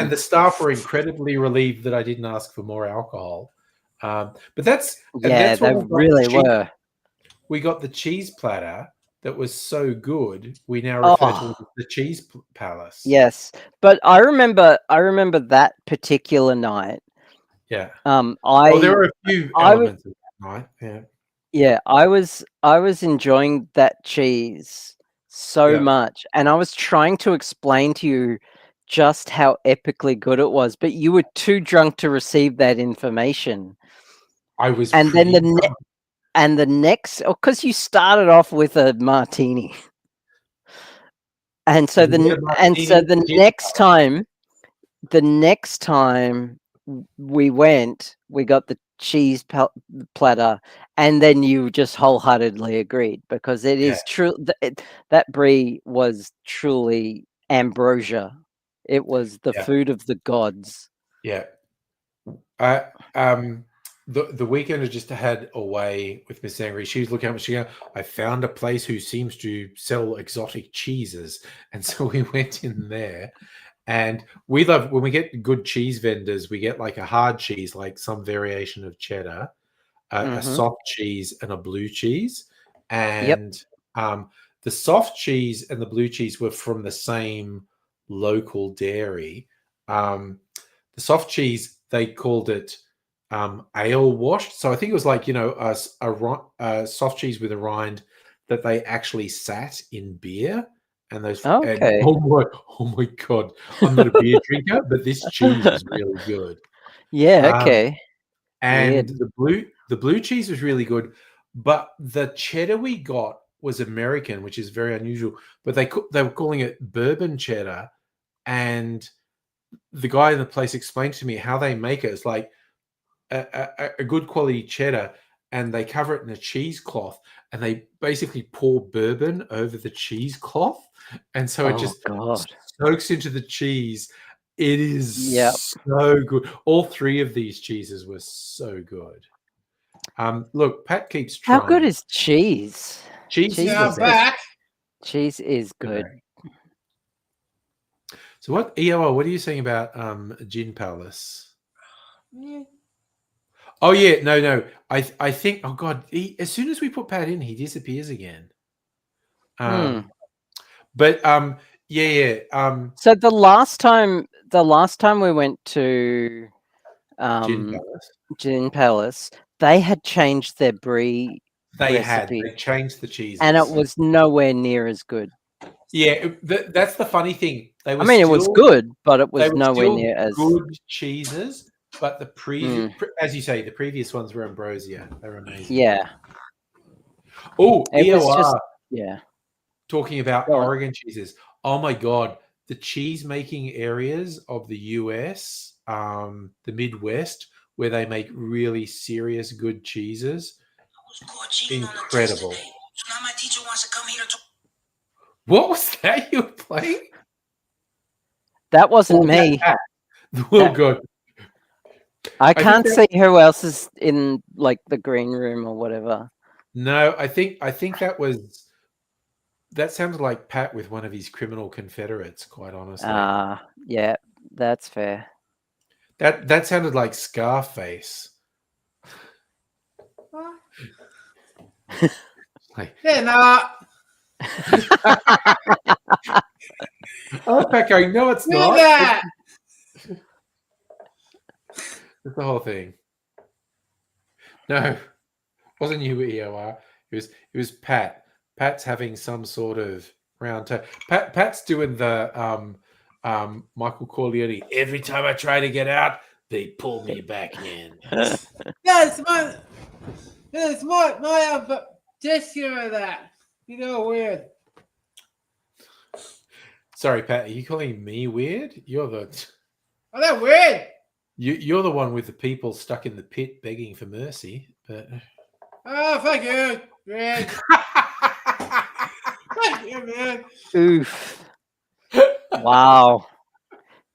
Speaker 1: the staff were incredibly relieved that I didn't ask for more alcohol. But that's
Speaker 2: Yeah, they
Speaker 1: what we got
Speaker 2: really were.
Speaker 1: we got the cheese platter that was so good. We now refer to it
Speaker 2: Oh,
Speaker 1: as the cheese palace.
Speaker 2: yes. But I remember that particular night.
Speaker 1: Yeah.
Speaker 2: Well,
Speaker 1: There were a few
Speaker 2: I was
Speaker 1: elements of that night. Yeah.
Speaker 2: yeah, I was enjoying that cheese so
Speaker 1: Yeah.
Speaker 2: much, and I was trying to explain to you just how epically good it was, but you were too drunk to receive that information.
Speaker 1: I was
Speaker 2: And then
Speaker 1: pretty
Speaker 2: the next, because you started off with a martini, and so
Speaker 1: Did you get a martini?
Speaker 2: the next time we went, we got the cheese platter, and then you just wholeheartedly agreed, because it
Speaker 1: Yeah.
Speaker 2: is true that brie was truly ambrosia. It was the
Speaker 1: Yeah.
Speaker 2: food of the gods.
Speaker 1: Yeah. The weekend I just had away with Miss Angry. She was looking at me. She goes, "I found a place who seems to sell exotic cheeses," and so we went in there. And we love when we get good cheese vendors. We get like a hard cheese, like some variation of cheddar, a soft cheese, and a blue cheese. And the soft cheese and the blue cheese were from the same local dairy. The soft cheese, they called it ale washed. So I think it was like, a soft cheese with a rind that they actually sat in beer. And those, and
Speaker 2: Okay.
Speaker 1: oh my God, I'm not a beer drinker, but this cheese was really good.
Speaker 2: Yeah. Okay.
Speaker 1: And
Speaker 2: Weird.
Speaker 1: the blue cheese was really good, but the cheddar we got was American, which is very unusual. But they were calling it bourbon cheddar, and the guy in the place explained to me how they make it. It's like a good quality cheddar, and they cover it in a cheesecloth, and they basically pour bourbon over the cheesecloth, and so it
Speaker 2: Oh
Speaker 1: just
Speaker 2: God.
Speaker 1: soaks into the cheese. It is
Speaker 2: Yep.
Speaker 1: so good. All three of these cheeses were so good. Look, Pat keeps trying.
Speaker 2: How good is cheese?
Speaker 1: Cheese?
Speaker 2: Cheese
Speaker 3: Now
Speaker 2: is
Speaker 3: back.
Speaker 2: Cheese is good.
Speaker 1: So what, EOL, what are you saying about Gin Palace?
Speaker 3: Yeah.
Speaker 1: Oh yeah, no. I think, oh God, as soon as we put Pat in, he disappears again. But yeah.
Speaker 2: So the last time we went to Gin Palace, they had changed their brie recipe,
Speaker 1: They changed the cheeses,
Speaker 2: and it was nowhere near as good.
Speaker 1: Yeah, that's the funny thing. They were
Speaker 2: it was good, but it was nowhere near as
Speaker 1: good cheeses. But the previous, as you say, the previous ones were ambrosia. They were amazing.
Speaker 2: Yeah.
Speaker 1: Oh,
Speaker 2: It was
Speaker 1: EOR
Speaker 2: just
Speaker 1: talking about
Speaker 2: Go on.
Speaker 1: Oregon cheeses. Oh my God, the cheese making areas of the US, the Midwest, where they make really serious good cheeses, incredible.
Speaker 4: So now my teacher wants to come here to.
Speaker 1: What was that you were playing?
Speaker 2: That wasn't me.
Speaker 1: Well, good.
Speaker 2: I can't see who else is in like the green room or whatever.
Speaker 1: No, I think that sounded like Pat with one of his criminal confederates, quite honestly.
Speaker 2: Yeah, that's fair.
Speaker 1: That sounded like Scarface.
Speaker 3: Yeah, no.
Speaker 1: Oh, Pat going, no, it's not.
Speaker 3: That.
Speaker 1: It's the whole thing. No, wasn't you, EOR. It was Pat. Pat's having some sort of round table. Pat's doing the Michael Corleone. Every time I try to get out, They pulled me back in.
Speaker 3: That's my gesture of that. You know, weird.
Speaker 1: Sorry, Pat. Are you calling me weird? You're the
Speaker 3: Oh, that weird.
Speaker 1: you're the one with the people stuck in the pit begging for mercy. But
Speaker 3: Oh, fuck you, man. Fuck you, man.
Speaker 2: Oof. Wow.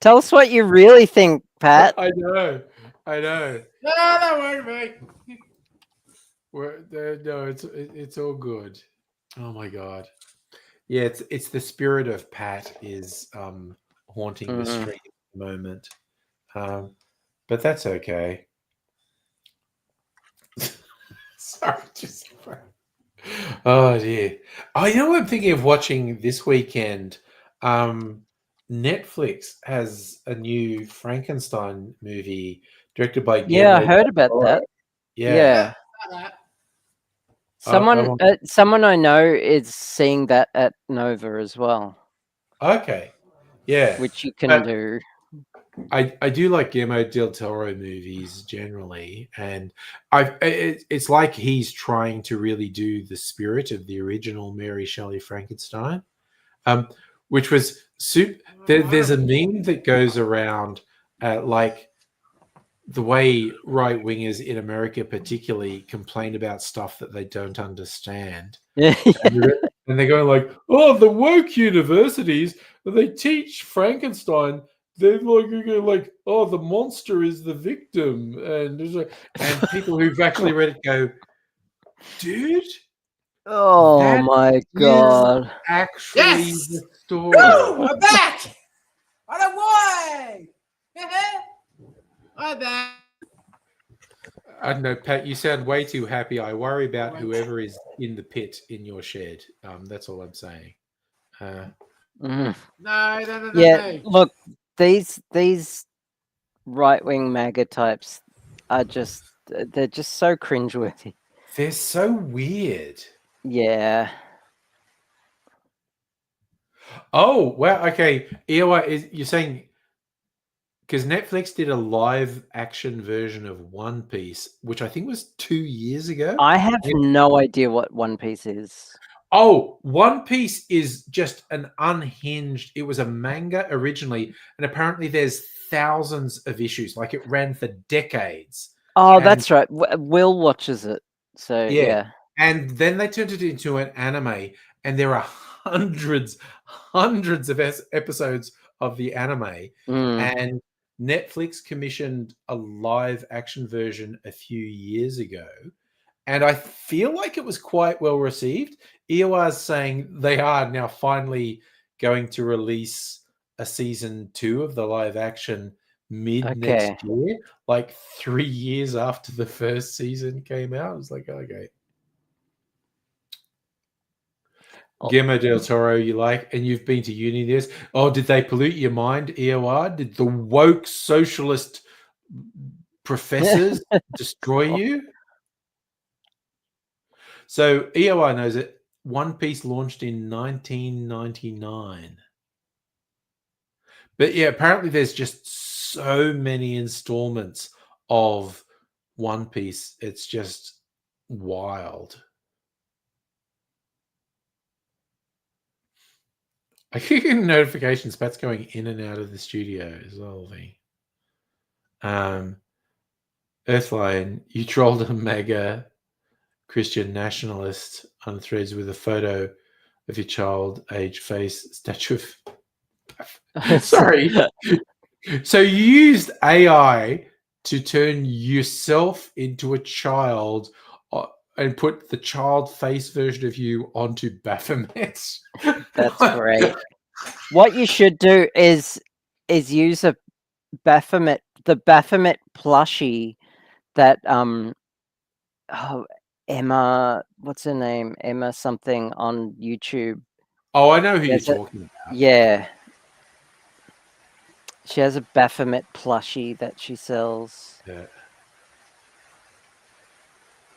Speaker 2: Tell us what you really think, Pat.
Speaker 1: I know.
Speaker 3: No, that weird, man.
Speaker 1: No, it's all good. Oh my god. Yeah, it's the spirit of Pat is haunting the street at the moment. But that's okay. Sorry, just oh dear. Oh, you know what I'm thinking of watching this weekend? Netflix has a new Frankenstein movie directed by
Speaker 2: Yeah, I
Speaker 1: Guillermo
Speaker 2: heard
Speaker 1: del
Speaker 2: about
Speaker 1: Toro.
Speaker 2: that.
Speaker 1: Yeah.
Speaker 2: Yeah.
Speaker 3: That.
Speaker 2: Someone I know is seeing that at Nova as well,
Speaker 1: Okay. Yeah.
Speaker 2: which you can
Speaker 1: But
Speaker 2: do.
Speaker 1: I do like Guillermo del Toro movies generally, and it's like he's trying to really do the spirit of the original Mary Shelley Frankenstein, which was there's a meme that goes around like the way right wingers in America particularly complain about stuff that they don't understand. And they're going like, oh, the woke universities, they teach Frankenstein. They're like, oh, the monster is the victim. And people who've actually read it go, dude,
Speaker 2: Oh
Speaker 1: that
Speaker 2: my
Speaker 1: is
Speaker 2: god.
Speaker 1: actually
Speaker 3: Yes!
Speaker 1: the story.
Speaker 3: Woo! I'm back! On a boy! I'm back.
Speaker 1: I don't know, Pat, you sound way too happy. I worry about whoever is in the pit in your shed. That's all I'm saying.
Speaker 2: Mm.
Speaker 3: No.
Speaker 2: Yeah, look, these right-wing MAGA types are they're just so cringeworthy.
Speaker 1: They're so weird.
Speaker 2: Yeah.
Speaker 1: Oh, wow. Okay. EOI, you're saying because Netflix did a live action version of One Piece, which I think was 2 years ago.
Speaker 2: I have no idea what One Piece is.
Speaker 1: Oh, One Piece is just an unhinged. It was a manga originally, and apparently there's thousands of issues. Like it ran for decades.
Speaker 2: Oh,
Speaker 1: And-
Speaker 2: that's right. Will watches it. So yeah.
Speaker 1: And then they turned it into an anime, and there are hundreds of episodes of the anime. And Netflix commissioned a live action version a few years ago, and I feel like it was quite well received. EOR is saying they are now finally going to release a season 2 of the live action mid next year, like 3 years after the first season came out. I was like, okay. Guillermo del Toro, you like, and you've been to uni this. Oh, did they pollute your mind, EOR? Did the woke socialist professors destroy you? So EOR knows it. One Piece launched in 1999. But yeah, apparently there's just so many installments of One Piece. It's just wild. I keep getting notifications. Pat's going in and out of the studio is the whole thing. Earthline, you trolled a mega Christian nationalist on Threads with a photo of your child age face statue of sorry. So you used AI to turn yourself into a child and put the child face version of you onto Baphomet.
Speaker 2: That's great. What you should do is use the Baphomet plushie that Emma, what's her name? Emma something on YouTube.
Speaker 1: Oh, I know who you're talking about.
Speaker 2: Yeah. She has a Baphomet plushie that she sells.
Speaker 1: Yeah.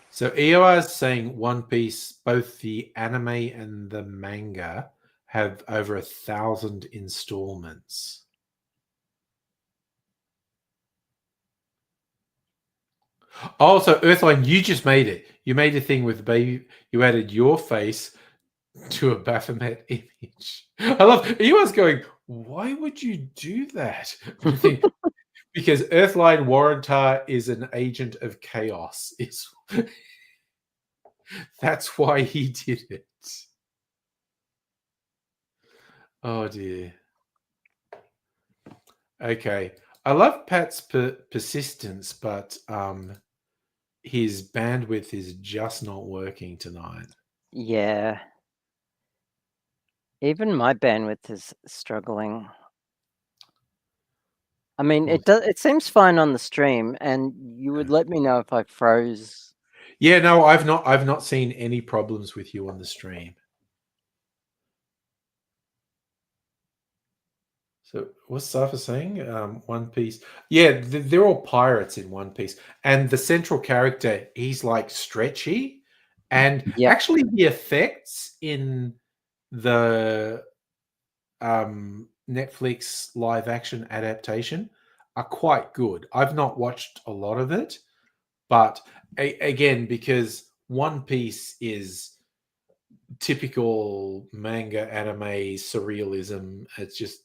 Speaker 1: So EOR is saying One Piece, both the anime and the manga, have over 1,000 installments. Oh, so Earthline, you just made it. You made a thing with the baby. You added your face to a Baphomet image. I love you guys going, why would you do that? I think, because Earthline Warrantar is an agent of chaos. That's why he did it. Oh dear. Okay. I love Pat's persistence, but his bandwidth is just not working tonight.
Speaker 2: Yeah. Even my bandwidth is struggling. I mean, it seems fine on the stream, and you would let me know if I froze.
Speaker 1: Yeah, no, I've not seen any problems with you on the stream. So what's Safa saying? One Piece. Yeah, they're all pirates in One Piece. And the central character, he's like stretchy. And
Speaker 2: Yep.
Speaker 1: actually the effects in the Netflix live action adaptation are quite good. I've not watched a lot of it, but again, because One Piece is typical manga anime surrealism, it's just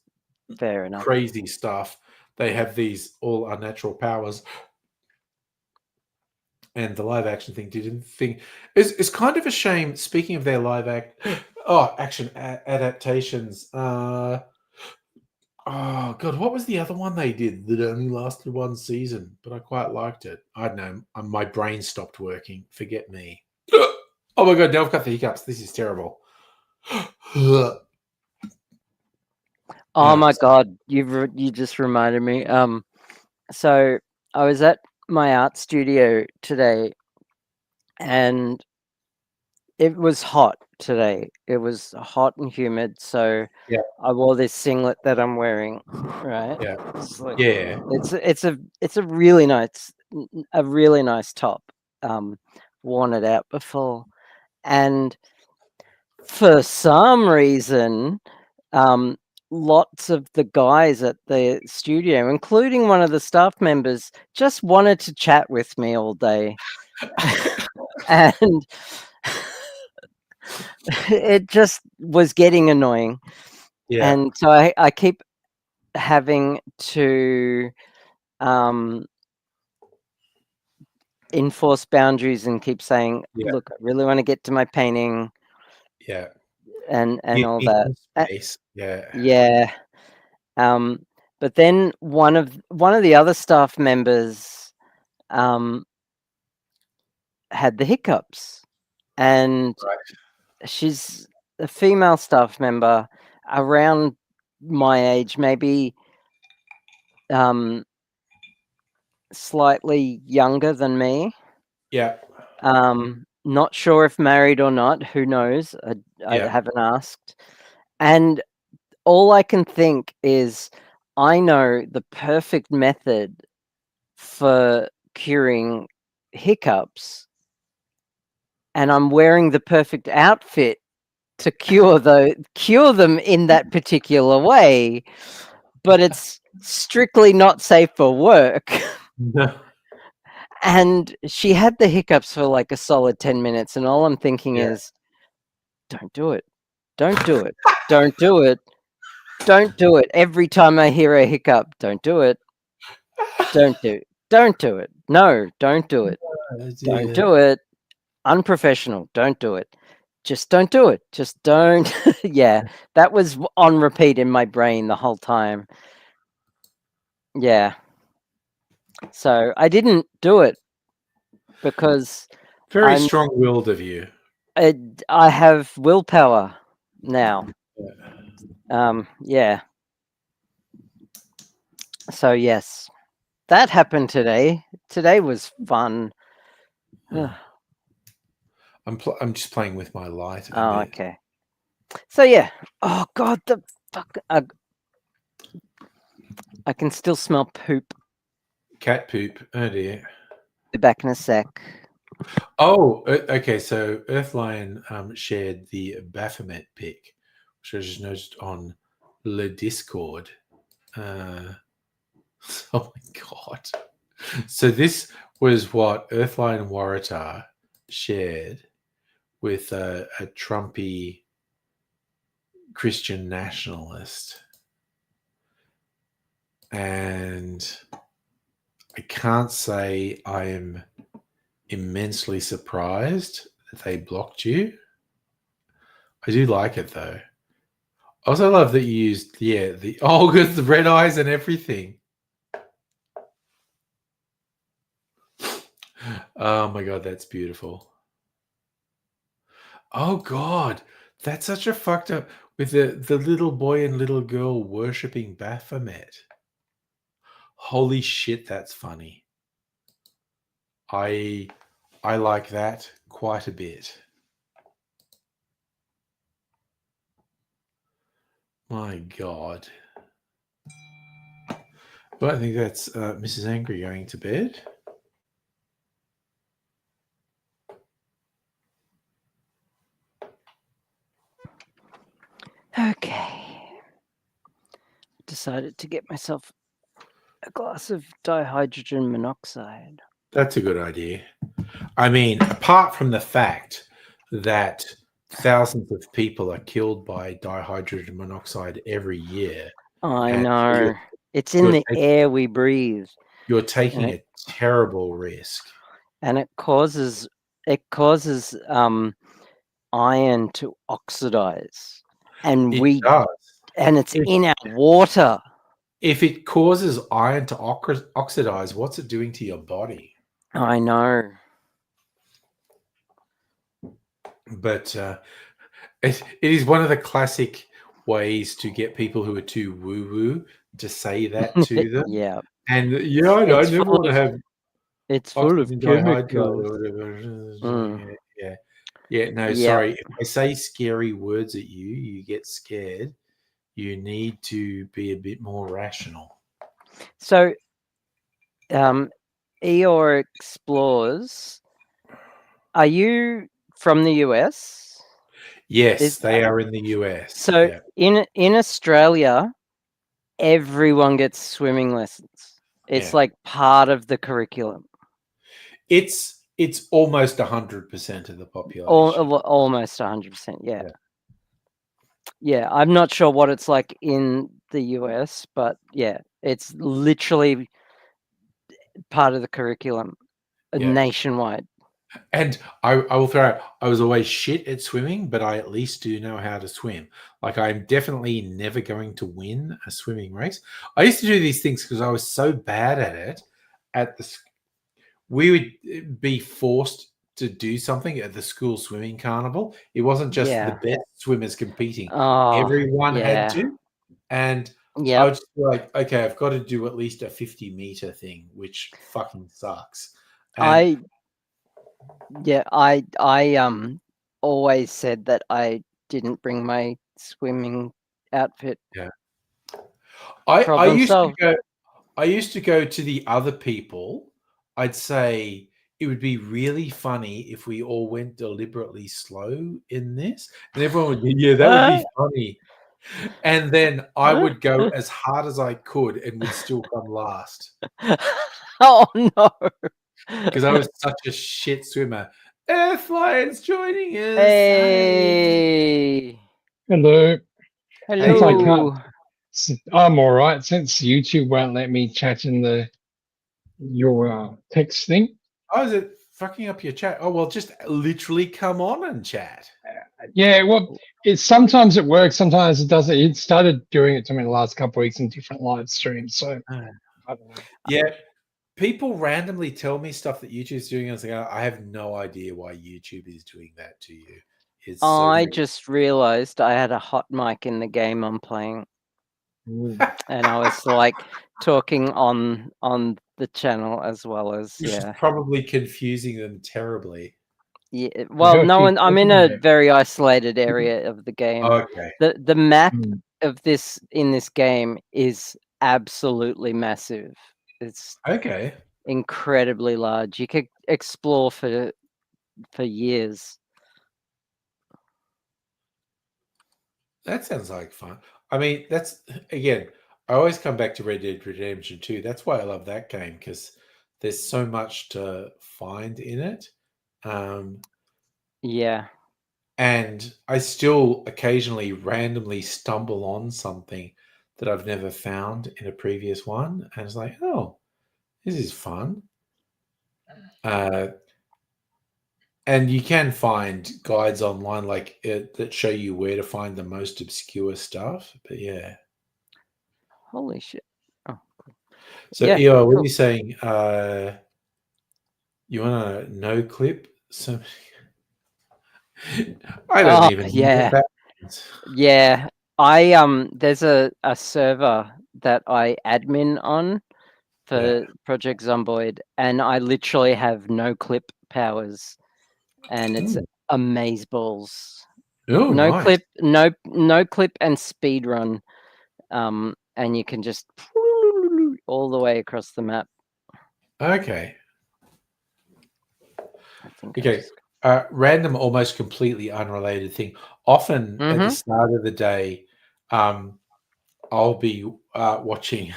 Speaker 2: Fair enough.
Speaker 1: crazy stuff. They have these all unnatural powers, and the live action thing didn't think it's kind of a shame. Speaking of their action adaptations, oh god, what was the other one they did that only lasted one season, but I quite liked it? I don't know. My brain stopped working. Forget me. Oh my god, now I've got the hiccups. This is terrible.
Speaker 2: Oh my god, you just reminded me. So I was at my art studio today, and it was hot today. It was hot and humid, so
Speaker 1: Yeah.
Speaker 2: I wore this singlet that I'm wearing, right?
Speaker 1: Yeah.
Speaker 2: It's like,
Speaker 1: Yeah.
Speaker 2: it's a really nice top. Worn it out before, and for some reason, lots of the guys at the studio, including one of the staff members, just wanted to chat with me all day. And it just was getting annoying.
Speaker 1: Yeah.
Speaker 2: And so I keep having to enforce boundaries and keep saying,
Speaker 1: Yeah.
Speaker 2: look, I really want to get to my painting
Speaker 1: Yeah.
Speaker 2: and
Speaker 1: You
Speaker 2: all
Speaker 1: need
Speaker 2: that.
Speaker 1: some space. Yeah.
Speaker 2: Yeah. But then one of the other staff members had the hiccups, and
Speaker 1: Right.
Speaker 2: she's a female staff member around my age, maybe slightly younger than me.
Speaker 1: Yeah.
Speaker 2: Not sure if married or not. Who knows? I
Speaker 1: Yeah.
Speaker 2: haven't asked. And all I can think is, I know the perfect method for curing hiccups, and I'm wearing the perfect outfit to cure them in that particular way, but it's strictly not safe for work.
Speaker 1: No.
Speaker 2: And she had the hiccups for like a solid 10 minutes, and all I'm thinking
Speaker 1: Yeah.
Speaker 2: is, don't do it. Don't do it. Don't do it. Don't do it. Every time I hear a hiccup, don't do it. Don't do it. Don't do it. No, don't do it. Don't do it. Unprofessional. Don't do it. Just don't do it. Just don't. Yeah, that was on repeat in my brain the whole time. Yeah. So I didn't do it because
Speaker 1: Very
Speaker 2: I'm
Speaker 1: strong-willed of you.
Speaker 2: I have willpower now. Yeah. So yes, that happened today. Today was fun.
Speaker 1: I'm just playing with my light a
Speaker 2: Oh,
Speaker 1: bit.
Speaker 2: okay. So yeah. Oh god, the fuck. I can still smell poop.
Speaker 1: Cat poop. Oh dear.
Speaker 2: Be back in a sec.
Speaker 1: Oh, okay. So Earthlion shared the Baphomet pic, which I just noticed on the Discord. Oh my god. So this was what Earthline Waratah shared with a Trumpy Christian nationalist. And I can't say I am immensely surprised that they blocked you. I do like it though. I also love that you used the with the red eyes and everything. Oh my god, that's beautiful. Oh god, that's such a fucked up with the little boy and little girl worshipping Baphomet. Holy shit, that's funny. I like that quite a bit. My god. But I think that's Mrs. Angry going to bed.
Speaker 2: Okay. Decided to get myself a glass of dihydrogen monoxide.
Speaker 1: That's a good idea. I mean, apart from the fact that thousands of people are killed by dihydrogen monoxide every year,
Speaker 2: I
Speaker 1: and
Speaker 2: know. It's in
Speaker 1: you're
Speaker 2: the
Speaker 1: taking-
Speaker 2: air we breathe.
Speaker 1: you're taking
Speaker 2: And
Speaker 1: a terrible risk.
Speaker 2: And it causes iron to oxidize. And
Speaker 1: It does.
Speaker 2: and it's in our water.
Speaker 1: If it causes iron to oxidize, what's it doing to your body?
Speaker 2: I know.
Speaker 1: But it is one of the classic ways to get people who are too woo-woo to say that to them.
Speaker 2: Yeah.
Speaker 1: And I know, I
Speaker 2: It's
Speaker 1: never
Speaker 2: full
Speaker 1: want to have
Speaker 2: It's full of
Speaker 1: oxygen
Speaker 2: chemicals.
Speaker 1: dihydride or whatever. Yeah. No,
Speaker 2: Yep.
Speaker 1: sorry. If I say scary words at you, you get scared. You need to be a bit more rational.
Speaker 2: So, Eeyore Explores, are you from the US?
Speaker 1: Yes, they are in the US.
Speaker 2: So in Australia, everyone gets swimming lessons. It's
Speaker 1: Yeah.
Speaker 2: like part of the curriculum.
Speaker 1: It's almost 100% of the population.
Speaker 2: Almost 100%. Yeah. Yeah, I'm not sure what it's like in the US, but yeah, it's literally part of the curriculum nationwide.
Speaker 1: And I will throw out, I was always shit at swimming, but I at least do know how to swim. Like, I'm definitely never going to win a swimming race. I used to do these things because I was so bad at it. We would be forced to do something at the school swimming carnival. It wasn't just the best swimmers competing. Everyone had to. And I would just be like, okay, I've got to do at least a 50-meter thing, which fucking sucks. And
Speaker 2: I always said that I didn't bring my swimming outfit.
Speaker 1: Yeah. I used to go to the other people. I'd say it would be really funny if we all went deliberately slow in this. And everyone would be, yeah, that would be funny. And then I would go as hard as I could and would still come last.
Speaker 2: Oh no.
Speaker 1: Because I was such a shit swimmer. Earthline's joining us.
Speaker 2: Hey.
Speaker 5: Hello.
Speaker 2: Hello.
Speaker 5: I'm all right. Since YouTube won't let me chat in your text thing.
Speaker 1: Oh, is it fucking up your chat? Oh, well, just literally come on and chat.
Speaker 5: Yeah, well, sometimes it works, sometimes it doesn't. It started doing it to me in the last couple of weeks in different live streams. So I don't know.
Speaker 1: Yeah. People randomly tell me stuff that YouTube's doing. I was like, I have no idea why YouTube is doing that to you.
Speaker 2: I just realized I had a hot mic in the game I'm playing. And I was like talking on the channel as well as
Speaker 1: probably confusing them terribly.
Speaker 2: Yeah, well, no one. I'm in a very isolated area of the game.
Speaker 1: Okay.
Speaker 2: The map of this game is absolutely massive. It's incredibly large. You could explore for years.
Speaker 1: That sounds like fun. I mean, that's again. I always come back to Red Dead Redemption 2. That's why I love that game, because there's so much to find in it.
Speaker 2: Yeah.
Speaker 1: And I still occasionally randomly stumble on something that I've never found in a previous one. And it's like, oh, this is fun. And you can find guides online like that show you where to find the most obscure stuff. But yeah.
Speaker 2: Holy shit. Oh, cool.
Speaker 1: So,
Speaker 2: Yeah,
Speaker 1: Eo, what are
Speaker 2: cool.
Speaker 1: you saying? You want a no clip? So I don't even know
Speaker 2: yeah.
Speaker 1: what that means.
Speaker 2: Yeah. There's a server that I admin on for Project Zomboid, and I literally have no clip powers, and it's amazeballs.
Speaker 1: Oh,
Speaker 2: No
Speaker 1: nice.
Speaker 2: clip, no clip and speed run. And you can just all the way across the map.
Speaker 1: Okay.
Speaker 2: I think I
Speaker 1: Okay.
Speaker 2: just...
Speaker 1: Random, almost completely unrelated thing. Often at the start of the day, I'll be watching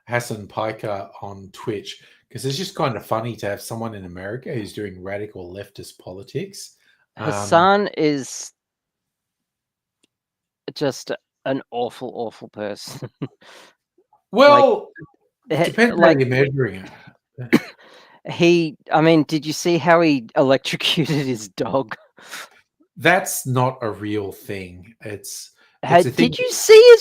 Speaker 1: Hassan Piker on Twitch because it's just kind of funny to have someone in America who's doing radical leftist politics.
Speaker 2: Hassan is just an awful person.
Speaker 1: Well, depends
Speaker 2: like
Speaker 1: how you're measuring it.
Speaker 2: I mean, did you see how he electrocuted his dog?
Speaker 1: That's not a real thing. It's a thing.
Speaker 2: Did you see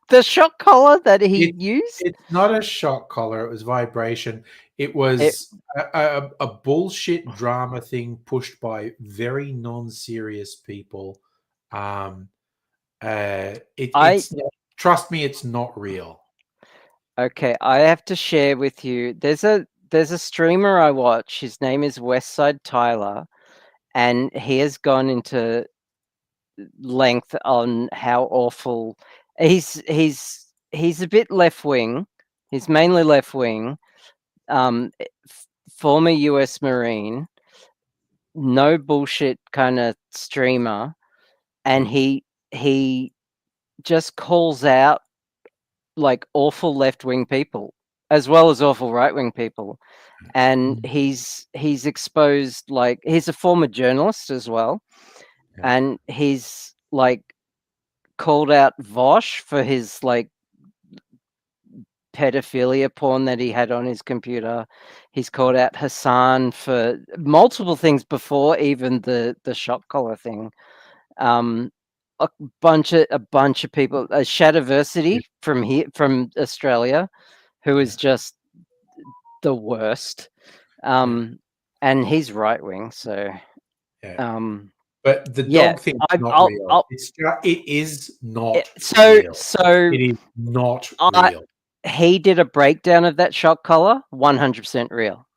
Speaker 2: the shock collar that he used?
Speaker 1: It's not a shock collar. It was vibration. It was a bullshit drama thing pushed by very non-serious people. Trust me, it's not real.
Speaker 2: Okay, I have to share with you. There's a streamer I watch. His name is Westside Tyler, and he has gone into length on how awful he's a bit left wing. He's mainly left wing. Former US Marine, no bullshit kind of streamer, and he just calls out like awful left wing people as well as awful right wing people, and he's exposed, like, he's a former journalist as well, and he's like called out Vosh for his like pedophilia porn that he had on his computer. He's called out Hassan for multiple things before even the shock collar thing. A bunch of people, Shadiversity from Australia, who is just the worst. And he's right wing, so
Speaker 1: but the dog thing is not real. It is not real. It is not real.
Speaker 2: He did a breakdown of that shock collar, 100% real.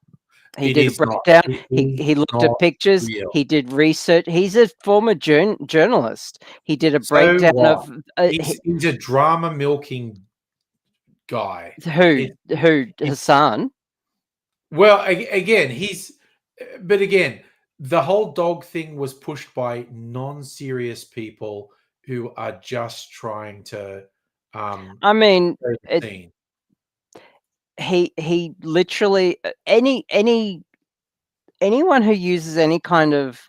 Speaker 2: He did a breakdown. He looked at pictures.
Speaker 1: Real.
Speaker 2: He did research. He's a former journalist. He did a breakdown of.
Speaker 1: He's a drama milking guy.
Speaker 2: Who Hassan?
Speaker 1: Well, again, but again, the whole dog thing was pushed by non-serious people who are just trying to.
Speaker 2: I mean, he literally anyone who uses any kind of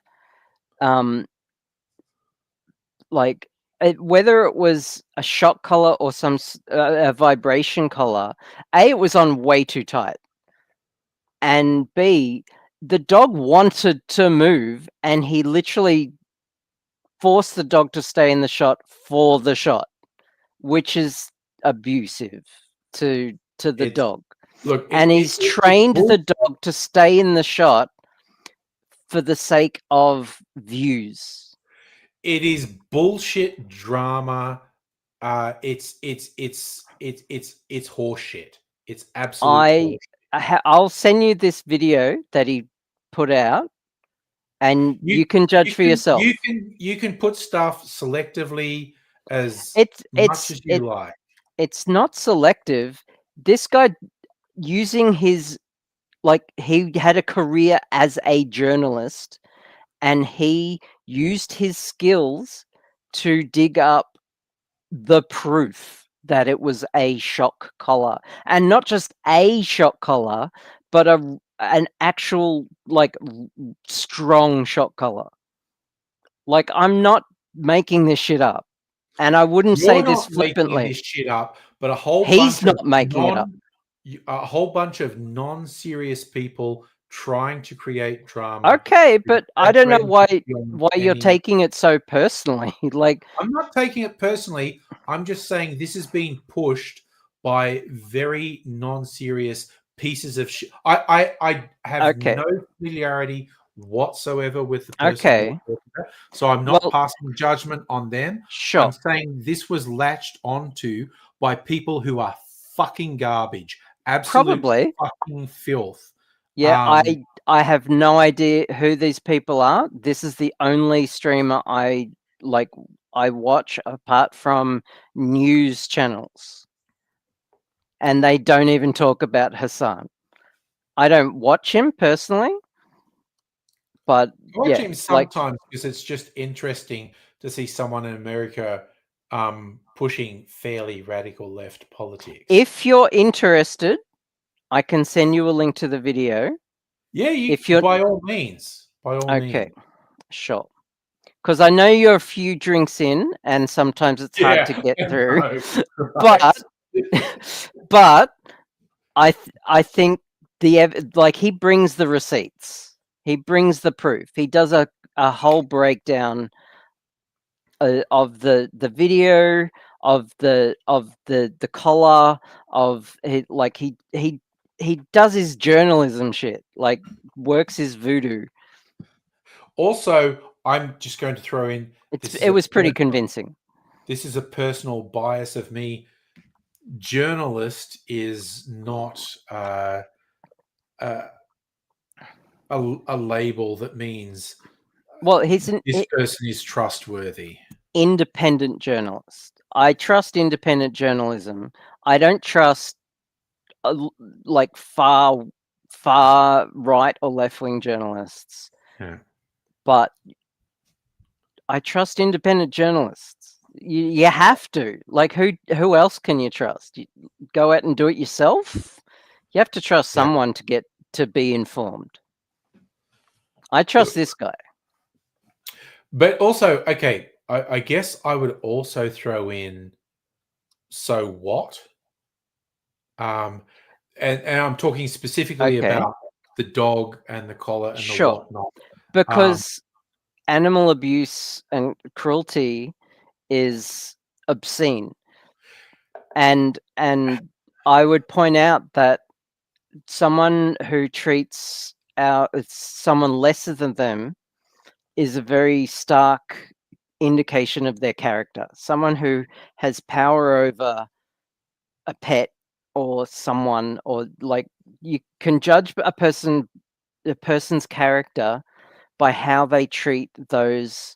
Speaker 2: like whether it was a shock collar or some a vibration collar, A, it was on way too tight, and B, the dog wanted to move, and he literally forced the dog to stay in the shot for the shot, which is abusive to the dog.
Speaker 1: Look,
Speaker 2: and he's trained the dog to stay in the shot for the sake of views.
Speaker 1: It is bullshit drama. It's horseshit. It's absolute horseshit.
Speaker 2: I'll send you this video that he put out, and you can judge for yourself.
Speaker 1: You can put stuff selectively as much as you like.
Speaker 2: It's not selective. This guy, using his, like, he had a career as a journalist, and he used his skills to dig up the proof that it was a shock collar, and not just a shock collar, but an actual like strong shock collar. Like, I'm not making this shit up, and I wouldn't say
Speaker 1: You're
Speaker 2: this
Speaker 1: not making
Speaker 2: flippantly.
Speaker 1: this shit up, but a whole
Speaker 2: He's
Speaker 1: bunch of
Speaker 2: not making it up.
Speaker 1: a whole bunch of non-serious people trying to create drama.
Speaker 2: Okay, but I don't know why
Speaker 1: beyond
Speaker 2: you're
Speaker 1: any-
Speaker 2: taking it so personally. Like,
Speaker 1: I'm not taking it personally. I'm just saying this is being pushed by very non-serious pieces of shit. I have
Speaker 2: Okay.
Speaker 1: no familiarity whatsoever with the person.
Speaker 2: Okay.
Speaker 1: You're talking about, so I'm not
Speaker 2: Well-
Speaker 1: passing judgment on them.
Speaker 2: sure.
Speaker 1: I'm saying this was latched onto by people who are fucking garbage, absolute
Speaker 2: Probably.
Speaker 1: fucking filth.
Speaker 2: Yeah, I have no idea who these people are. This is the only streamer I watch apart from news channels. And they don't even talk about Hassan. I don't watch him personally, but
Speaker 1: I watch
Speaker 2: yeah,
Speaker 1: him
Speaker 2: like,
Speaker 1: sometimes because it's just interesting to see someone in America pushing fairly radical left politics.
Speaker 2: if you're interested, I can send you a link to the video.
Speaker 1: Yeah,
Speaker 2: if you're
Speaker 1: by all means. By all
Speaker 2: okay,
Speaker 1: means.
Speaker 2: sure. Because I know you're a few drinks in, and sometimes it's hard to get through.
Speaker 1: No,
Speaker 2: But but I think he brings the receipts. He brings the proof. He does a whole breakdown of the video, of the collar, of he does his journalism shit, like works his voodoo.
Speaker 1: Also, I'm just going to throw in
Speaker 2: It was pretty convincing.
Speaker 1: This is a personal bias of me. Journalist is not a label that means
Speaker 2: Well, he's an
Speaker 1: this person is trustworthy.
Speaker 2: independent journalist. I trust independent journalism. I don't trust like far right or left wing journalists.
Speaker 1: Yeah.
Speaker 2: But I trust independent journalists. You have to. Like, who else can you trust? You go out and do it yourself? You have to trust someone to be informed. I trust this guy.
Speaker 1: But also, okay, I guess I would also throw in so what? And I'm talking specifically about the dog and the collar and the whatnot.
Speaker 2: Because animal abuse and cruelty is obscene. And I would point out that someone who treats someone lesser than them is a very stark indication of their character. Someone who has power over a pet or someone, or like, you can judge a person's character by how they treat those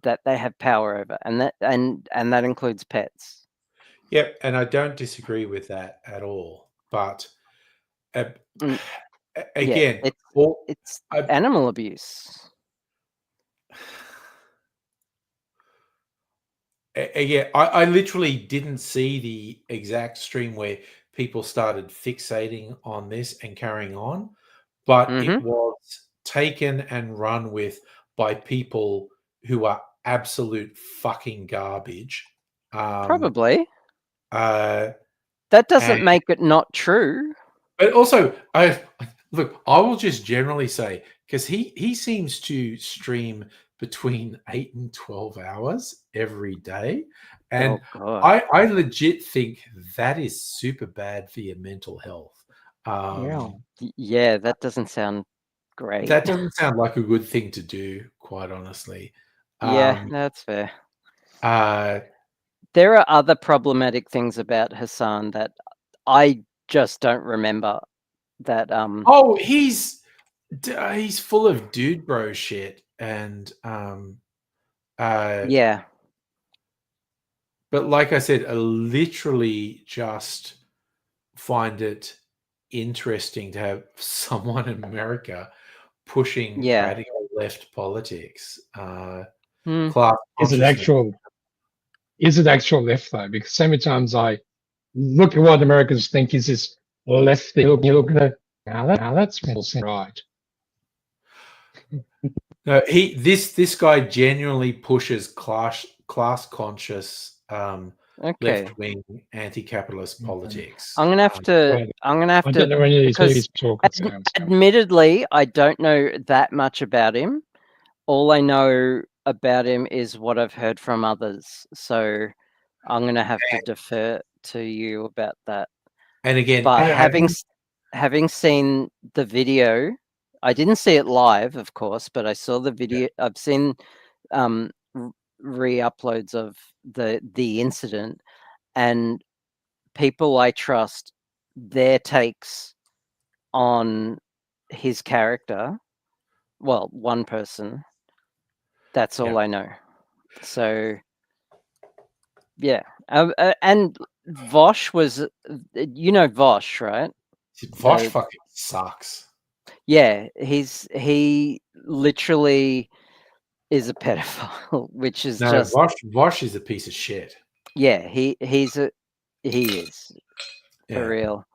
Speaker 2: that they have power over, and that includes pets.
Speaker 1: Yep, and I don't disagree with that at all. But again,
Speaker 2: it's animal abuse.
Speaker 1: Yeah, I literally didn't see the exact stream where people started fixating on this and carrying on, but it was taken and run with by people who are absolute fucking garbage.
Speaker 2: Probably.
Speaker 1: That
Speaker 2: doesn't make it not true.
Speaker 1: But also, I will just generally say, because he seems to stream between 8 and 12 hours every day, and I legit think that is super bad for your mental health.
Speaker 2: Yeah, that doesn't sound great.
Speaker 1: That doesn't sound like a good thing to do, quite honestly.
Speaker 2: Yeah, that's fair.
Speaker 1: There
Speaker 2: are other problematic things about Hassan that I just don't remember. That
Speaker 1: he's full of dude bro shit, and
Speaker 2: yeah.
Speaker 1: But like I said, I literally just find it interesting to have someone in America pushing radical left politics.
Speaker 5: Is an actual is it actual left though? Because so many times I look at what Americans think is this left thing. You look at it, now that's right.
Speaker 1: No, this guy genuinely pushes class conscious
Speaker 2: Okay.
Speaker 1: left wing anti capitalist politics.
Speaker 2: I'm gonna have to. I'm gonna have
Speaker 5: I
Speaker 2: to.
Speaker 5: don't know any of these
Speaker 2: because
Speaker 5: movies talk.
Speaker 2: Admittedly, I don't know that much about him. All I know about him is what I've heard from others. So I'm gonna have to defer to you about that.
Speaker 1: And again,
Speaker 2: But having seen the video, I didn't see it live, of course, but I saw the video. I've seen re-uploads of the incident, and people I trust, their takes on his character. Well, one person. That's all I know. So yeah, and Vosh was, Vosh, right?
Speaker 1: Vosh fucking sucks.
Speaker 2: Yeah, he literally is a pedophile, which is just
Speaker 1: Vosh is a piece of shit.
Speaker 2: Yeah, he is for real.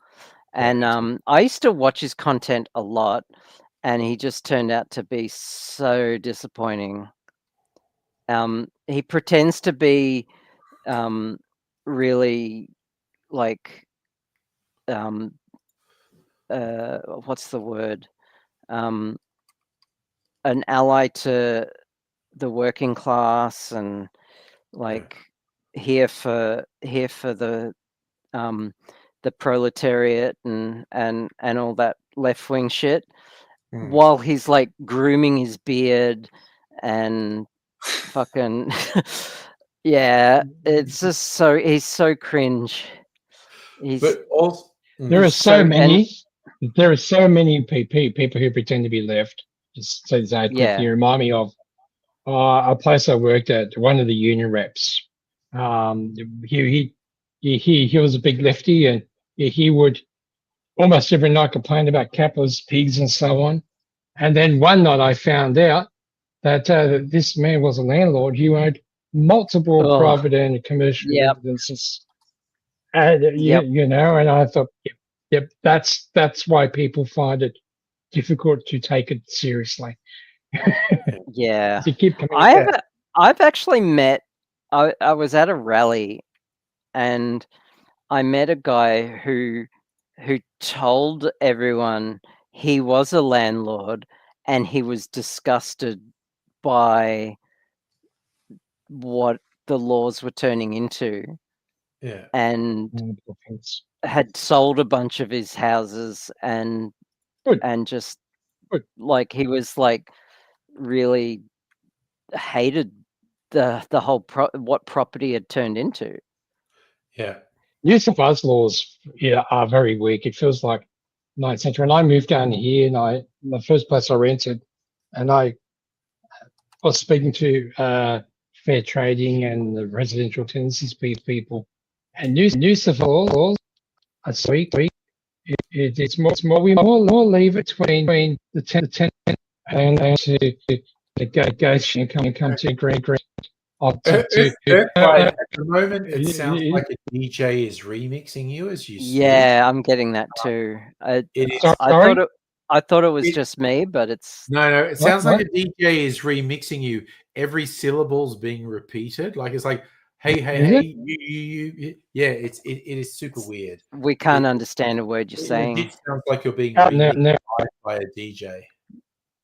Speaker 2: And I used to watch his content a lot, and he just turned out to be so disappointing. He pretends to be really like what's the word? An ally to the working class, and like here for the proletariat and all that left wing shit, while he's like grooming his beard and fucking yeah, it's just he's so cringe.
Speaker 1: But also,
Speaker 5: there are so many people who pretend to be left. Just say that quickly. You remind me of a place I worked at. One of the union reps. He was a big lefty, and he would almost every night complain about capitalist pigs and so on. And then one night I found out that this man was a landlord. He owned multiple private and commercial residences. And and I thought, yep, that's why people find it difficult to take it seriously.
Speaker 2: Yeah,
Speaker 5: to keep coming
Speaker 2: I've actually met. I was at a rally, and I met a guy who told everyone he was a landlord, and he was disgusted by what the laws were turning into.
Speaker 1: Yeah.
Speaker 2: And had sold a bunch of his houses, and just like he was like really hated the whole what property had turned into.
Speaker 1: Yeah.
Speaker 5: New South Wales laws are very weak. It feels like 9th century. And I moved down here, and the first place I rented, and I was speaking to fair trading and the residential tenancies people, and New South Wales are so weak. It's more we more leave it between the tenant and to negotiate and come to agree.
Speaker 1: At the moment, it sounds like a DJ is remixing you as you speak.
Speaker 2: Yeah, I'm getting that too. I thought it was just me, but it's
Speaker 1: no. It sounds like a DJ is remixing you. Every syllable's being repeated. Like it's like, hey, you. Yeah, it is super weird.
Speaker 2: We can't understand a word you're saying.
Speaker 1: It sounds like you're being remixed by a DJ.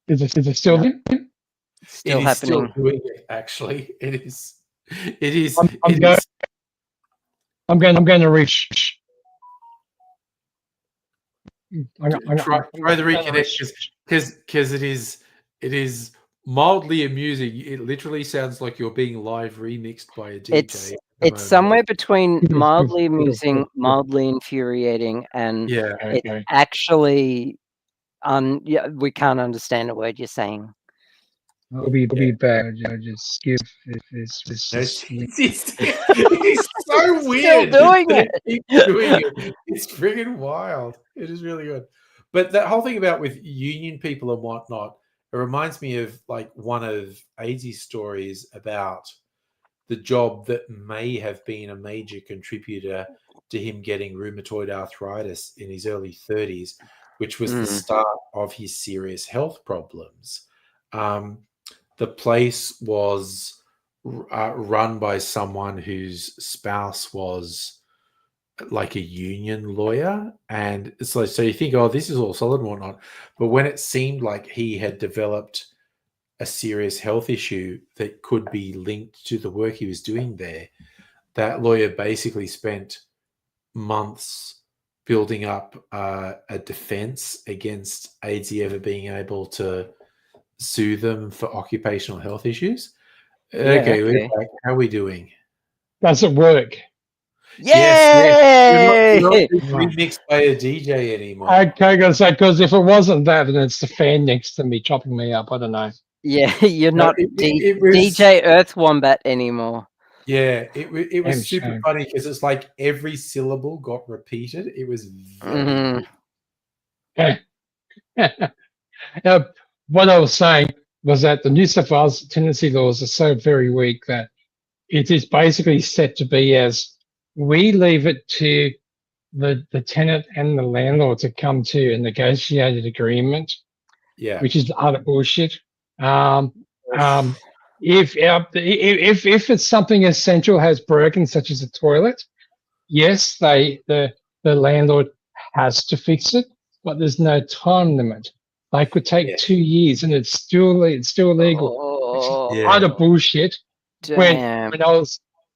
Speaker 5: Is it still there?
Speaker 2: Still happening.
Speaker 1: Still doing it, actually. It is.
Speaker 5: I'm going to reach.
Speaker 1: Try the reconnect because it is mildly amusing. It literally sounds like you're being live remixed by a DJ.
Speaker 2: It's somewhere between mildly amusing, mildly infuriating, and it's actually we can't understand a word you're saying.
Speaker 5: It'll be bad. Just give this.
Speaker 1: It's so weird.
Speaker 2: Still doing it.
Speaker 1: It's friggin' wild. It is really good. But that whole thing about with union people and whatnot, it reminds me of like one of AZ's stories about the job that may have been a major contributor to him getting rheumatoid arthritis in his early 30s, which was the start of his serious health problems. The place was run by someone whose spouse was like a union lawyer, and so you think, oh, this is all solid and whatnot, but when it seemed like he had developed a serious health issue that could be linked to the work he was doing there, that lawyer basically spent months building up a defense against AIDSy ever being able to sue them for occupational health issues. Okay. We're back. How are we doing?
Speaker 5: Does it work?
Speaker 2: Yay!
Speaker 1: Yes. We're not remixed by a DJ anymore.
Speaker 5: Okay, because if it wasn't that, then it's the fan next to me chopping me up. I don't know.
Speaker 2: Yeah, you're not
Speaker 1: it was,
Speaker 2: DJ Earth Wombat anymore.
Speaker 1: Yeah, it was super funny because it's like every syllable got repeated. It was very
Speaker 5: good. What I was saying was that the New South Wales tenancy laws are so very weak that it is basically set to be as we leave it to the tenant and the landlord to come to a negotiated agreement, which is utter bullshit. If it's something essential has broken, such as a toilet, yes, the landlord has to fix it, but there's no time limit. They could take 2 years, and it's still legal. It's utter bullshit.
Speaker 2: Damn.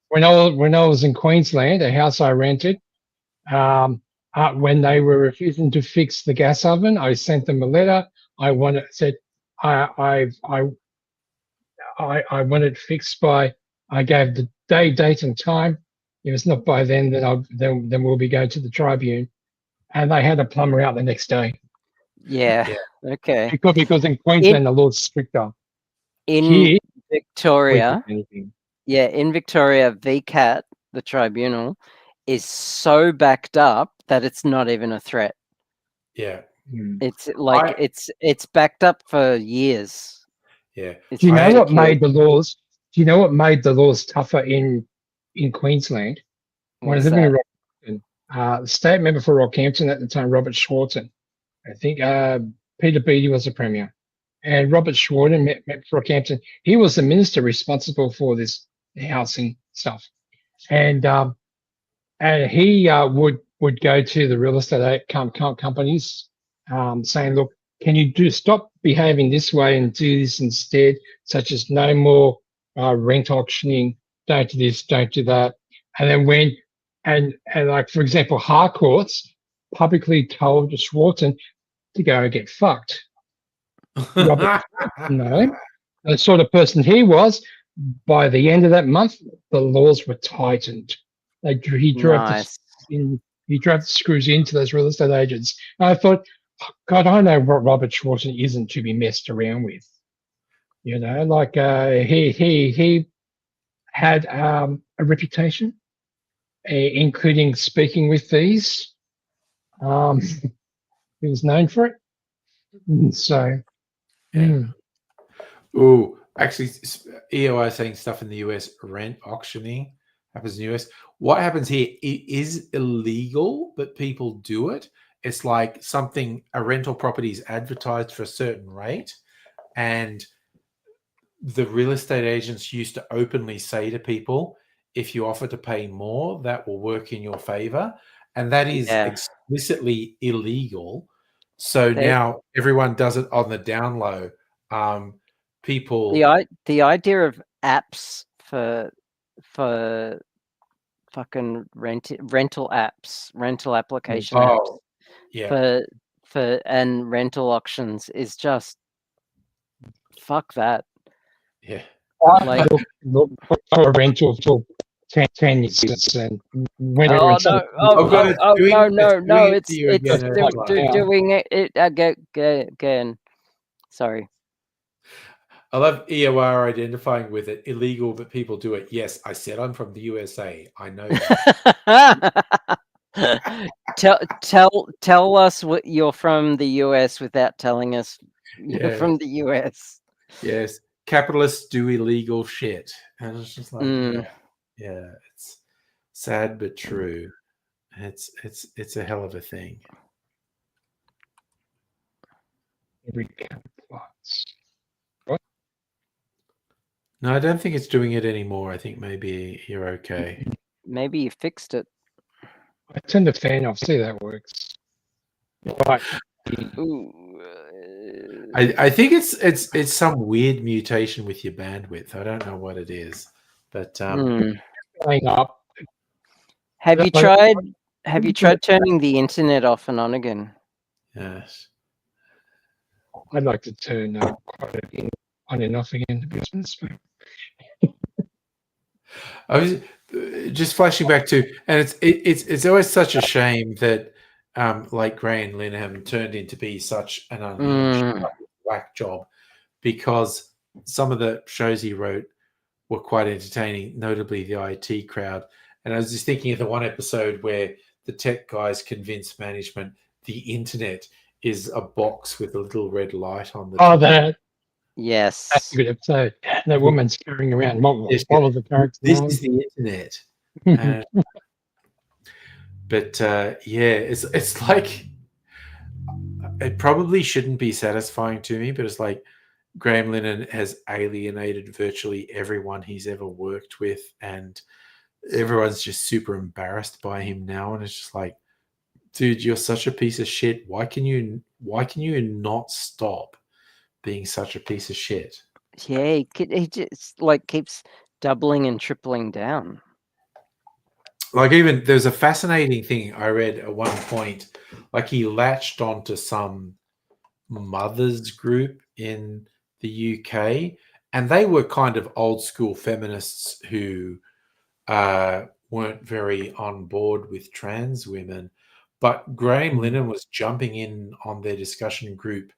Speaker 5: When I was in Queensland, a house I rented, when they were refusing to fix the gas oven, I sent them a letter. I want it fixed by. I gave the day, date, and time. If it's not by then, then we'll be going to the tribune, and they had a plumber out the next day.
Speaker 2: Yeah. Okay.
Speaker 5: Because in Queensland the law's stricter.
Speaker 2: In Victoria, in Victoria, VCAT, the tribunal, is so backed up that it's not even a threat.
Speaker 1: Yeah.
Speaker 2: It's like it's backed up for years.
Speaker 1: Yeah.
Speaker 5: Do you know what made the laws? Do you know what made the laws tougher in Queensland? When I was living in Rockhampton, the state member for Rockhampton at the time, Robert Schwarten, I think Peter Beattie was the premier, and Robert Schwarten met Rockhampton. He was the minister responsible for this housing stuff, and he would go to the real estate companies, saying, "Look, can you stop behaving this way and do this instead, such as no more rent auctioning, don't do this, don't do that." And then and like, for example, Harcourts publicly told Schwarten to go and get fucked. Robert, no, the sort of person he was, by the end of that month, the laws were tightened. He drove the screws into those real estate agents. And I thought, oh, God, I know what Robert Schwarten isn't to be messed around with. You know, like he had a reputation, including speaking with these. He was known for it. So,
Speaker 1: Oh, actually, EOI saying stuff in the US, rent auctioning happens in the US. What happens here, it is illegal, but people do it. It's like a rental property is advertised for a certain rate, and the real estate agents used to openly say to people, if you offer to pay more, that will work in your favor. And that is explicitly illegal. So now everyone does it on the down low. People.
Speaker 2: The idea of apps for fucking rental apps, rental application apps, for and rental auctions is just fuck that.
Speaker 1: Yeah.
Speaker 5: Like, look for a rental for 10 years, and when
Speaker 2: no, it's doing it again. Sorry.
Speaker 1: I love EOR identifying with it. Illegal, but people do it. Yes, I said I'm from the USA. I know that.
Speaker 2: Tell us what you're from the US without telling us you're from the US.
Speaker 1: Yes. capitalists do illegal shit, and it's just like, yeah, it's sad but true. It's a hell of a thing.
Speaker 5: Every capitalise.
Speaker 1: No, I don't think it's doing it anymore. I think maybe you're okay.
Speaker 2: Maybe you fixed it.
Speaker 5: I turn the fan off. See that works. Right.
Speaker 2: Ooh,
Speaker 1: I think it's some weird mutation with your bandwidth. I don't know what it is, but
Speaker 5: Going up.
Speaker 2: have you tried turning the internet off and on again?
Speaker 1: yes.
Speaker 5: I'd like to turn quite a bit on and off again, to be honest.
Speaker 1: I was just flashing back to, and it's always such a shame that like Gray and Linham turned into be such an unhinged whack job, because some of the shows he wrote were quite entertaining, notably the IT Crowd. And I was just thinking of the one episode where the tech guys convinced management the internet is a box with a little red light on the top.
Speaker 5: That's
Speaker 2: Yes.
Speaker 5: a good episode. That woman's carrying around. What was the character?
Speaker 1: This is the internet. But yeah, it's like, it probably shouldn't be satisfying to me, but it's like Graham Lennon has alienated virtually everyone he's ever worked with, and everyone's just super embarrassed by him now. And it's just like, dude, you're such a piece of shit. Why can you not stop being such a piece of shit?
Speaker 2: Yeah, he just like keeps doubling and tripling down.
Speaker 1: Like, even there's a fascinating thing I read at one point. Like, he latched onto some mothers group in the UK, and they were kind of old school feminists who weren't very on board with trans women. But Graham Lennon was jumping in on their discussion group,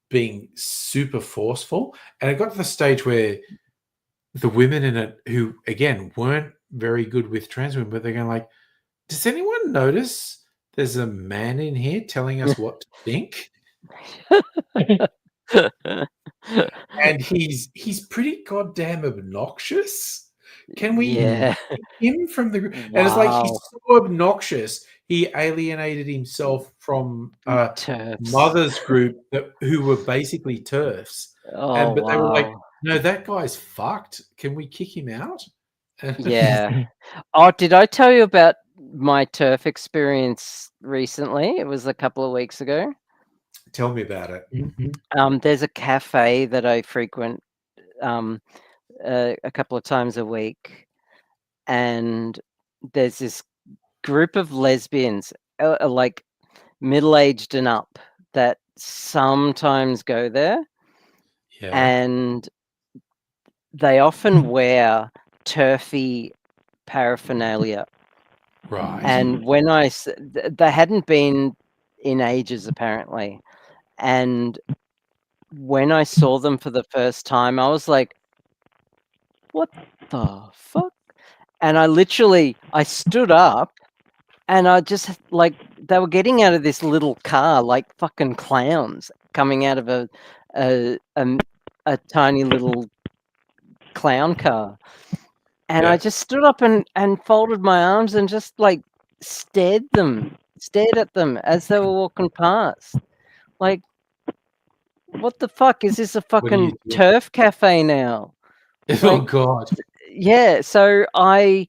Speaker 1: being super forceful. And it got to the stage where the women in it, who, again, weren't very good with trans women, but they're going like, does anyone notice there's a man in here telling us what to think? And he's pretty goddamn obnoxious. Can we
Speaker 2: Yeah.
Speaker 1: kick him from the group? And it's like, he's so obnoxious, he alienated himself from
Speaker 2: TERFs.
Speaker 1: mothers group who were basically TERFs.
Speaker 2: Oh,
Speaker 1: But they were like,
Speaker 2: wow.
Speaker 1: no, that guy's fucked. Can we kick him out?
Speaker 2: Yeah. Oh, did I tell you about my TERF experience recently? It was a couple of weeks ago.
Speaker 1: Tell me about it.
Speaker 2: There's a cafe that I frequent a couple of times a week, and there's this group of lesbians, like middle-aged and up, that sometimes go there.
Speaker 1: Yeah.
Speaker 2: And they often wear turfy paraphernalia.
Speaker 1: Right.
Speaker 2: And when they hadn't been in ages, apparently. And when I saw them for the first time, I was like, what the fuck? And I stood up, and I just, like, they were getting out of this little car like fucking clowns, coming out of a tiny little clown car. And I just stood up and folded my arms and just like stared at them as they were walking past. Like, what the fuck? Is this a fucking TERF cafe now?
Speaker 1: Oh God.
Speaker 2: Yeah, so I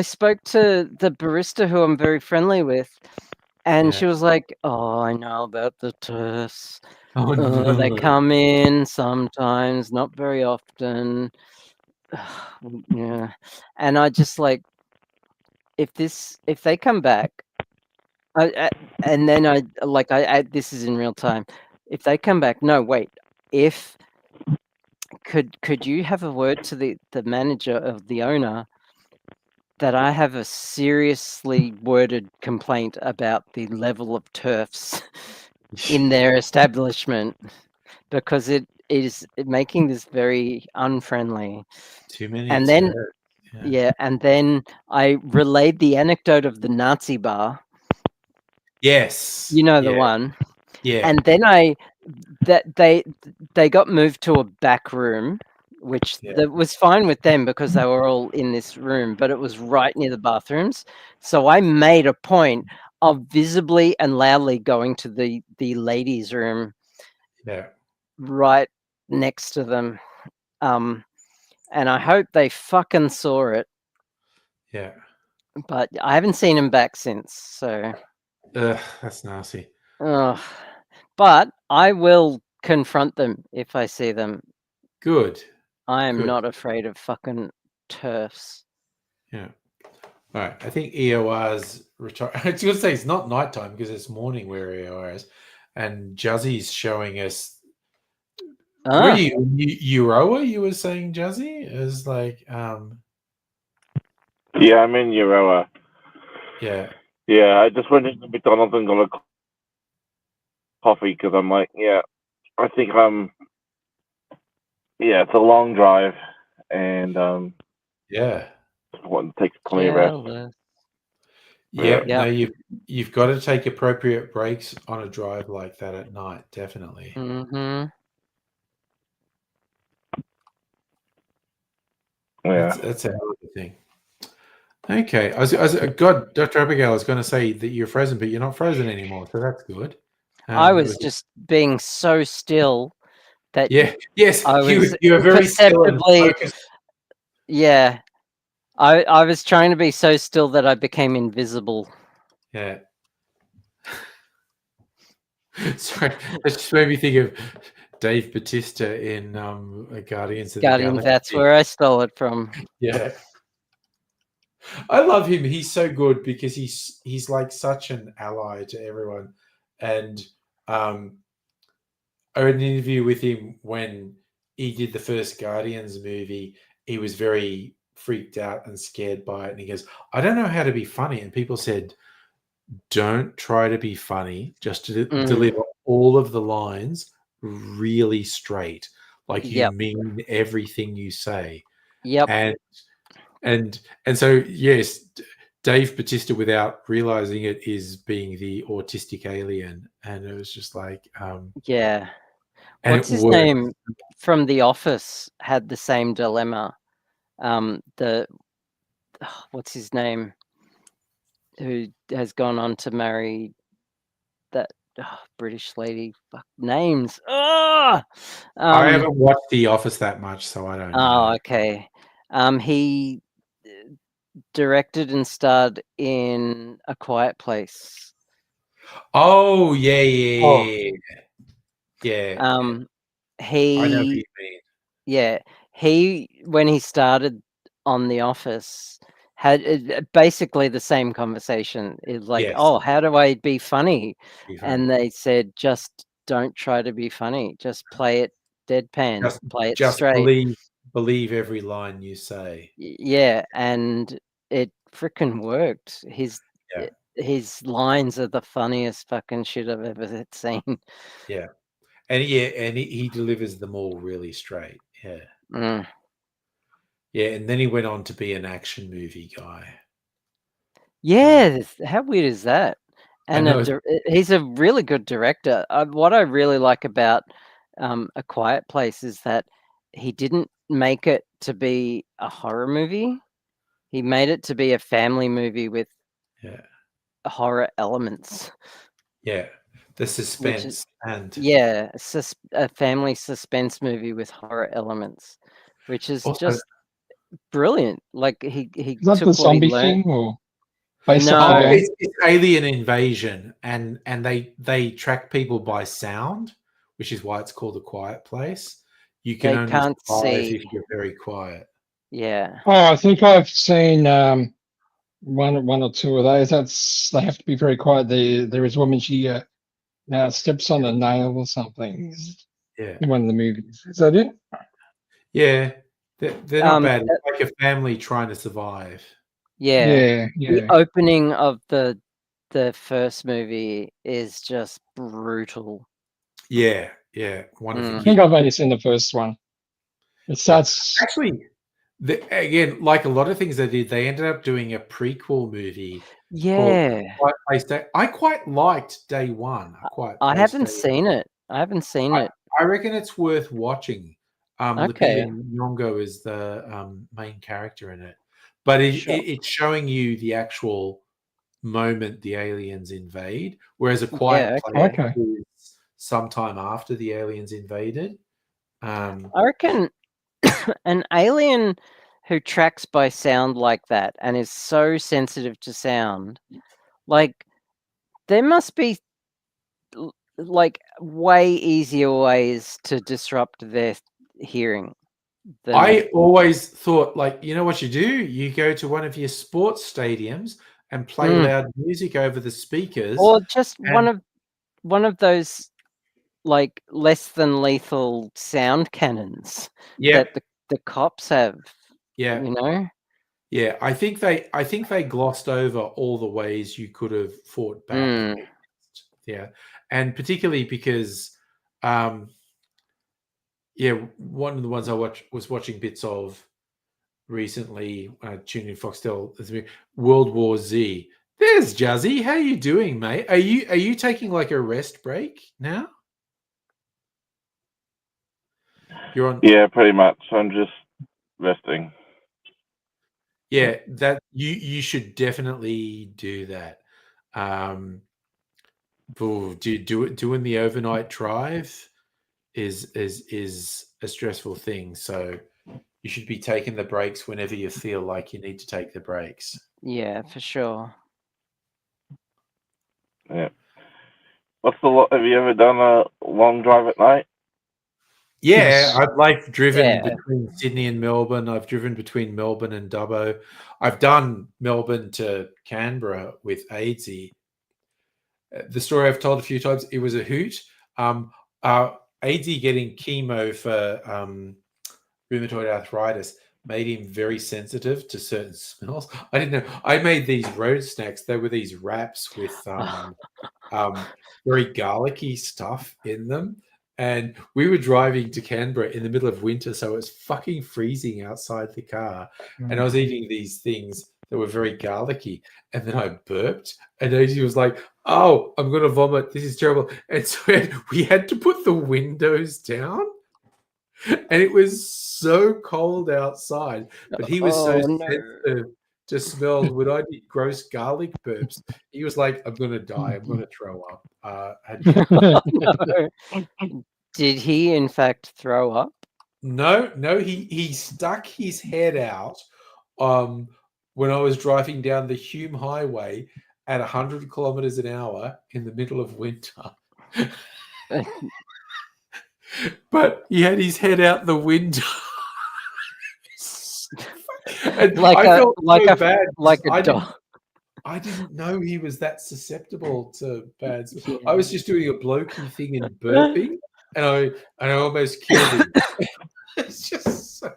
Speaker 2: spoke to the barista, who I'm very friendly with, and she was like, oh, I know about the TERFs.
Speaker 1: Oh, no.
Speaker 2: They come in sometimes, not very often. Yeah. And I just like, if they come back, and then this is in real time. If they come back, no, wait. If could you have a word to the manager of the owner that I have a seriously worded complaint about the level of TERFs in their establishment, because it is making this very unfriendly.
Speaker 1: Too many.
Speaker 2: And then and then I relayed the anecdote of the Nazi bar.
Speaker 1: Yes.
Speaker 2: You know the one.
Speaker 1: Yeah.
Speaker 2: And then they got moved to a back room which
Speaker 1: Yeah.
Speaker 2: that was fine with them because they were all in this room, but it was right near the bathrooms. So I made a point of visibly and loudly going to the ladies' room
Speaker 1: Yeah.
Speaker 2: right next to them. And I hope they fucking saw it,
Speaker 1: Yeah.
Speaker 2: but I haven't seen them back since. So,
Speaker 1: Ugh, that's nasty.
Speaker 2: but I will confront them if I see them.
Speaker 1: Good.
Speaker 2: I am
Speaker 1: Good.
Speaker 2: not afraid of fucking turfs.
Speaker 1: Yeah. All right. I think EOR's retire. I was going to say it's not nighttime because it's morning where EOR is, and Juzzy's showing us. Where are you? Euroa? You were saying Juzzy is like.
Speaker 6: Yeah, I'm in Euroa.
Speaker 1: Yeah.
Speaker 6: Yeah, I just went into McDonald's and got a coffee because I'm like, yeah, I think yeah, it's a long drive, and
Speaker 1: Yeah.
Speaker 6: just want to take plenty of rest.
Speaker 1: Yeah.
Speaker 6: Yeah.
Speaker 1: No, you've got to take appropriate breaks on a drive like that at night. Definitely.
Speaker 2: Mm-hmm.
Speaker 6: Yeah.
Speaker 1: That's a hell of a thing. Okay. God, Dr. Abigail, I was going to say that you're frozen, but you're not frozen anymore, so that's good.
Speaker 2: I was just being so still that
Speaker 1: yes,
Speaker 2: I was
Speaker 1: you were very still and
Speaker 2: perceptibly.
Speaker 1: focused.
Speaker 2: Yeah, I was trying to be so still that I became invisible.
Speaker 1: Yeah. Sorry, that just made me think of Dave Bautista in Guardians of the Galaxy.
Speaker 2: That's where I stole it from.
Speaker 1: Yeah. I love him. He's so good because he's like such an ally to everyone. And I read an interview with him when he did the first Guardians movie. He was very freaked out and scared by it. And he goes, I don't know how to be funny. And people said, don't try to be funny. Just to deliver all of the lines really straight. Like you mean everything you say.
Speaker 2: Yep.
Speaker 1: And so, yes, Dave Bautista, without realizing it, is being the autistic alien. And it was just like...
Speaker 2: yeah.
Speaker 1: And
Speaker 2: what's his name from The Office had the same dilemma. What's his name? Who has gone on to marry that British lady? Fuck names.
Speaker 1: I haven't watched The Office that much, so I don't know.
Speaker 2: Oh, okay. He directed and starred in A Quiet Place.
Speaker 1: Oh, yeah.
Speaker 2: He,
Speaker 1: I know what you mean.
Speaker 2: Yeah, when he started on The Office, had basically the same conversation. It's like, oh, how do I be funny? And they said, just don't try to be funny. Just play it deadpan. Play it straight.
Speaker 1: Believe every line you say.
Speaker 2: Yeah, and it freaking worked. His lines are the funniest fucking shit I've ever seen.
Speaker 1: Yeah. And he delivers them all really straight. Yeah. Yeah, and then he went on to be an action movie guy.
Speaker 2: Yeah, how weird is that? And he's a really good director. What I really like about A Quiet Place is that he didn't make it to be a horror movie. He made it to be a family movie with horror elements.
Speaker 1: Yeah, the suspense
Speaker 2: a family suspense movie with horror elements, which is also just brilliant. Like he
Speaker 5: is that the zombie thing or based
Speaker 1: on it's alien invasion, and they track people by sound, which is why it's called A Quiet Place. You can only survive if you're very quiet.
Speaker 2: Yeah.
Speaker 5: Oh, I think I've seen one or two of those. They have to be very quiet. There is a woman, she steps on a nail or something.
Speaker 1: Yeah.
Speaker 5: In one of the movies. Is that it?
Speaker 1: Yeah. They're not bad. It's like a family trying to survive.
Speaker 2: Yeah. The opening of the first movie is just brutal.
Speaker 1: Yeah. One of the
Speaker 5: I think I've only seen the first one. It starts
Speaker 1: actually again, like a lot of things they did, they ended up doing a prequel movie.
Speaker 2: Yeah.
Speaker 1: I quite liked Day One.
Speaker 2: I haven't seen it.
Speaker 1: I reckon it's worth watching.
Speaker 2: Okay.
Speaker 1: Lupita Nyong'o is the main character in it, but
Speaker 2: Sure.
Speaker 1: it's showing you the actual moment the aliens invade, whereas A Quiet
Speaker 2: okay.
Speaker 1: Place
Speaker 5: Okay.
Speaker 1: is sometime after the aliens invaded.
Speaker 2: I reckon an alien who tracks by sound like that and is so sensitive to sound, like there must be like way easier ways to disrupt their hearing.
Speaker 1: I always thought, like, you know what you do? You go to one of your sports stadiums and play loud music over the speakers.
Speaker 2: Or just
Speaker 1: and-
Speaker 2: one of those like less than lethal sound cannons
Speaker 1: Yeah,
Speaker 2: that the cops have.
Speaker 1: yeah,
Speaker 2: You know?
Speaker 1: yeah. I think they glossed over all the ways you could have fought back. Yeah, and particularly because, yeah, one of the ones I was watching bits of recently. Tuned in Foxtel, World War Z. There's Jazzy. How you doing, mate? Are you taking like a rest break now? You're on.
Speaker 6: Yeah, pretty much. I'm just resting.
Speaker 1: Yeah, that you should definitely do that. Doing the overnight drive is a stressful thing. So you should be taking the breaks whenever you feel like you need to take the breaks.
Speaker 2: Yeah, for sure.
Speaker 6: Yeah. Have you ever done a long drive at night?
Speaker 1: Yeah,
Speaker 5: Yes.
Speaker 1: I've like driven
Speaker 2: Yeah.
Speaker 1: between Sydney and Melbourne. I've driven between Melbourne and Dubbo. I've done Melbourne to Canberra with AIDSy. The story I've told a few times, it was a hoot. AIDSy getting chemo for rheumatoid arthritis made him very sensitive to certain smells. I didn't know. I made these road snacks. They were these wraps with very garlicky stuff in them. And we were driving to Canberra in the middle of winter, so it was fucking freezing outside the car. And I was eating these things that were very garlicky. And then I burped, and Daisy was like, "Oh, I'm going to vomit. This is terrible." And so we had to put the windows down. And it was so cold outside, but he was so sensitive to smells. When I did gross garlic burps, he was like, "I'm going to die. I'm going to throw up."
Speaker 2: Did he in fact throw up?
Speaker 1: No, he stuck his head out when I was driving down the Hume Highway at 100 kilometers an hour in the middle of winter. But he had his head out the window. And
Speaker 2: Like
Speaker 1: I
Speaker 2: a
Speaker 1: felt
Speaker 2: like
Speaker 1: so
Speaker 2: a
Speaker 1: bad.
Speaker 2: like a dog.
Speaker 1: I didn't know he was that susceptible to bad.
Speaker 2: Yeah.
Speaker 1: I was just doing a blokey thing and burping, and I almost killed him. It's just so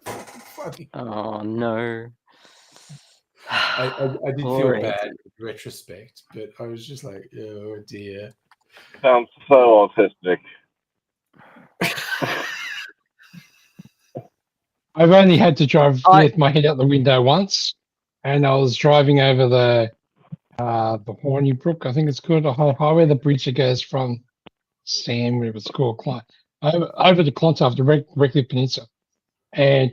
Speaker 1: funny.
Speaker 2: Oh no.
Speaker 1: I did
Speaker 2: Poor
Speaker 1: feel bad
Speaker 2: AIDSy.
Speaker 1: in retrospect, but I was just like, oh dear.
Speaker 6: Sounds so autistic.
Speaker 5: I've only had to drive
Speaker 2: I-
Speaker 5: with my head out the window once, and I was driving over the Horny Brook, I think it's called, the highway, the bridge that goes from Sam, whatever it's called, over to Clontarf, directly Peninsula, and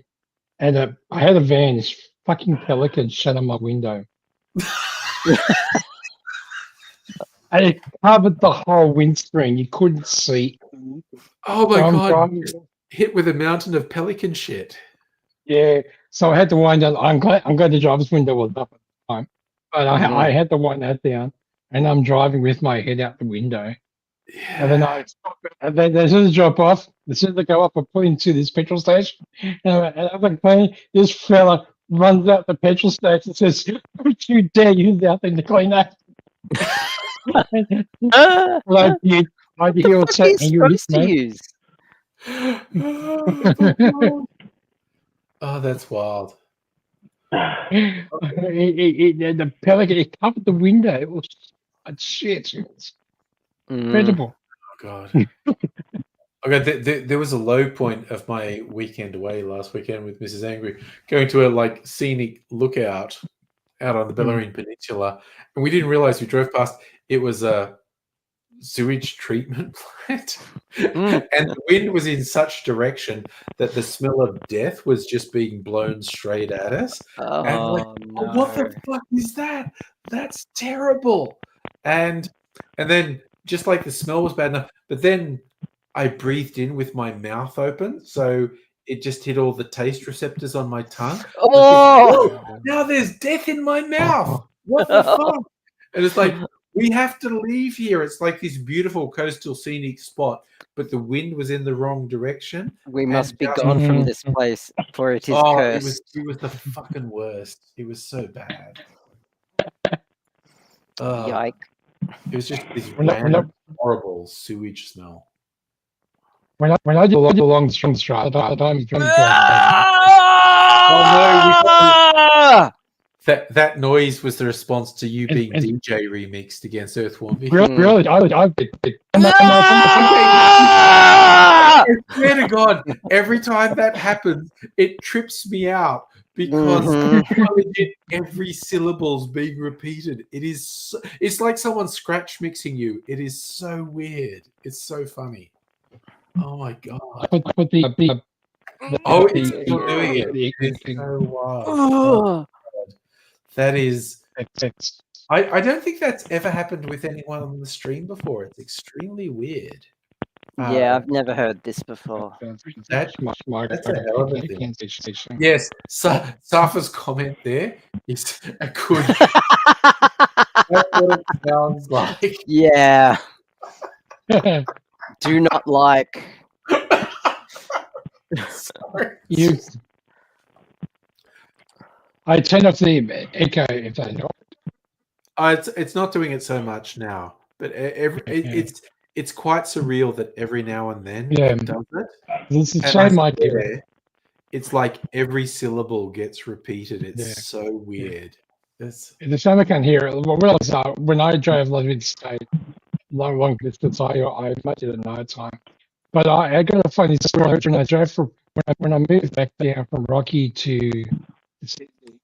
Speaker 5: I had a van. This fucking pelican shut on my window, and it covered the whole windscreen. You couldn't see.
Speaker 1: Oh my
Speaker 5: So I'm
Speaker 1: god!
Speaker 5: driving-
Speaker 1: Hit with a mountain of pelican shit.
Speaker 5: Yeah, so I had to wind down. I'm glad the driver's window was up at the time, but I had to wind that down, and I'm driving with my head out the window.
Speaker 1: Yeah.
Speaker 5: And then I stop it, and then as soon as I drop off, as soon as I go up, I pull into this petrol station, and I'm like, this fella runs out the petrol station and says, "Don't you dare use that thing to clean that." Like, I
Speaker 2: What
Speaker 5: hear
Speaker 2: the
Speaker 5: what's
Speaker 2: fuck are you
Speaker 5: happening. You
Speaker 2: supposed to use?
Speaker 1: Oh, my God. Oh, that's wild.
Speaker 5: The pelican, it covered the window. It was shit. It was incredible.
Speaker 1: Oh god. Okay, there was a low point of my weekend away last weekend with Mrs. Angry, going to a like scenic lookout out on the Bellarine Peninsula, and we didn't realize we drove past. It was a sewage treatment plant,
Speaker 2: Mm.
Speaker 1: and the wind was in such direction that the smell of death was just being blown straight at us. And like,
Speaker 2: Oh
Speaker 1: oh, what the
Speaker 2: no!
Speaker 1: fuck is that? That's terrible. And then just like the smell was bad enough, but then I breathed in with my mouth open, so it just hit all the taste receptors on my tongue.
Speaker 2: Oh!
Speaker 1: Whoa, now there's death in my mouth. What the fuck? And it's like, we have to leave here. It's like this beautiful coastal scenic spot, but the wind was in the wrong direction.
Speaker 2: We must
Speaker 1: and
Speaker 2: be
Speaker 1: just-
Speaker 2: gone from this place, for it is
Speaker 1: Oh,
Speaker 2: cursed.
Speaker 1: it was the fucking worst. It was so bad.
Speaker 2: Yike!
Speaker 1: It was just this
Speaker 5: We're not-
Speaker 1: random, horrible sewage smell.
Speaker 5: When I do long strong stride, I'm drunk.
Speaker 2: Ah!
Speaker 1: That noise was the response to you
Speaker 5: And-
Speaker 1: being
Speaker 5: and-
Speaker 1: DJ remixed against Earthworm.
Speaker 5: Really, I
Speaker 2: Ah!
Speaker 1: I swear to God, every time that happens, it trips me out because legit every syllable's being repeated. It's like someone scratch mixing you. It is so weird. It's so funny. Oh my God.
Speaker 5: put the
Speaker 1: Oh,
Speaker 5: the-
Speaker 1: it's still doing it.
Speaker 5: the-
Speaker 1: It's so wild.
Speaker 2: Oh.
Speaker 1: That is.
Speaker 5: it's-
Speaker 1: I don't think that's ever happened with anyone on the stream before. It's extremely weird.
Speaker 2: Yeah, I've never heard this before.
Speaker 1: That's a hell of a thing.
Speaker 5: thing.
Speaker 1: Yes, Safa's comment there is a good. That's what it sounds like.
Speaker 2: Yeah, do not like.
Speaker 1: Sorry.
Speaker 5: You. I turn off the echo if I know.
Speaker 1: It's not doing it so much now, but it's quite surreal that every now and then it does it.
Speaker 5: This is
Speaker 1: And
Speaker 5: so
Speaker 1: I
Speaker 5: my
Speaker 1: swear, it's like every syllable gets repeated. It's
Speaker 5: Yeah.
Speaker 1: so weird. It's
Speaker 5: the time I can hear it. Well, when I drove Ludwig State, long distance, I imagine at night time. But I got a funny story when I drove when I moved back down from Rocky to Sydney,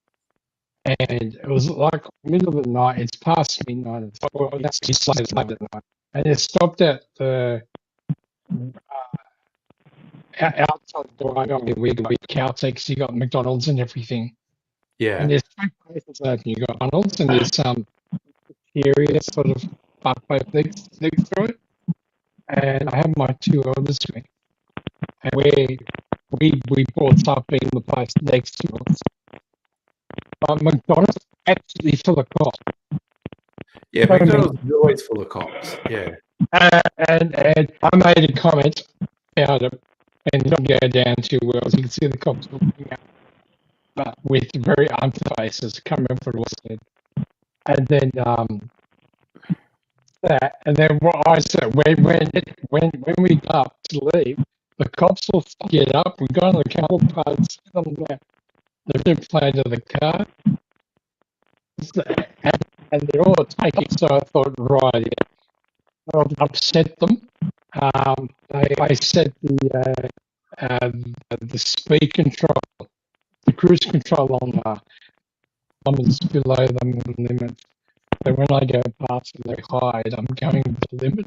Speaker 5: and it was like middle of the night. It's past midnight. It's late at night, and it stopped at the outside door. I got we got Caltex, you got McDonald's and everything.
Speaker 1: yeah.
Speaker 5: And there's two places open. You got McDonald's and there's area sort of both next to it. And I have my two elders with me. And we bought something in the place next to us. But McDonald's absolutely full of cops.
Speaker 1: Yeah,
Speaker 5: I mean-
Speaker 1: McDonald's is always full of cops. Yeah.
Speaker 5: And I made a comment about it and not go down too well. As you can see the cops looking at, but with very answer faces. Can't remember what it was said. And then that, and then what I said when we got up to leave, the cops will get up. We got on the couple parts on the plane of the car, and they're all taking. So I thought, right, yeah, I'll upset them. I set the speed control, the cruise control on numbers below the limit. So when I go past the hide, I'm going the limit.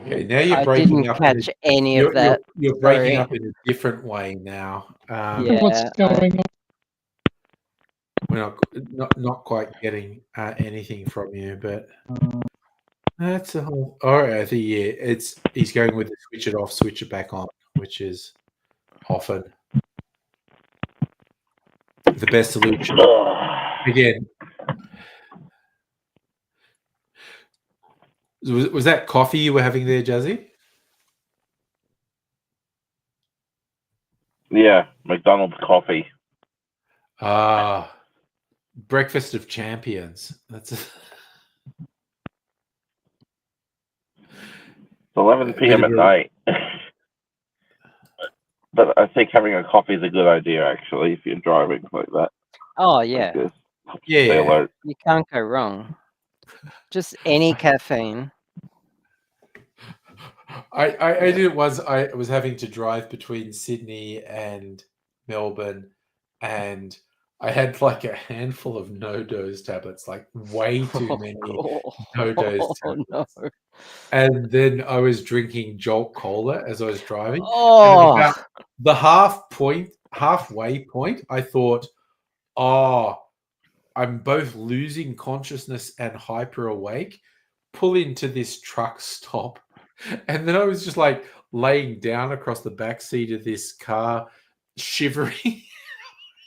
Speaker 1: Okay, now you're
Speaker 2: I
Speaker 1: breaking
Speaker 2: didn't
Speaker 1: up.
Speaker 2: catch any of that.
Speaker 1: You're breaking
Speaker 2: Sorry.
Speaker 1: up in a different way now.
Speaker 2: Yeah.
Speaker 5: What's going on?
Speaker 1: We're not quite getting anything from you, but that's a whole. All right, I think yeah, he's going with the switch it off, switch it back on, which is often the best solution. Again, was that coffee you were having there, Jazzy?
Speaker 6: Yeah, McDonald's coffee.
Speaker 1: Ah, breakfast of champions. That's
Speaker 6: It's 11 p.m. at night. But I think having a coffee is a good idea, actually, if you're driving like that.
Speaker 2: Oh yeah,
Speaker 6: Like this.
Speaker 1: yeah.
Speaker 6: Stay alert.
Speaker 2: you can't go wrong. Just any caffeine.
Speaker 1: I did it once. I was having to drive between Sydney and Melbourne, and I had like a handful of no-dose tablets, like way too many no-dose tablets.
Speaker 2: No.
Speaker 1: And then I was drinking Jolt Cola as I was driving. And
Speaker 2: Oh,
Speaker 1: about the halfway point, I thought, oh, I'm both losing consciousness and hyper awake. Pull into this truck stop. And then I was just like laying down across the back seat of this car, shivering.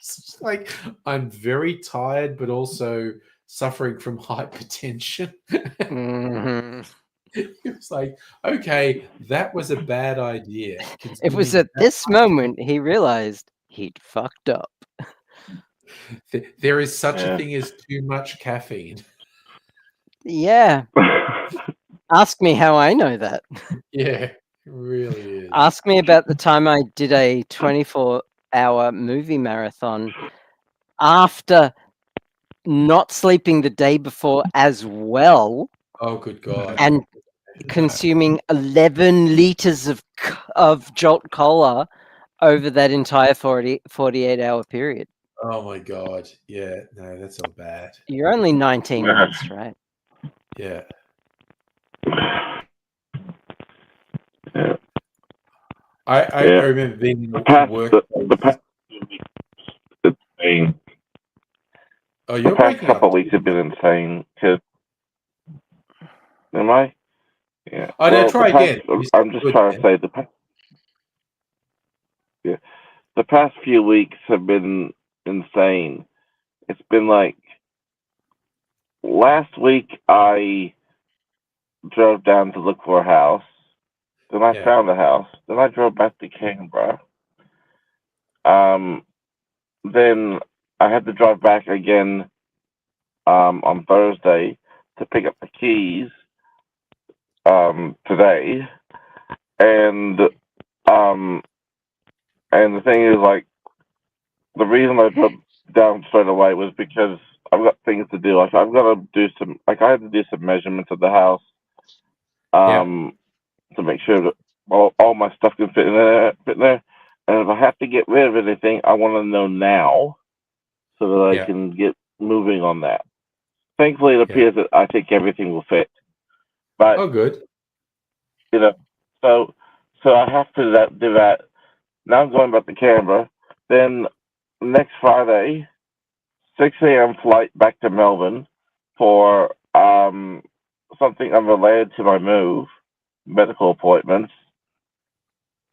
Speaker 1: It's just like, I'm very tired, but also suffering from hypertension.
Speaker 2: mhm.
Speaker 1: It was like, okay, that was a bad idea.
Speaker 2: It was
Speaker 1: considering
Speaker 2: at this moment he realized he'd fucked up.
Speaker 1: there is such a
Speaker 6: Yeah.
Speaker 1: thing as too much caffeine.
Speaker 2: Yeah. Ask me how I know that.
Speaker 1: Yeah, it really is.
Speaker 2: Ask me about the time I did a 24-hour movie marathon after not sleeping the day before as well
Speaker 1: Oh, good God.
Speaker 2: and consuming 11 liters of Jolt Cola over that entire 48-hour period.
Speaker 1: Oh, my God. Yeah, no, that's all bad.
Speaker 2: You're only 19 months, right?
Speaker 1: Yeah.
Speaker 6: Yeah.
Speaker 1: I
Speaker 6: Yeah.
Speaker 1: remember being in
Speaker 6: The past,
Speaker 1: work.
Speaker 6: the past few weeks, it's insane.
Speaker 1: Oh,
Speaker 6: The
Speaker 1: you're
Speaker 6: past
Speaker 1: breaking up.
Speaker 6: couple of weeks have been insane. Cause, am I? Yeah.
Speaker 1: Oh, no,
Speaker 6: Well,
Speaker 1: try
Speaker 6: the past,
Speaker 1: again. You
Speaker 6: I'm
Speaker 1: said
Speaker 6: just
Speaker 1: good,
Speaker 6: trying
Speaker 1: man.
Speaker 6: to say the past few weeks have been insane. It's been like last week I drove down to look for a house. Then I
Speaker 1: Yeah.
Speaker 6: found a house. Then I drove back to Canberra. Then I had to drive back again on Thursday to pick up the keys today. And the thing is, like, the reason I drove down straight away was because I've got things to do. Like, I've got to do some, like, I had to do some measurements of the house to make sure that all my stuff can fit in there. And if I have to get rid of anything, I want to know now so that I can get moving on that. Thankfully, it appears that I think everything will fit. But,
Speaker 1: Oh, good.
Speaker 6: you know, so I have to do that. Now I'm going back to Canberra. Then next Friday, 6 a.m. flight back to Melbourne for something unrelated to my move, medical appointments.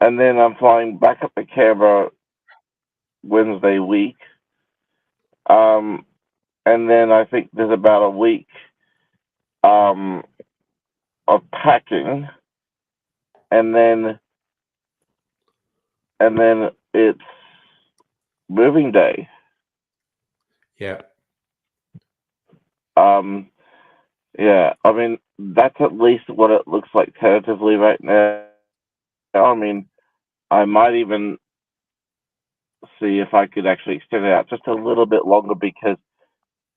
Speaker 6: And then I'm flying back up to Canberra Wednesday week. And then I think there's about a week of packing. And then it's moving day.
Speaker 1: Yeah.
Speaker 6: Yeah, I mean, that's at least what it looks like tentatively right now. I mean, I might even see if I could actually extend it out just a little bit longer because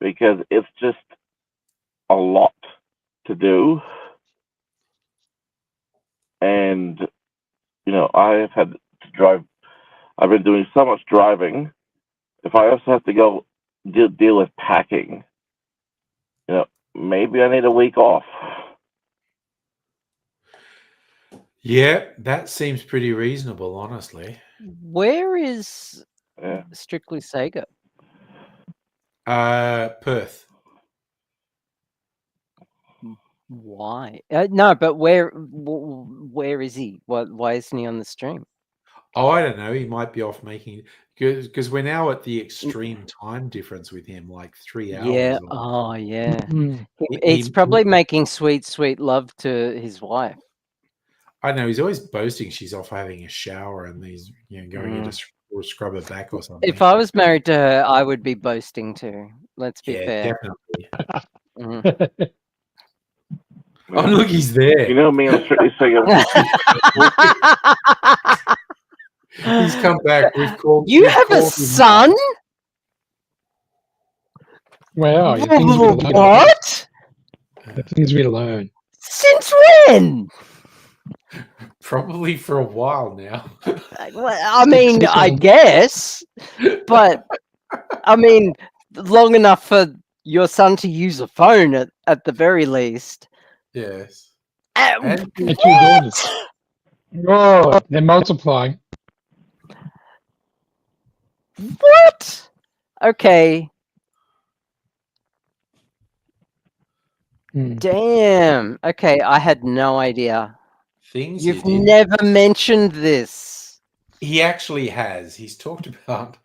Speaker 6: it's just a lot to do. And, you know, I have had to drive. I've been doing so much driving. If I also have to go deal with packing, you know, maybe I need a week off.
Speaker 1: Yeah, that seems pretty reasonable, honestly.
Speaker 2: Where is
Speaker 6: Yeah.
Speaker 2: Strictly Sega?
Speaker 1: Perth.
Speaker 2: Why? No, but where is he? Why isn't he on the stream?
Speaker 1: Oh, I don't know. He might be off making because we're now at the extreme time difference with him, like 3 hours.
Speaker 2: Yeah.
Speaker 1: or-
Speaker 2: Oh, yeah.
Speaker 5: Mm.
Speaker 2: He's probably making sweet, sweet love to his wife.
Speaker 1: I know he's always boasting she's off having a shower and he's going in to scrub her back or something.
Speaker 2: If I was married to her, I would be boasting too. Let's be fair.
Speaker 1: Definitely.
Speaker 2: Mhm.
Speaker 1: Oh, look, he's there.
Speaker 6: You know me, I'm Strictly Sega.
Speaker 1: He's come back. We've called.
Speaker 2: You
Speaker 1: we've
Speaker 2: have a
Speaker 1: called him-
Speaker 2: son?
Speaker 5: Wow, your things read alone.
Speaker 2: What?
Speaker 5: The things read alone.
Speaker 2: Since when?
Speaker 1: Probably for a while now.
Speaker 2: I mean, I guess, but I mean, long enough for your son to use a phone at the very least.
Speaker 1: Yes.
Speaker 2: And
Speaker 1: And
Speaker 5: And 2 daughters. Oh, they're multiplying.
Speaker 2: what? Okay.
Speaker 5: Hmm.
Speaker 2: Damn. Okay, I had no idea.
Speaker 1: things
Speaker 2: You've
Speaker 1: you did.
Speaker 2: never mentioned this.
Speaker 1: He actually has. He's talked about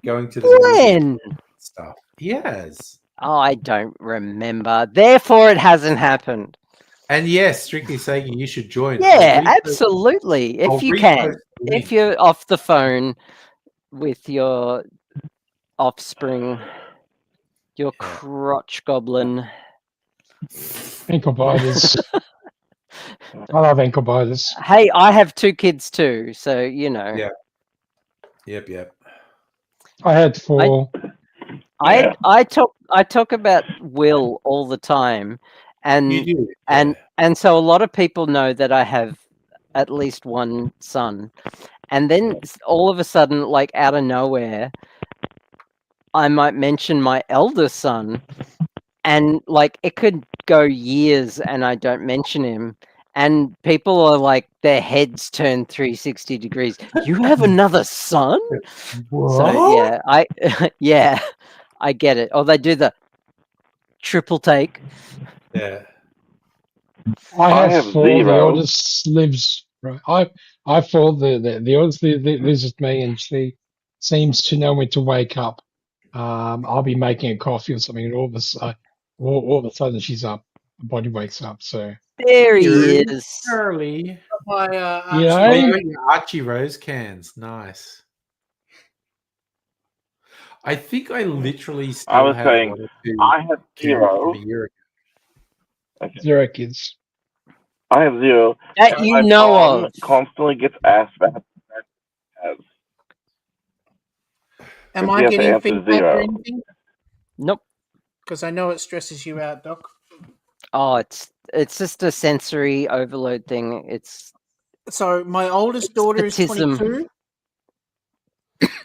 Speaker 1: going to the movies
Speaker 2: When?
Speaker 1: and stuff. He has.
Speaker 2: Oh, I don't remember. Therefore, it hasn't happened.
Speaker 1: And yes, strictly saying you should join.
Speaker 2: Yeah, absolutely. If
Speaker 1: I'll
Speaker 2: you
Speaker 1: repost
Speaker 2: can.
Speaker 1: the link.
Speaker 2: If you're off the phone with your offspring, your
Speaker 1: Yeah.
Speaker 2: crotch goblin.
Speaker 5: Ankle biters. I love ankle biters.
Speaker 2: Hey, I have 2 kids too, so you know.
Speaker 1: Yeah. Yep.
Speaker 5: I had 4.
Speaker 2: I talk about Will all the time, and
Speaker 1: You do.
Speaker 2: and so a lot of people know that I have at least one son, and then all of a sudden, like out of nowhere, I might mention my eldest son, and like it could go years and I don't mention him, and people are like their heads turn 360 degrees. You have another son? So yeah, yeah, I get it. Or they do the triple take.
Speaker 1: Yeah.
Speaker 5: I have 4. The
Speaker 6: 0.
Speaker 5: oldest lives. Right. I 4. The oldest lives with me, and she seems to know when to wake up. I'll be making a coffee or something, and all of a sudden she's up. The body wakes up. So
Speaker 2: There he is.
Speaker 1: Early.
Speaker 3: My
Speaker 5: Yeah,
Speaker 1: Oh, you
Speaker 3: Archie.
Speaker 1: got your Archie Rose cans. Nice. I think I literally still
Speaker 6: I was
Speaker 1: have
Speaker 6: saying,
Speaker 1: one or two
Speaker 6: I have
Speaker 1: cans
Speaker 6: 0.
Speaker 1: from a year ago.
Speaker 6: Okay.
Speaker 5: 0 kids.
Speaker 6: I have 0.
Speaker 2: That
Speaker 6: And
Speaker 2: you
Speaker 6: my
Speaker 2: know
Speaker 6: mom
Speaker 2: of.
Speaker 6: constantly gets asked about that.
Speaker 3: Am
Speaker 6: If
Speaker 3: I
Speaker 6: you have to
Speaker 3: getting
Speaker 6: answer
Speaker 3: feedback
Speaker 6: 0.
Speaker 3: or anything?
Speaker 2: Nope.
Speaker 3: Because I know it stresses you out, Doc.
Speaker 2: Oh, it's just a sensory overload thing. It's
Speaker 3: So my oldest daughter is
Speaker 2: autism.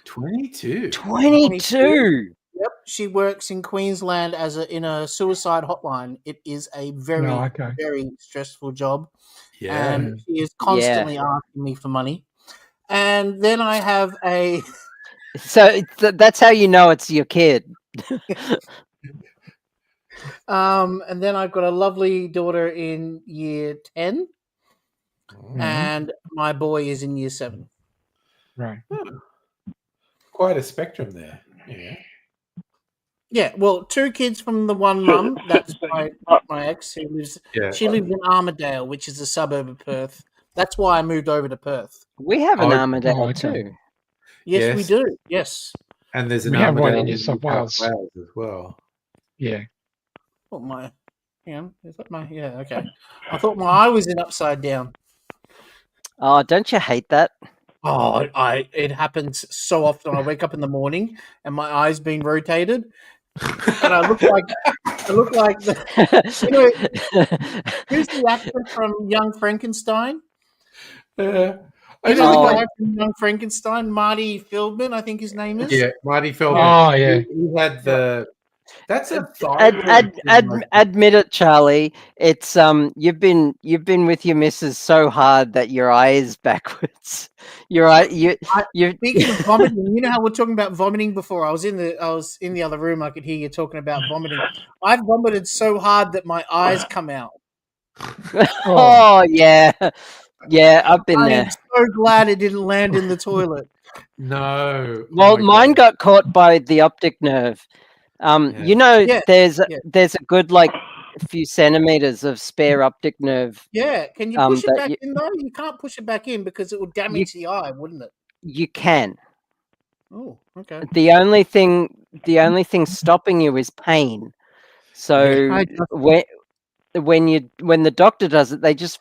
Speaker 3: 22.
Speaker 1: 22.
Speaker 2: 22.
Speaker 3: Yep, she works in Queensland as in a suicide hotline. It is a very,
Speaker 5: No, okay.
Speaker 3: very stressful job,
Speaker 1: Yeah.
Speaker 3: and she is constantly asking me for money. And then I have a
Speaker 2: So that's how you know it's your kid.
Speaker 3: and then I've got a lovely daughter in year 10, and my boy is in year 7.
Speaker 5: Right.
Speaker 1: Quite a spectrum there. Yeah.
Speaker 3: Yeah, well, 2 kids from the one mum. That's my ex who lives.
Speaker 1: Yeah.
Speaker 3: She lives in Armidale, which is a suburb of Perth. That's why I moved over to Perth.
Speaker 2: We have an
Speaker 1: Oh,
Speaker 2: Armadale
Speaker 5: okay.
Speaker 2: too.
Speaker 3: Yes, we
Speaker 1: Yes.
Speaker 3: do. Yes.
Speaker 1: And there's an
Speaker 5: We have one
Speaker 1: Armadale
Speaker 5: in New South Wales.
Speaker 1: as well.
Speaker 5: Yeah.
Speaker 3: Oh my, hang on. Is that my? Yeah, okay. I thought my eye was in upside down.
Speaker 2: Oh, don't you hate that?
Speaker 3: Oh, it happens so often. I wake up in the morning and my eye's been rotated, and I look like you know, who's the actor from Young Frankenstein?
Speaker 1: I
Speaker 3: You
Speaker 1: just
Speaker 3: know the
Speaker 1: like
Speaker 3: guy from Young Frankenstein, Marty Feldman, I think his name is.
Speaker 1: yeah, Marty Feldman.
Speaker 5: Oh, yeah.
Speaker 1: He had the. That's a thyroid.
Speaker 2: Admit it, Charlie. It's you've been with your missus so hard that your eye is backwards. Your eye, you.
Speaker 3: Speaking of vomiting, you know how we're talking about vomiting before. I was in the other room. I could hear you talking about vomiting. I've vomited so hard that my eyes come out.
Speaker 2: Oh yeah, yeah. I've been
Speaker 3: I
Speaker 2: there.
Speaker 3: am so glad it didn't land in the toilet.
Speaker 1: No.
Speaker 2: Well,
Speaker 1: Oh my
Speaker 2: mine
Speaker 1: God.
Speaker 2: got caught by the optic nerve. You know,
Speaker 3: Yeah,
Speaker 2: there's
Speaker 3: yeah.
Speaker 2: there's a good like few centimeters of spare optic nerve.
Speaker 3: Yeah, can you push it
Speaker 2: that
Speaker 3: back in though? You can't push it back in because it would damage the eye, wouldn't it?
Speaker 2: You can.
Speaker 3: Oh, okay.
Speaker 2: The only thing stopping you is pain. So
Speaker 3: I just-
Speaker 2: when the doctor does it, they just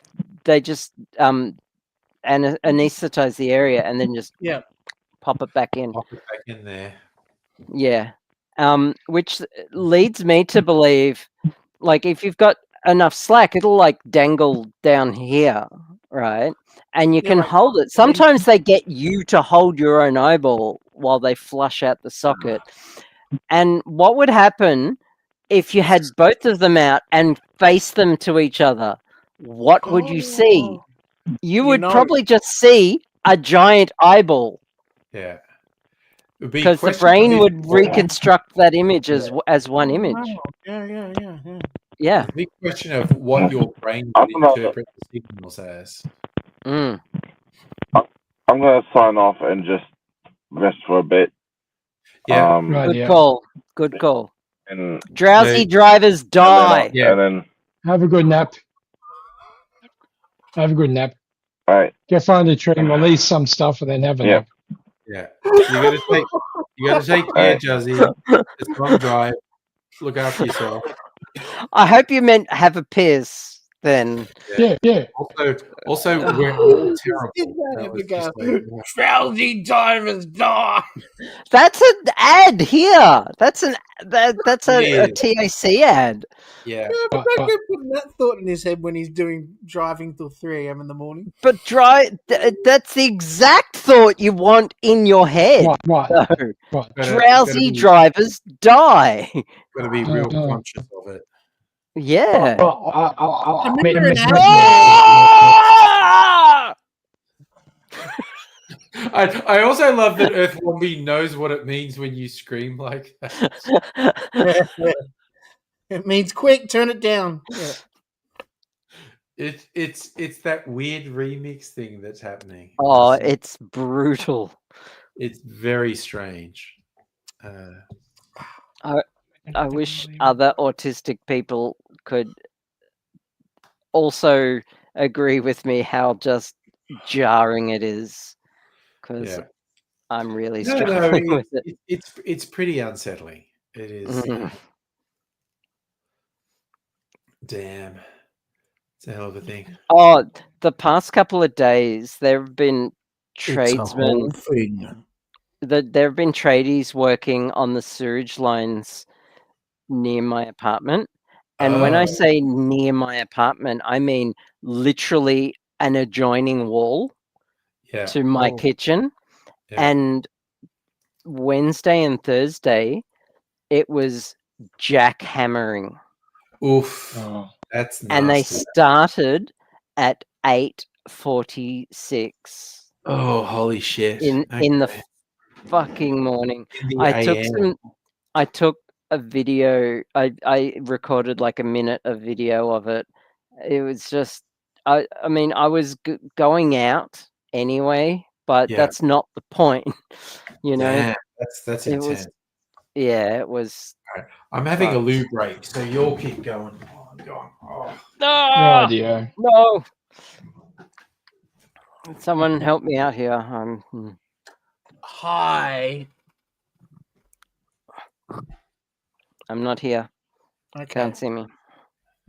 Speaker 2: anesthetize the area and then just
Speaker 3: Yeah.
Speaker 2: pop it back in.
Speaker 1: Pop it back in there.
Speaker 2: Yeah. Which leads me to believe, like, if you've got enough slack, it'll like dangle down here, right? And you
Speaker 3: Yeah,
Speaker 2: can
Speaker 3: like-
Speaker 2: hold it. Sometimes they get you to hold your own eyeball while they flush out the socket. And what would happen if you had both of them out and face them to each other? What would you see? You would probably just see a giant eyeball.
Speaker 1: Yeah.
Speaker 2: Because the brain would reconstruct that image as one image.
Speaker 3: Wow. Yeah.
Speaker 2: Yeah.
Speaker 1: The big question of what your brain would interpret the signals as.
Speaker 2: Mm.
Speaker 6: I'm going to sign off and just rest for a bit.
Speaker 1: Yeah.
Speaker 2: Good call. Good call.
Speaker 6: And
Speaker 2: Drowsy drivers die.
Speaker 6: And then
Speaker 5: have a good nap. Have a good nap.
Speaker 6: All right.
Speaker 5: Go find a tree and release some stuff, and then have a nap.
Speaker 1: Yeah. You got to take care, Juzzy. It's a long drive. Look after yourself.
Speaker 2: I hope you meant have a piss then.
Speaker 5: Yeah.
Speaker 1: Also, we're all terrible.
Speaker 3: Drowsy drivers die.
Speaker 2: That's an ad here. That's a TAC ad.
Speaker 1: Yeah.
Speaker 3: But don't go putting that thought in his head when he's driving till 3 a.m. in the morning.
Speaker 2: But that's the exact thought you want in your head.
Speaker 5: Right.
Speaker 2: Drowsy drivers die.
Speaker 1: Got to be real conscious of it.
Speaker 2: Yeah.
Speaker 1: I also love that Earth Wombie knows what it means when you scream like that.
Speaker 3: It means quick, turn it down.
Speaker 1: Yeah. It's that weird remix thing that's happening.
Speaker 2: Oh, it's brutal.
Speaker 1: It's very strange.
Speaker 2: I wish other autistic people could also agree with me how just jarring it is, because I'm really struggling with it.
Speaker 1: It's pretty unsettling. It is. Damn, it's a hell of a thing.
Speaker 2: Oh, the past couple of days there have been tradesmen. There have been tradies working on the sewage lines near my apartment. And when I say near my apartment, I mean literally an adjoining wall to my kitchen. Yeah. And Wednesday and Thursday, it was jackhammering.
Speaker 1: Oof. Oh, that's nasty.
Speaker 2: And they started at 8:46.
Speaker 1: Oh, holy shit.
Speaker 2: In the fucking morning. I took a video. I recorded like a minute of video of it. It was just I mean I was going out anyway, but that's not the point. You know.
Speaker 1: Yeah, that's intense.
Speaker 2: It was.
Speaker 1: Right. I'm having a loo break, so you'll keep going. Oh, I'm going. Oh.
Speaker 2: No. Someone help me out here.
Speaker 3: Hi.
Speaker 2: I'm not here.
Speaker 3: Okay.
Speaker 2: Can't see me.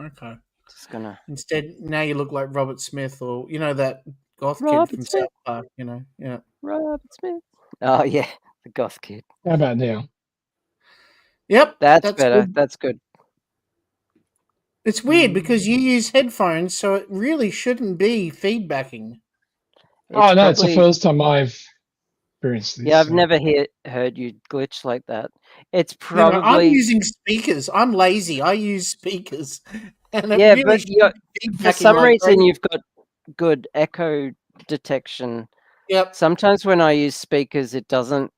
Speaker 3: Okay.
Speaker 2: Just gonna.
Speaker 3: Instead, now you look like Robert Smith, or that goth kid from South Park. Yeah.
Speaker 2: Robert Smith. Oh yeah, the goth kid.
Speaker 5: How about now?
Speaker 3: Yep.
Speaker 2: That's better.
Speaker 3: Good.
Speaker 2: That's good.
Speaker 3: It's weird because you use headphones, so it really shouldn't be feedbacking.
Speaker 5: It's the first time I've experienced this.
Speaker 2: Yeah, I've never heard you glitch like that. It's probably.
Speaker 3: I'm using speakers. I'm lazy. I use speakers. And
Speaker 2: really but for some reason you've got good echo detection.
Speaker 3: Yep.
Speaker 2: Sometimes when I use speakers, it doesn't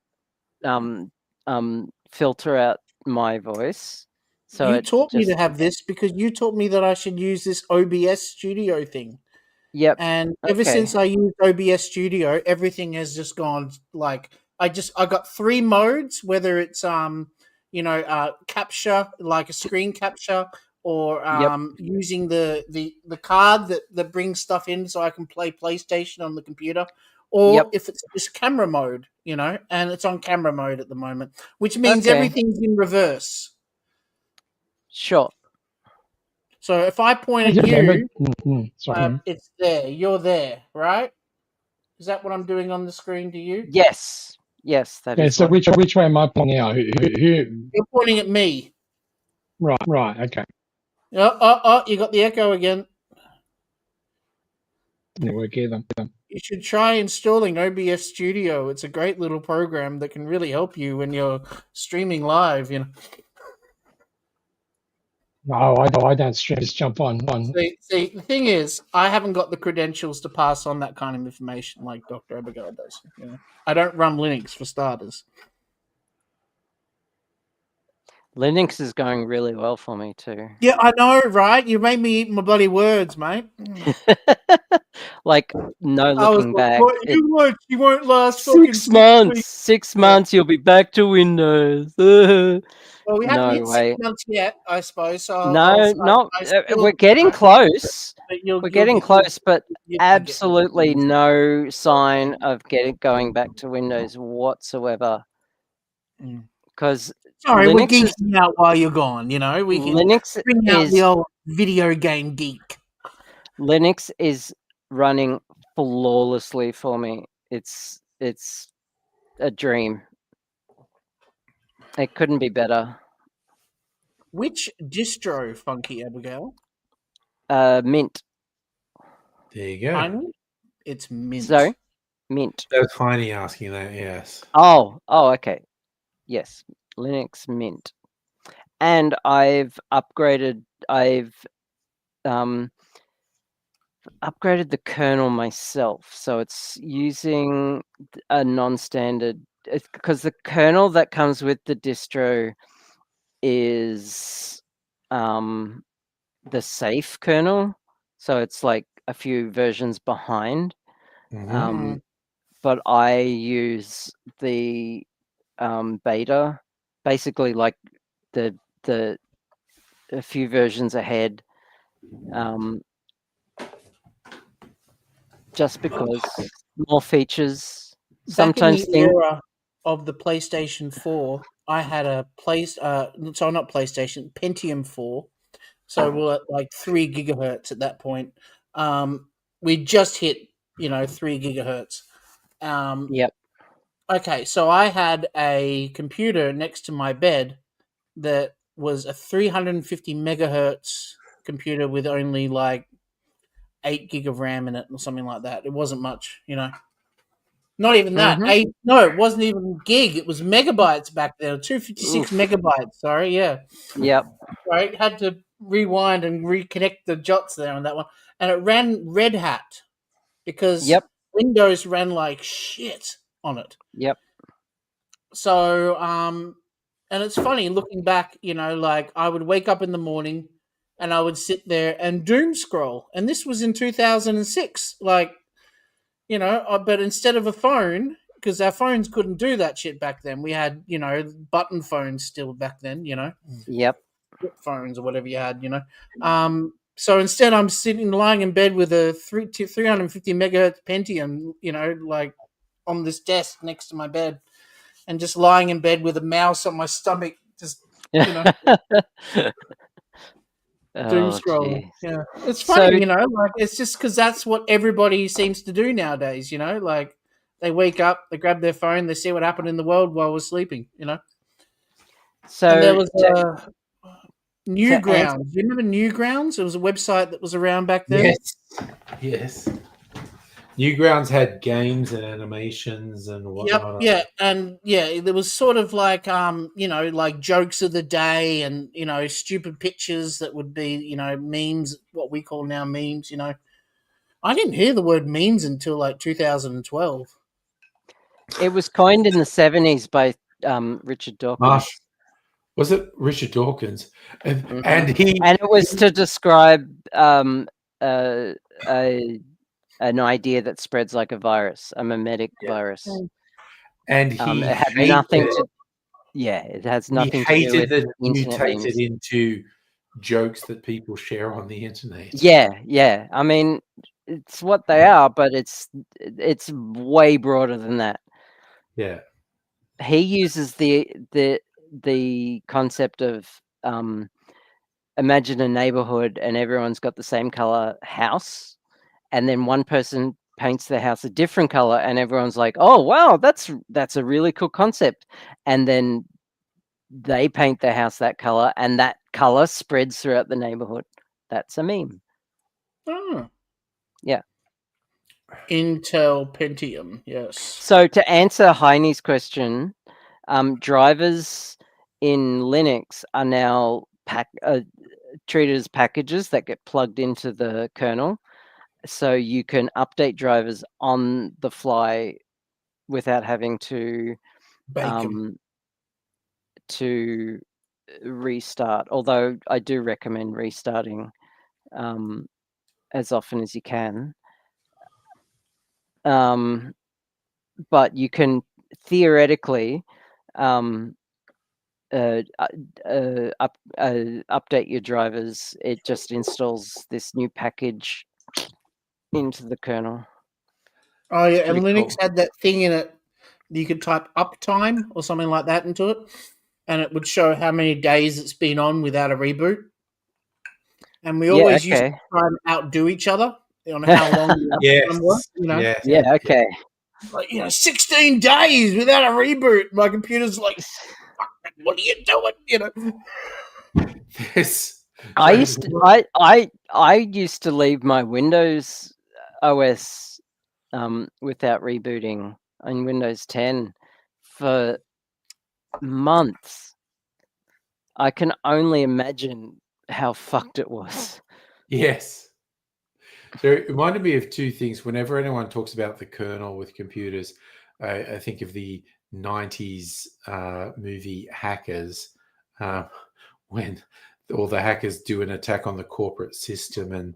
Speaker 2: filter out my voice. So
Speaker 3: you taught me to have this because you taught me that I should use this OBS Studio thing.
Speaker 2: Yep.
Speaker 3: And ever since I used OBS Studio, everything has just gone like I got 3 modes, whether it's capture, like a screen capture, or using the card that brings stuff in so I can play PlayStation on the computer, or if it's just camera mode, and it's on camera mode at the moment, which means everything's in reverse.
Speaker 2: Sure.
Speaker 3: So if I point at you, it's there. You're there, right? Is that what I'm doing on the screen to you?
Speaker 2: Yes. Yes, that is.
Speaker 5: So which way am I pointing now? Who?
Speaker 3: You're pointing at me.
Speaker 5: Right. Okay.
Speaker 3: Oh! You got the echo again.
Speaker 5: Didn't work either.
Speaker 3: You should try installing OBS Studio. It's a great little program that can really help you when you're streaming live. You know.
Speaker 5: No, I don't stream. Just jump on.
Speaker 3: See, the thing is, I haven't got the credentials to pass on that kind of information like Dr. Abigail does. You know? I don't run Linux for starters.
Speaker 2: Linux is going really well for me too.
Speaker 3: Yeah, I know, right? You made me eat my bloody words, mate.
Speaker 2: Like, no
Speaker 3: I was
Speaker 2: looking
Speaker 3: like,
Speaker 2: back.
Speaker 3: "What, you won't last fucking
Speaker 2: 6 months.
Speaker 3: weeks."
Speaker 2: 6 months, you'll be back to Windows.
Speaker 3: Well, we haven't
Speaker 2: No
Speaker 3: hit
Speaker 2: way.
Speaker 3: 6 months yet, I suppose. So
Speaker 2: No, we're getting close. We're getting close, but absolutely no sign of going back to Windows whatsoever. Because
Speaker 3: sorry, we're
Speaker 2: Linux
Speaker 3: geeking out while you're gone. You know, we can
Speaker 2: Linux
Speaker 3: bring out
Speaker 2: is
Speaker 3: the old video game geek.
Speaker 2: Linux is running flawlessly for me. It's a dream. It couldn't be better.
Speaker 3: Which distro, Funky Abigail?
Speaker 2: Mint.
Speaker 1: There you go.
Speaker 3: It's Mint.
Speaker 2: So, Mint.
Speaker 1: That was Heine asking that, yes.
Speaker 2: Oh, okay. Yes, Linux Mint. And I've upgraded upgraded the kernel myself. So it's using a non-standard, because the kernel that comes with the distro is the safe kernel. So it's like a few versions behind. But I use the beta, basically like the a few versions ahead, just because more features. Sometimes
Speaker 3: Back in the era of the PlayStation 4, I had a not PlayStation, Pentium 4. So we're at like 3 gigahertz at that point. We just hit 3 gigahertz.
Speaker 2: Yep.
Speaker 3: Okay, so I had a computer next to my bed that was a 350 megahertz computer with only like 8 gig of RAM in it or something like that. It wasn't much, Not even that. No, it wasn't even gig. It was megabytes back then. 256 megabytes. Sorry, yeah.
Speaker 2: Yep.
Speaker 3: Right, had to rewind and reconnect the jots there on that one, and it ran Red Hat because Windows ran like shit on it.
Speaker 2: Yep.
Speaker 3: So, and it's funny looking back. Like I would wake up in the morning, and I would sit there and doom scroll, and this was in 2006. Like, but instead of a phone, because our phones couldn't do that shit back then, we had button phones still back then.
Speaker 2: Yep.
Speaker 3: Phones or whatever you had, So instead, I'm lying in bed with a 350 megahertz Pentium, like on this desk next to my bed, and just lying in bed with a mouse on my stomach, just doom scrolling.
Speaker 2: Geez.
Speaker 3: Yeah, it's funny, like it's just because that's what everybody seems to do nowadays. Like they wake up, they grab their phone, they see what happened in the world while we're sleeping.
Speaker 2: So
Speaker 3: and there was Newgrounds. Do you remember Newgrounds? It was a website that was around back then.
Speaker 1: Yes. Newgrounds had games and animations and whatnot.
Speaker 3: There was sort of like like jokes of the day and stupid pictures that would be memes, what we call now memes. I didn't hear the word memes until like 2012.
Speaker 2: It was coined in the 70s by Richard Dawkins.
Speaker 1: Was it Richard Dawkins? And
Speaker 2: it was to describe an idea that spreads like a virus, a mimetic virus.
Speaker 1: And he
Speaker 2: it had nothing to. Yeah, it has nothing to do with
Speaker 1: that
Speaker 2: internet
Speaker 1: mutated
Speaker 2: memes.
Speaker 1: into jokes that people share on the internet.
Speaker 2: Yeah. I mean, it's what they are, but it's way broader than that.
Speaker 1: Yeah.
Speaker 2: He uses the concept of imagine a neighborhood and everyone's got the same color house, and then one person paints their house a different color and everyone's like, oh wow, that's a really cool concept, and then they paint their house that color and that color spreads throughout the neighborhood. That's a meme.
Speaker 3: Oh.
Speaker 2: Yeah.
Speaker 3: Intel Pentium, yes.
Speaker 2: So to answer Heine's question, drivers in Linux are now treated as packages that get plugged into the kernel, so you can update drivers on the fly without having to restart. Although I do recommend restarting as often as you can. But you can theoretically update your drivers. It just installs this new package into the kernel.
Speaker 3: Oh yeah, and Linux
Speaker 1: cool.
Speaker 3: had that thing in it. You could type uptime or something like that into it, and it would show how many days it's been on without a reboot. And we always used to try and outdo each other on how long the uptime was. You know?
Speaker 2: Yeah. Okay.
Speaker 3: Like 16 days without a reboot. My computer's like, what are you doing? You know.
Speaker 1: Yes.
Speaker 2: I used to leave my Windows OS without rebooting on Windows 10 for months. I can only imagine how fucked it was.
Speaker 1: Yes. So it reminded me of two things. Whenever anyone talks about the kernel with computers, I think of the 90s movie Hackers, when all the hackers do an attack on the corporate system, and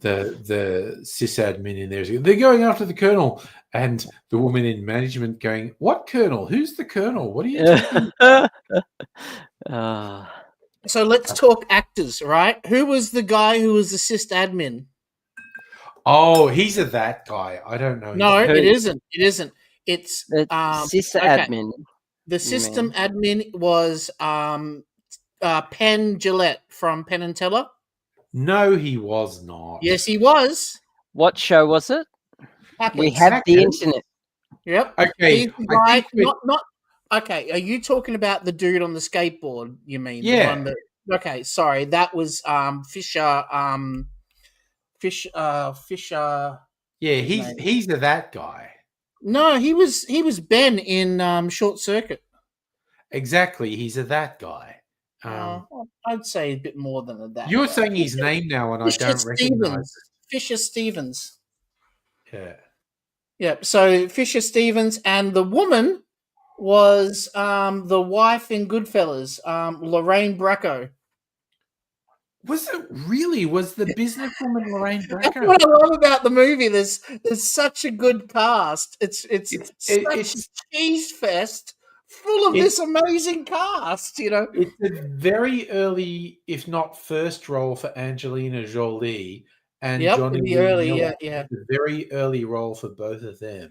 Speaker 1: the sysadmin in there is, they're going after the kernel, and the woman in management going, "What kernel? Who's the kernel? What are you talking about?"
Speaker 3: So let's talk actors, right? Who was the guy who was the sysadmin?
Speaker 1: Oh, he's that guy. I don't know.
Speaker 3: No, it isn't. It isn't. It's
Speaker 2: sysadmin.
Speaker 3: Okay. The system admin was Penn Jillette from Penn and Teller.
Speaker 1: No, he was not.
Speaker 3: Yes, he was.
Speaker 2: What show was it?
Speaker 3: Hackers.
Speaker 2: We have the internet.
Speaker 3: Yep.
Speaker 1: Okay.
Speaker 3: He's the guy, not. Okay. Are you talking about the dude on the skateboard? You mean?
Speaker 1: Yeah.
Speaker 3: The one that, okay. Sorry, that was Fisher. Fisher.
Speaker 1: Yeah, he's that guy.
Speaker 3: No, he was Ben in Short Circuit.
Speaker 1: Exactly, he's that guy.
Speaker 3: I'd say a bit more than that.
Speaker 1: You're saying his name now, and
Speaker 3: Fisher
Speaker 1: I don't recognize it.
Speaker 3: Fisher Stevens.
Speaker 1: Yeah.
Speaker 3: Yep. So Fisher Stevens, and the woman was the wife in Goodfellas, Lorraine Bracco.
Speaker 1: Was it really? Was the businesswoman Lorraine Bracco?
Speaker 3: That's what I love about the movie. There's such a good cast. It's such a cheese fest full of this amazing cast. You know,
Speaker 1: it's a very early, if not first, role for Angelina Jolie and Johnny Lee Miller.
Speaker 3: Yeah.
Speaker 1: A very early role for both of them.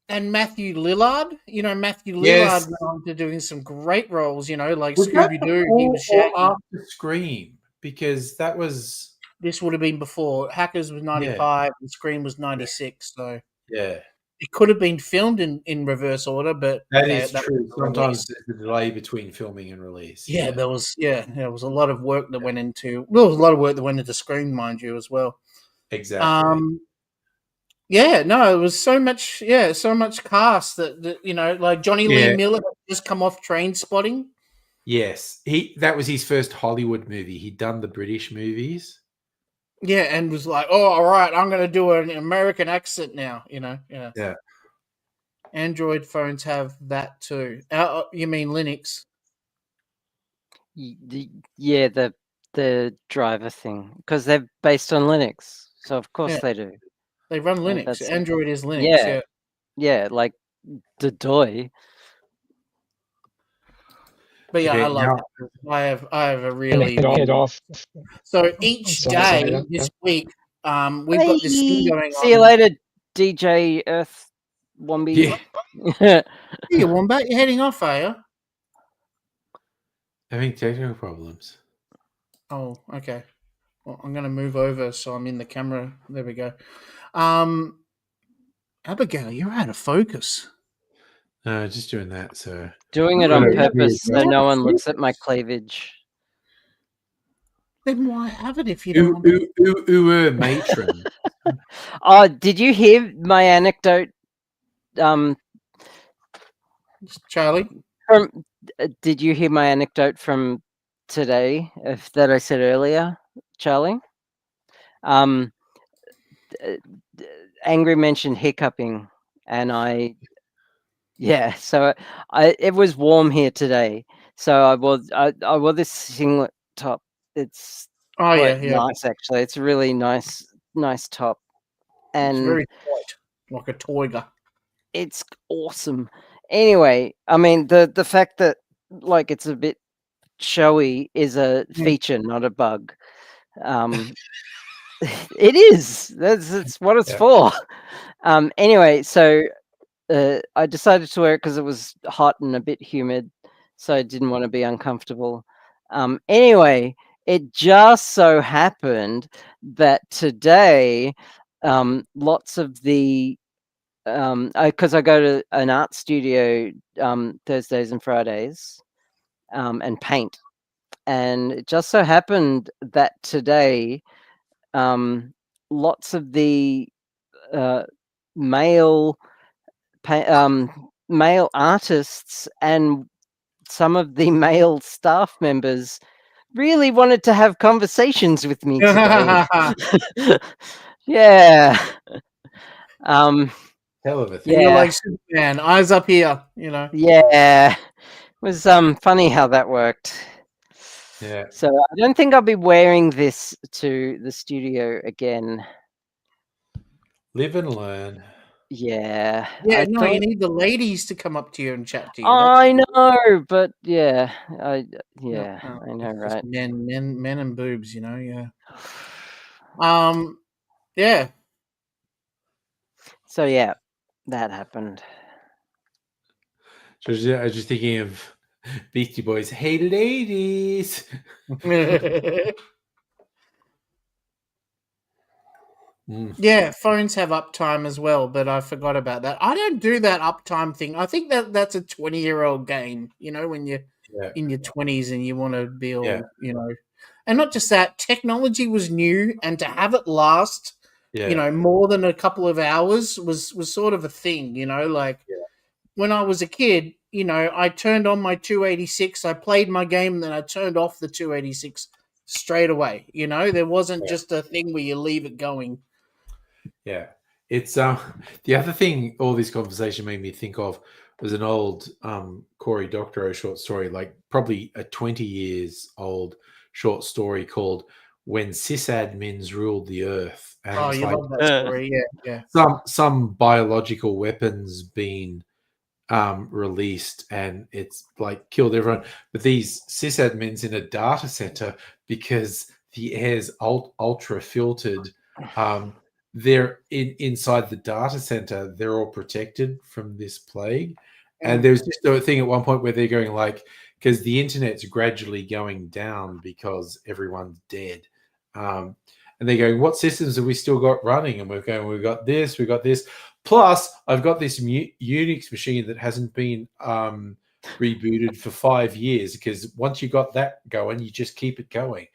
Speaker 3: And Matthew Lillard, Matthew Lillard went on to doing some great roles. Like Scooby-Doo. He was Shaggy.
Speaker 1: After Scream. Because that was...
Speaker 3: This would have been before. Hackers was 95 and Scream was 96. So
Speaker 1: yeah,
Speaker 3: it could have been filmed in reverse order, but
Speaker 1: that is true. Sometimes there's a delay between filming and release.
Speaker 3: Yeah, there was a lot of work that went into. Well, there was a lot of work that went into Scream, mind you, as well.
Speaker 1: Exactly.
Speaker 3: It was so much. Yeah, so much cast that like Johnny Lee Miller had just come off Train Spotting.
Speaker 1: Yes, that was his first Hollywood movie. He'd done the British movies.
Speaker 3: Yeah, and was like, "Oh, all right, I'm going to do an American accent now."
Speaker 1: Yeah.
Speaker 3: Android phones have that too. You mean Linux?
Speaker 2: Yeah, the driver thing, because they're based on Linux, so of course they do.
Speaker 3: They run Linux. Android is Linux.
Speaker 2: Yeah, like the DOI.
Speaker 3: But yeah, I love it. I have a really
Speaker 5: head off.
Speaker 3: So each day this week, we've got this thing going on.
Speaker 2: See you later, DJ Earth Wombi.
Speaker 3: Yeah. You Wombat, you're heading off, are you?
Speaker 1: Having technical problems.
Speaker 3: Oh, okay. Well, I'm going to move over so I'm in the camera. There we go. Abigail, you're out of focus.
Speaker 1: No, just doing that. So
Speaker 2: doing it on purpose so no one looks at my cleavage.
Speaker 3: Then why have it if you don't want
Speaker 1: Ooh, matron.
Speaker 2: Oh, did you hear my anecdote?
Speaker 3: Charlie?
Speaker 2: Did you hear my anecdote from today that I said earlier, Charlie? Angry mentioned hiccuping, and so it was warm here today, so I wore this singlet top. It's quite nice, actually. It's a really nice top, and
Speaker 3: it's very tight, like a toiga.
Speaker 2: It's awesome. Anyway, I mean the fact that like it's a bit showy is a feature, not a bug. It is. That's what it's for. Anyway, so I decided to wear it because it was hot and a bit humid, so I didn't want to be uncomfortable. Anyway, it just so happened that today, lots of the because I go to an art studio Thursdays and Fridays and paint, and it just so happened that today lots of the male artists and some of the male staff members really wanted to have conversations with me today. Yeah.
Speaker 1: Hell of a thing.
Speaker 3: You're like Superman, eyes up here, you know.
Speaker 2: Yeah. It was funny how that worked.
Speaker 1: Yeah.
Speaker 2: So I don't think I'll be wearing this to the studio again.
Speaker 1: Live and learn.
Speaker 2: Yeah.
Speaker 3: Yeah, you need the ladies to come up to you and chat to you.
Speaker 2: I know, but yeah, I know, right?
Speaker 3: Men and boobs, you know, yeah. Yeah.
Speaker 2: So yeah, that happened.
Speaker 1: So I was just thinking of Beastie Boys. Hey, ladies.
Speaker 3: Yeah, phones have uptime as well, but I forgot about that. I don't do that uptime thing. I think that's a 20-year-old game, you know, when you're in your 20s and you want to be all, you know. And not just that, technology was new, and to have it last, you know, more than a couple of hours was sort of a thing, you know, like when I was a kid, you know, I turned on my 286, I played my game, and then I turned off the 286 straight away, you know. There wasn't just a thing where you leave it going.
Speaker 1: Yeah. It's the other thing all this conversation made me think of was an old Cory Doctorow short story, like probably a 20 years old short story called When Sysadmins Ruled the Earth. And
Speaker 3: you love that story, yeah.
Speaker 1: Some biological weapons being released, and it's like killed everyone. But these sysadmins in a data center, because the air's ultra filtered, they're inside the data center. They're all protected from this plague. And there's just a thing at one point where they're going like, because the internet's gradually going down because everyone's dead. And they're going, what systems have we still got running? And we're going, we've got this. Plus, I've got this Unix machine that hasn't been rebooted for 5 years, because once you got that going, you just keep it going.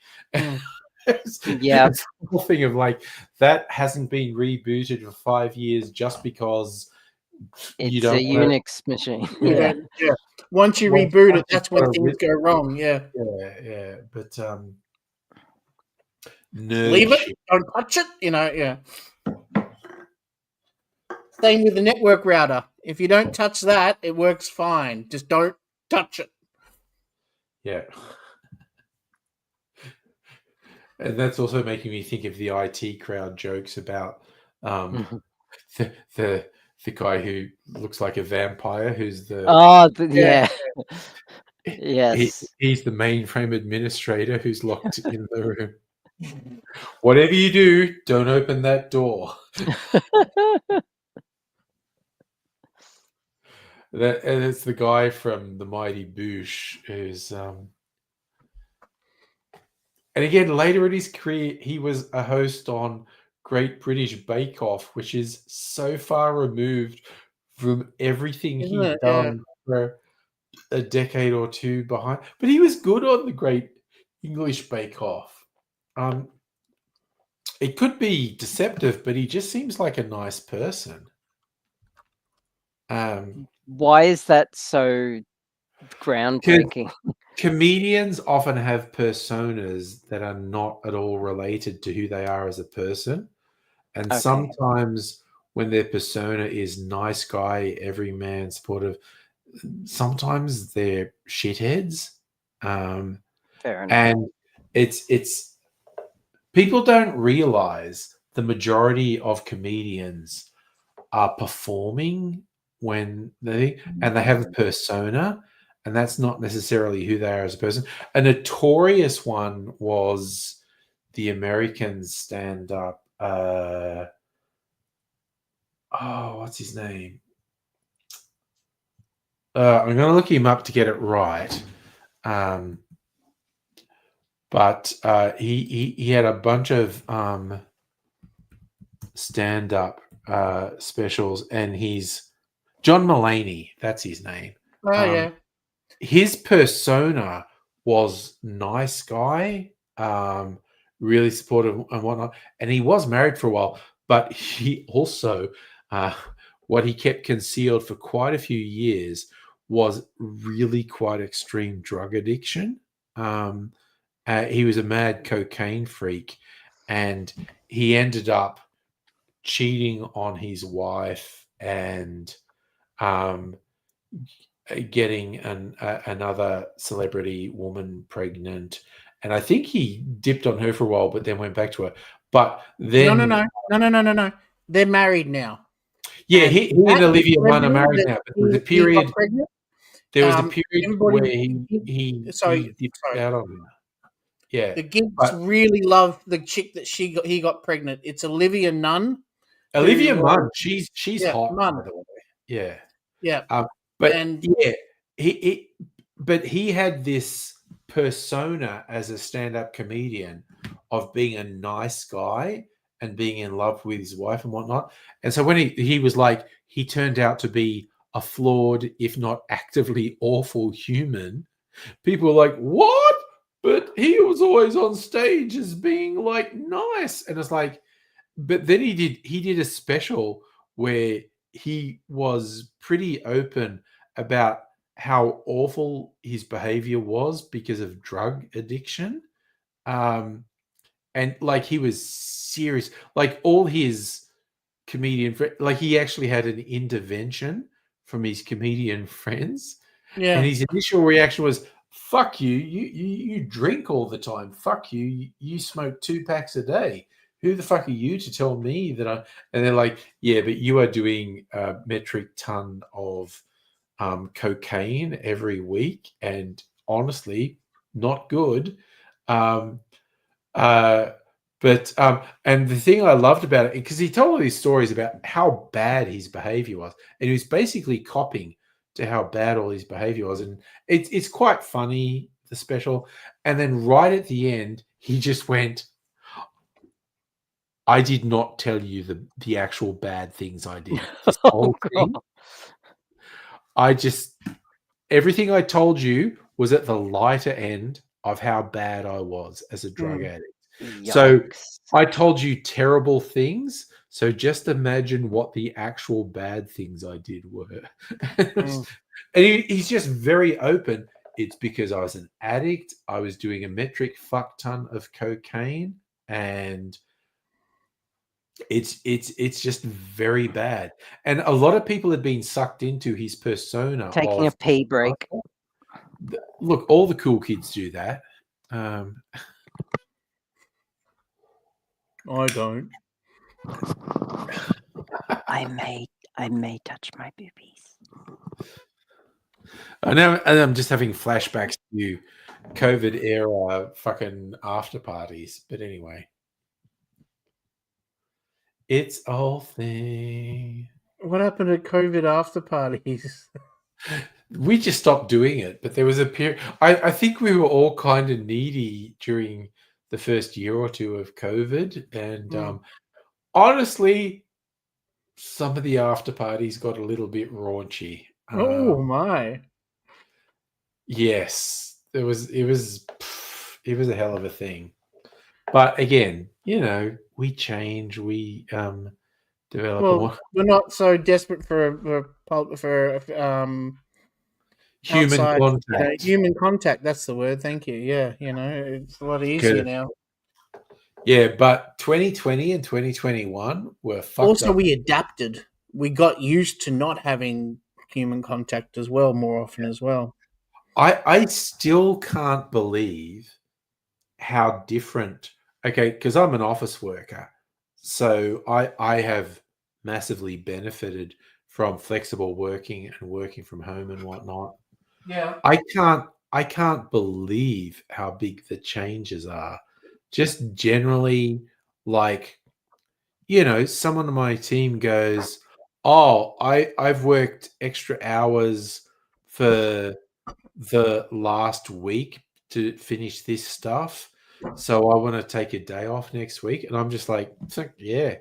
Speaker 1: It's the whole thing of like, that hasn't been rebooted for 5 years just because
Speaker 2: it's
Speaker 1: you don't
Speaker 2: a Unix machine.
Speaker 3: Yeah. Once you reboot it, that's when things go wrong. Yeah.
Speaker 1: But
Speaker 3: leave it, don't touch it, you know. Yeah. Same with the network router. If you don't touch that, it works fine. Just don't touch it.
Speaker 1: Yeah. And that's also making me think of the IT crowd jokes about the guy who looks like a vampire, who's the
Speaker 2: yes,
Speaker 1: he's the mainframe administrator who's locked in the room. Whatever you do, don't open that door. And it's the guy from the Mighty Boosh who's and again, later in his career, he was a host on Great British Bake Off, which is so far removed from everything he'd done for a decade or two behind. But he was good on the Great English Bake Off. it could be deceptive, but he just seems like a nice person.
Speaker 2: Why is that so groundbreaking?
Speaker 1: Comedians often have personas that are not at all related to who they are as a person. And sometimes when their persona is nice guy, everyman, supportive, sometimes they're shitheads.
Speaker 2: Fair enough.
Speaker 1: And it's people don't realize the majority of comedians are performing when they have a persona, and that's not necessarily who they are as a person. A notorious one was the American stand-up. What's his name? I'm going to look him up to get it right. But he had a bunch of stand-up specials, and he's John Mulaney. That's his name.
Speaker 3: Oh, yeah.
Speaker 1: His persona was nice guy, really supportive and whatnot. And he was married for a while, but he also, what he kept concealed for quite a few years was really quite extreme drug addiction. He was a mad cocaine freak, and he ended up cheating on his wife and getting another celebrity woman pregnant. And I think he dipped on her for a while, but then went back to her. But then
Speaker 3: No. They're married now.
Speaker 1: Yeah, he and Olivia Munn are married now. But there was a period. There was a period where he dipped out on her. Yeah,
Speaker 3: the Gimps really love the chick that he got pregnant. It's Olivia Nunn.
Speaker 1: Olivia Munn. She's hot.
Speaker 3: Munn.
Speaker 1: By the way. Yeah.
Speaker 3: Yeah.
Speaker 1: But he had this persona as a stand-up comedian of being a nice guy and being in love with his wife and whatnot. And so when he was like, he turned out to be a flawed, if not actively awful human, people were like, what? But he was always on stage as being like nice. And it's like, but then he did a special where he was pretty open about how awful his behavior was because of drug addiction. And like he was serious, like all his comedian like he actually had an intervention from his comedian friends.
Speaker 3: Yeah.
Speaker 1: And his initial reaction was, fuck you, you drink all the time. Fuck you, you smoke 2 packs a day. Who the fuck are you to tell me that I... And they're like, yeah, but you are doing a metric ton of cocaine every week, and honestly, not good. And the thing I loved about it, because he told all these stories about how bad his behavior was, and he was basically copying to how bad all his behavior was, and it's quite funny, the special. And then right at the end, he just went, I did not tell you the actual bad things I did. This whole thing. Everything I told you was at the lighter end of how bad I was as a drug addict. Yikes. So I told you terrible things. So just imagine what the actual bad things I did were. And he's just very open. It's because I was an addict. I was doing a metric fuck ton of cocaine, and it's just very bad. And a lot of people have been sucked into his persona.
Speaker 2: Taking a pee break.
Speaker 1: Look, all the cool kids do that.
Speaker 3: I don't.
Speaker 2: I may touch my boobies.
Speaker 1: I know, and I'm just having flashbacks to COVID era fucking after parties. But anyway, it's a whole thing.
Speaker 3: What happened to COVID after parties?
Speaker 1: We just stopped doing it, but there was a period. I think we were all kind of needy during the first year or two of COVID, and honestly, some of the after parties got a little bit raunchy.
Speaker 3: Oh my!
Speaker 1: Yes, it was a hell of a thing. But again, we change, we develop
Speaker 3: Well, we're not so desperate for
Speaker 1: human
Speaker 3: outside,
Speaker 1: contact.
Speaker 3: human contact. That's the word. Thank you. Yeah, it's a lot easier now.
Speaker 1: Yeah, but 2020 and 2021 were fucked
Speaker 3: Also,
Speaker 1: up.
Speaker 3: we adapted. We got used to not having human contact as well, more often as well.
Speaker 1: I still can't believe how different. Okay, because I'm an office worker, so I have massively benefited from flexible working and working from home and whatnot.
Speaker 3: Yeah.
Speaker 1: I can't believe how big the changes are. Just generally, like, someone on my team goes, "Oh, I've worked extra hours for the last week to finish this stuff, so I want to take a day off next week." And I'm just like, yeah,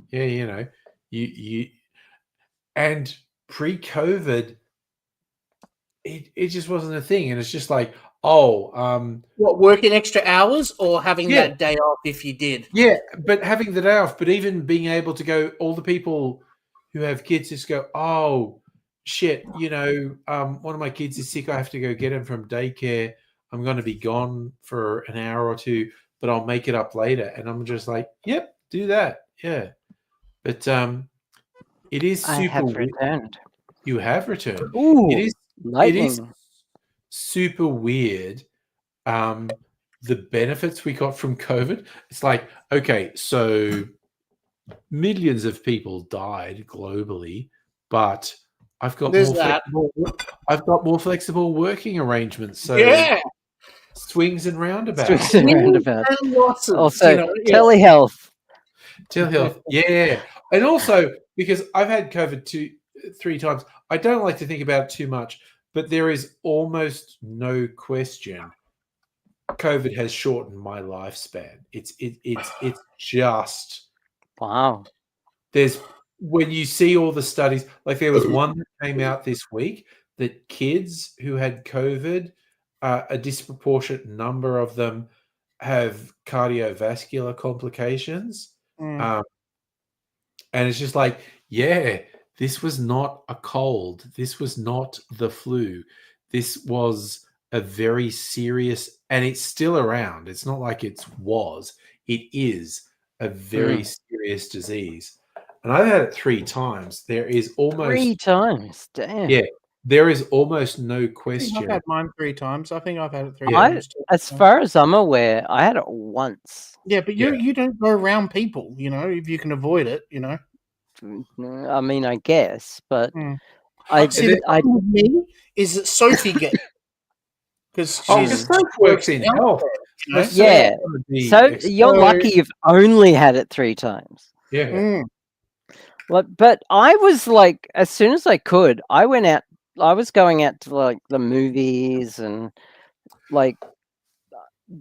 Speaker 1: you and pre-COVID, it just wasn't a thing, and it's just like,
Speaker 3: what, working extra hours or having
Speaker 1: Yeah.
Speaker 3: that day off if you did?
Speaker 1: Yeah, but having the day off, but even being able to go, all the people who have kids just go, oh shit, one of my kids is sick, I have to go get him from daycare. I'm going to be gone for an hour or two, but I'll make it up later. And I'm just like, yep, do that. Yeah. But it is super
Speaker 2: I have
Speaker 1: weird.
Speaker 2: returned.
Speaker 1: You have returned.
Speaker 2: Ooh,
Speaker 1: It is
Speaker 2: lightning.
Speaker 1: super weird. The benefits we got from COVID. It's like, okay, so millions of people died globally, but I've got more flexible working arrangements. So
Speaker 3: Yeah.
Speaker 1: swings and roundabouts.
Speaker 2: Swings and roundabouts.
Speaker 3: And losses,
Speaker 2: Also, telehealth.
Speaker 1: Telehealth, yeah. And also, because I've had COVID 3 times, I don't like to think about it too much, but there is almost no question COVID has shortened my lifespan. It's just
Speaker 2: Wow.
Speaker 1: When you see all the studies, like there was one that came out this week that kids who had COVID, a disproportionate number of them have cardiovascular complications. And it's just like, yeah, this was not a cold. This was not the flu. This was a very serious, and it's still around. It's not like it is a very serious disease. And I've had it 3 times. There is almost
Speaker 2: 3 times. Damn.
Speaker 1: Yeah, there is almost no question.
Speaker 3: I've had mine 3 times. I think I've had it 3
Speaker 1: Yeah.
Speaker 3: times too.
Speaker 2: As far as I'm aware, I had it once.
Speaker 3: Yeah, but you don't go around people, if you can avoid it,
Speaker 2: I mean, I guess, but
Speaker 3: See, the problem with me is that Sophie gets because she's
Speaker 1: Sophie works in health.
Speaker 2: Yeah. So you're lucky you've only had it 3 times.
Speaker 1: Yeah.
Speaker 2: But I was like, as soon as I could, I was going out to like the movies and like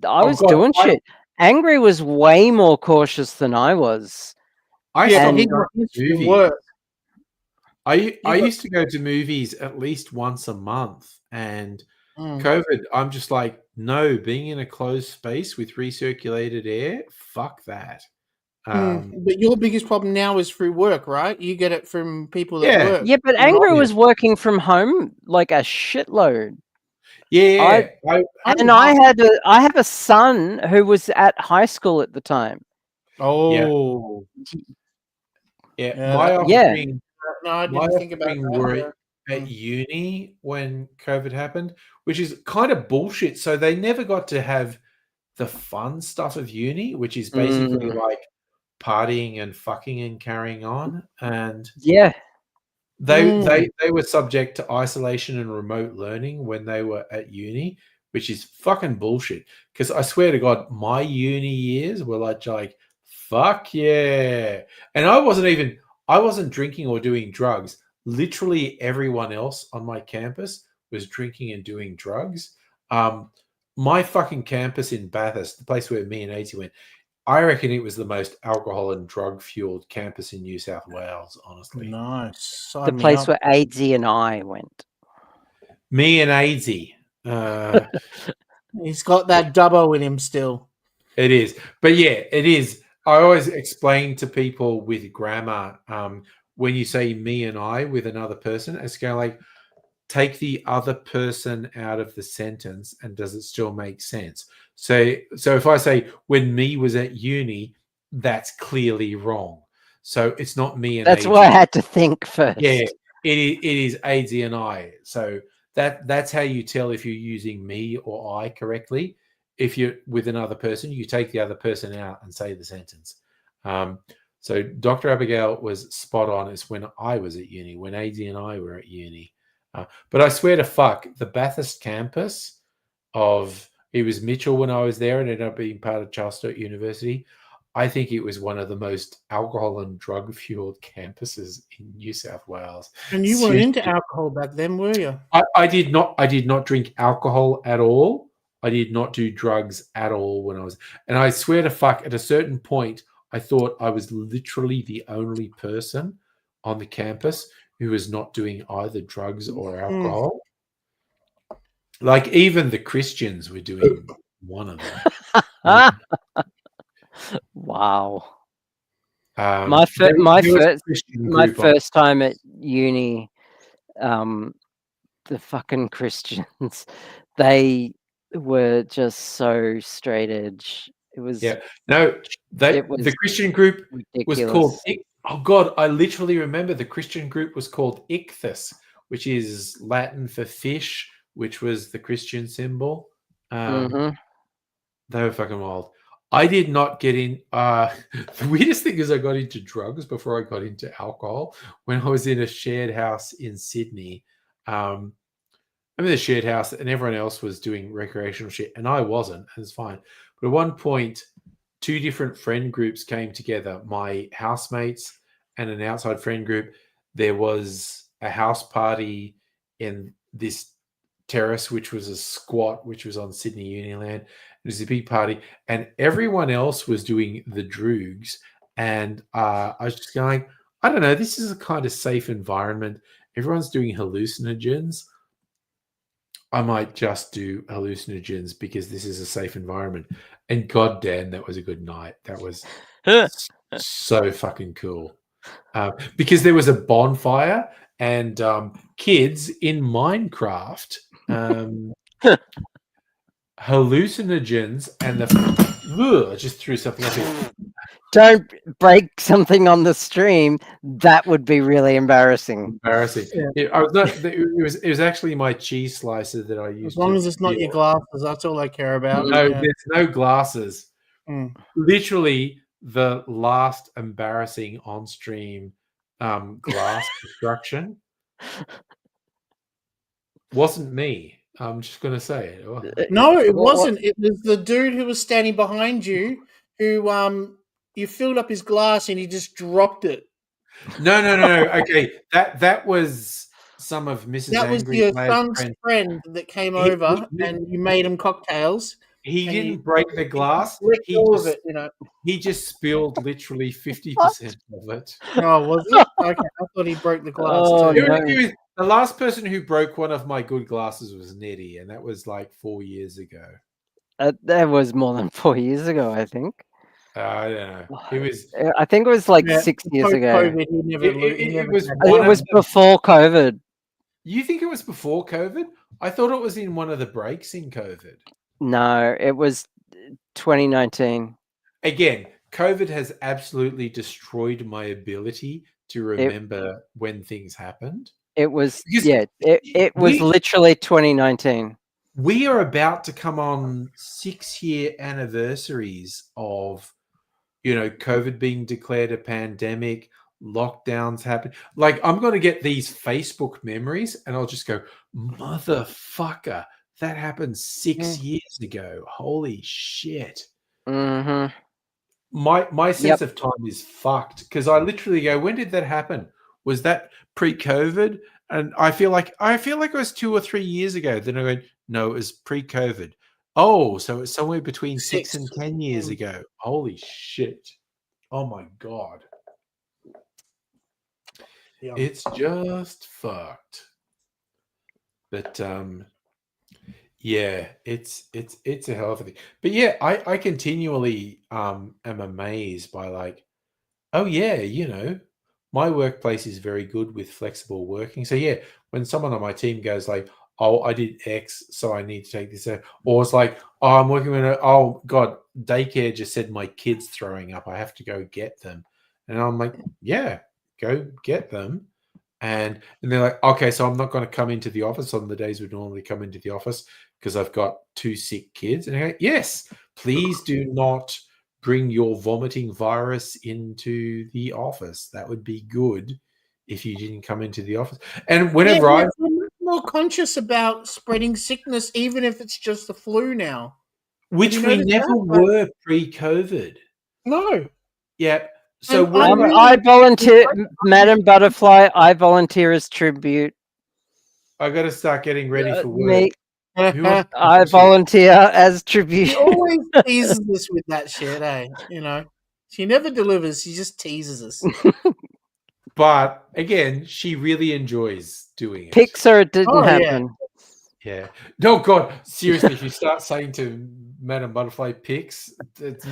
Speaker 2: I was doing shit. Angry was way more cautious than I was.
Speaker 1: I used to go to movies at least once a month, and COVID, I'm just like, no, being in a closed space with recirculated air, fuck that.
Speaker 3: But your biggest problem now is through work, right? You get it from people that work.
Speaker 2: Yeah, but Angry was working from home like a shitload.
Speaker 1: Yeah,
Speaker 2: I have a son who was at high school at the time.
Speaker 3: Oh,
Speaker 1: yeah. My offspring,
Speaker 3: no, I didn't think about that.
Speaker 1: Were at uni when COVID happened, which is kind of bullshit. So they never got to have the fun stuff of uni, which is basically like partying and fucking and carrying on. And they were subject to isolation and remote learning when they were at uni, which is fucking bullshit. Because I swear to God, my uni years were like fuck yeah. And I wasn't drinking or doing drugs. Literally everyone else on my campus was drinking and doing drugs. My fucking campus in Bathurst, the place where me and AT went, I reckon it was the most alcohol and drug fueled campus in New South Wales, honestly.
Speaker 3: Nice.
Speaker 2: The place where AZ and I went.
Speaker 1: Me and AZ.
Speaker 3: He's got that dubbo in him still.
Speaker 1: It is. But yeah, it is. I always explain to people with grammar, when you say me and I with another person, it's kind of like, take the other person out of the sentence and does it still make sense? So if I say when me was at uni, that's clearly wrong. So it's not me and
Speaker 2: That's
Speaker 1: AG.
Speaker 2: why I had to think first.
Speaker 1: Yeah, it is AZ and I. So that's how you tell if you're using me or I correctly. If you're with another person, you take the other person out and say the sentence. So Dr. Abigail was spot on. It's when I was at uni, when AZ and I were at uni. But I swear to fuck, the Bathurst campus it was Mitchell when I was there and ended up being part of Charles Sturt University. I think it was one of the most alcohol and drug fueled campuses in New South Wales.
Speaker 3: And you weren't into alcohol back then, were you?
Speaker 1: I did not drink alcohol at all. I did not do drugs at all when I was, and I swear to fuck, at a certain point, I thought I was literally the only person on the campus who was not doing either drugs or alcohol. Like even the Christians were doing one of them.
Speaker 2: Wow.
Speaker 1: My
Speaker 2: first time at uni, the fucking Christians, they were just so straight edge. It was
Speaker 1: the Christian group
Speaker 2: ridiculous.
Speaker 1: was called. Oh God, I literally remember the Christian group was called Ichthus, which is Latin for fish, which was the Christian symbol. They were fucking wild. I did not get in. The weirdest thing is I got into drugs before I got into alcohol when I was in a shared house in Sydney. I'm in the shared house and everyone else was doing recreational shit and I wasn't. And it's fine. But at one point, 2 different friend groups came together, my housemates and an outside friend group. There was a house party in this terrace, which was a squat, which was on Sydney Uniland. It was a big party, and everyone else was doing the droogs. And I was just going, I don't know, this is a kind of safe environment. Everyone's doing hallucinogens. I might just do hallucinogens because this is a safe environment. And goddamn, that was a good night. That was so fucking cool. Because there was a bonfire and kids in Minecraft, hallucinogens, and I just threw something up here.
Speaker 2: Don't break something on the stream. That would be really embarrassing.
Speaker 1: Embarrassing. Yeah. I was not. It was actually my cheese slicer that I used.
Speaker 3: As long as it's not your glasses, that's all I care about.
Speaker 1: No, there's no glasses. Literally, the last embarrassing on-stream glass destruction wasn't me. I'm just going to say it.
Speaker 3: No, it wasn't. It was the dude who was standing behind you who you filled up his glass and he just dropped it.
Speaker 1: No. Okay, that was some of Mrs.
Speaker 3: That was
Speaker 1: Angry
Speaker 3: your
Speaker 1: Glad's
Speaker 3: son's friend that came over and you made him cocktails.
Speaker 1: He didn't break the glass.
Speaker 3: He all of it, you know.
Speaker 1: He just spilled literally 50% of it.
Speaker 3: Oh, was it? Okay, I thought he broke the glass too.
Speaker 1: No. The last person who broke one of my good glasses was Nettie, and that was like 4 years ago.
Speaker 2: That was more than 4 years ago, I think.
Speaker 1: I don't know. It was.
Speaker 2: I think it was like 6 years ago.
Speaker 3: COVID,
Speaker 1: it
Speaker 2: was before COVID.
Speaker 1: You think it was before COVID? I thought it was in one of the breaks in COVID.
Speaker 2: No, it was 2019.
Speaker 1: Again, COVID has absolutely destroyed my ability to remember when things happened.
Speaker 2: It was, it was literally 2019.
Speaker 1: We are about to come on 6-year anniversaries of, COVID being declared a pandemic, lockdowns happen. Like, I'm going to get these Facebook memories and I'll just go, motherfucker, that happened 6 years ago. Holy shit.
Speaker 2: Mm-hmm.
Speaker 1: My sense of time is fucked because I literally go, when did that happen? Was that pre-COVID? And I feel like it was 2 or 3 years ago. Then I go, no, it was pre-COVID. Oh, so it's somewhere between 6 and 10 years ago. Holy shit. Oh my God. Yeah. It's just fucked. But Yeah, it's a hell of a thing. But yeah, I continually am amazed by like, oh yeah, my workplace is very good with flexible working. So yeah, when someone on my team goes like, oh, I did X, so I need to take this out, or it's like, oh, I'm working with oh God, daycare just said my kid's throwing up. I have to go get them. And I'm like, yeah, go get them. And they're like, okay, so I'm not going to come into the office on the days we normally come into the office because I've got 2 sick kids. And I go, yes, please do not bring your vomiting virus into the office. That would be good if you didn't come into the office. And whenever
Speaker 3: we're much more conscious about spreading sickness, even if it's just the flu now.
Speaker 1: which we never were pre-COVID.
Speaker 3: No.
Speaker 1: Yeah. So
Speaker 2: I volunteer, Madam Butterfly. I volunteer as tribute.
Speaker 1: I got to start getting ready for work.
Speaker 2: Me, I volunteer as tribute.
Speaker 3: She always teases us with that shit, eh? She never delivers. She just teases us.
Speaker 1: But again, she really enjoys doing it.
Speaker 2: Pixar, it didn't happen.
Speaker 1: Yeah. No, God, seriously, if you start saying to Madam Butterfly pics, it's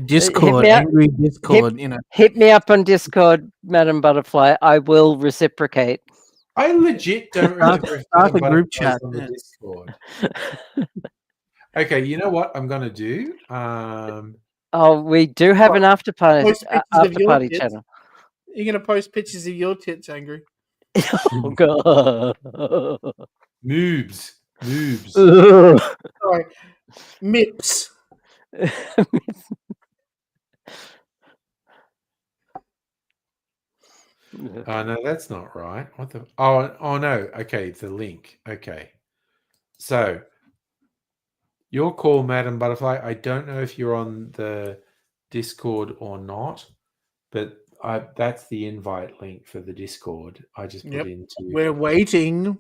Speaker 3: Discord, angry Discord,
Speaker 2: Hit me up on Discord, Madam Butterfly. I will reciprocate.
Speaker 1: I legit don't remember if
Speaker 3: start
Speaker 1: Madam
Speaker 3: a group
Speaker 1: Butterfly's
Speaker 3: chat
Speaker 1: on the Discord. Okay, you know what I'm gonna do?
Speaker 2: We do have an after party
Speaker 3: tits.
Speaker 2: channel.
Speaker 3: You're gonna post pictures of your tits, angry.
Speaker 2: Oh God.
Speaker 1: Noobs.
Speaker 3: Sorry. Mips.
Speaker 1: Oh no, that's not right. What the? Oh no. Okay, the link. Okay, so your call, Madam Butterfly. I don't know if you're on the Discord or not, but that's the invite link for the Discord. I just put into.
Speaker 3: We're waiting.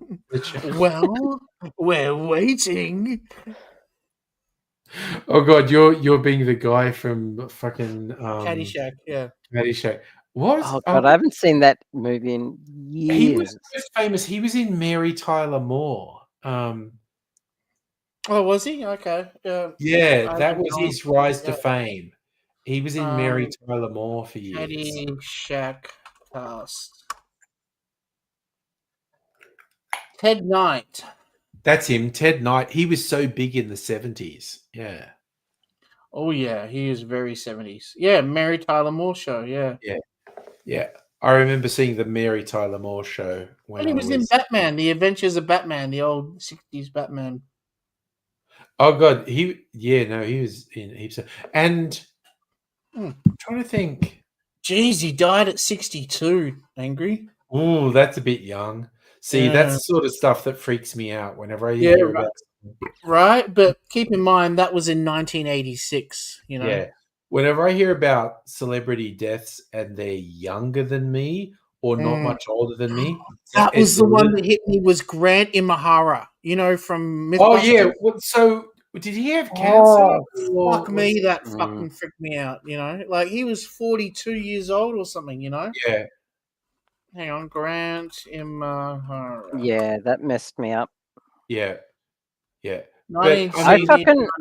Speaker 3: Well, we're waiting.
Speaker 1: Oh God, you're being the guy from fucking
Speaker 3: Caddyshack. Yeah.
Speaker 1: Caddyshack. What?
Speaker 2: Oh God, I haven't seen that movie in years.
Speaker 1: He was most famous. He was in Mary Tyler Moore.
Speaker 3: Oh, was he? Okay.
Speaker 1: Yeah, that was his rise to fame. He was in Mary Tyler Moore for years.
Speaker 3: Caddyshack cast. Ted Knight.
Speaker 1: That's him, Ted Knight. He was so big in the 70s. Yeah.
Speaker 3: Oh yeah, he is very 70s. Yeah, Mary Tyler Moore show. Yeah.
Speaker 1: Yeah. I remember seeing the Mary Tyler Moore show when
Speaker 3: he was in Batman, The Adventures of Batman, the old 60s Batman.
Speaker 1: Oh God, he was in heaps of, and I'm trying to think.
Speaker 3: Jeez, he died at 62, angry.
Speaker 1: Ooh, that's a bit young. See, that's the sort of stuff that freaks me out whenever I hear about.
Speaker 3: Right, but keep in mind that was in 1986.
Speaker 1: Yeah, whenever I hear about celebrity deaths and they're younger than me or not much older than me,
Speaker 3: that was the one that hit me. Was Grant Imahara? From Mythbusters.
Speaker 1: Oh yeah. So did he have cancer?
Speaker 3: Oh, fuck me, that fucking freaked me out. Like he was 42 years old or something.
Speaker 1: Yeah.
Speaker 3: Hang on, Grant Imahara.
Speaker 2: Yeah, that messed me up.
Speaker 1: Yeah.
Speaker 2: But,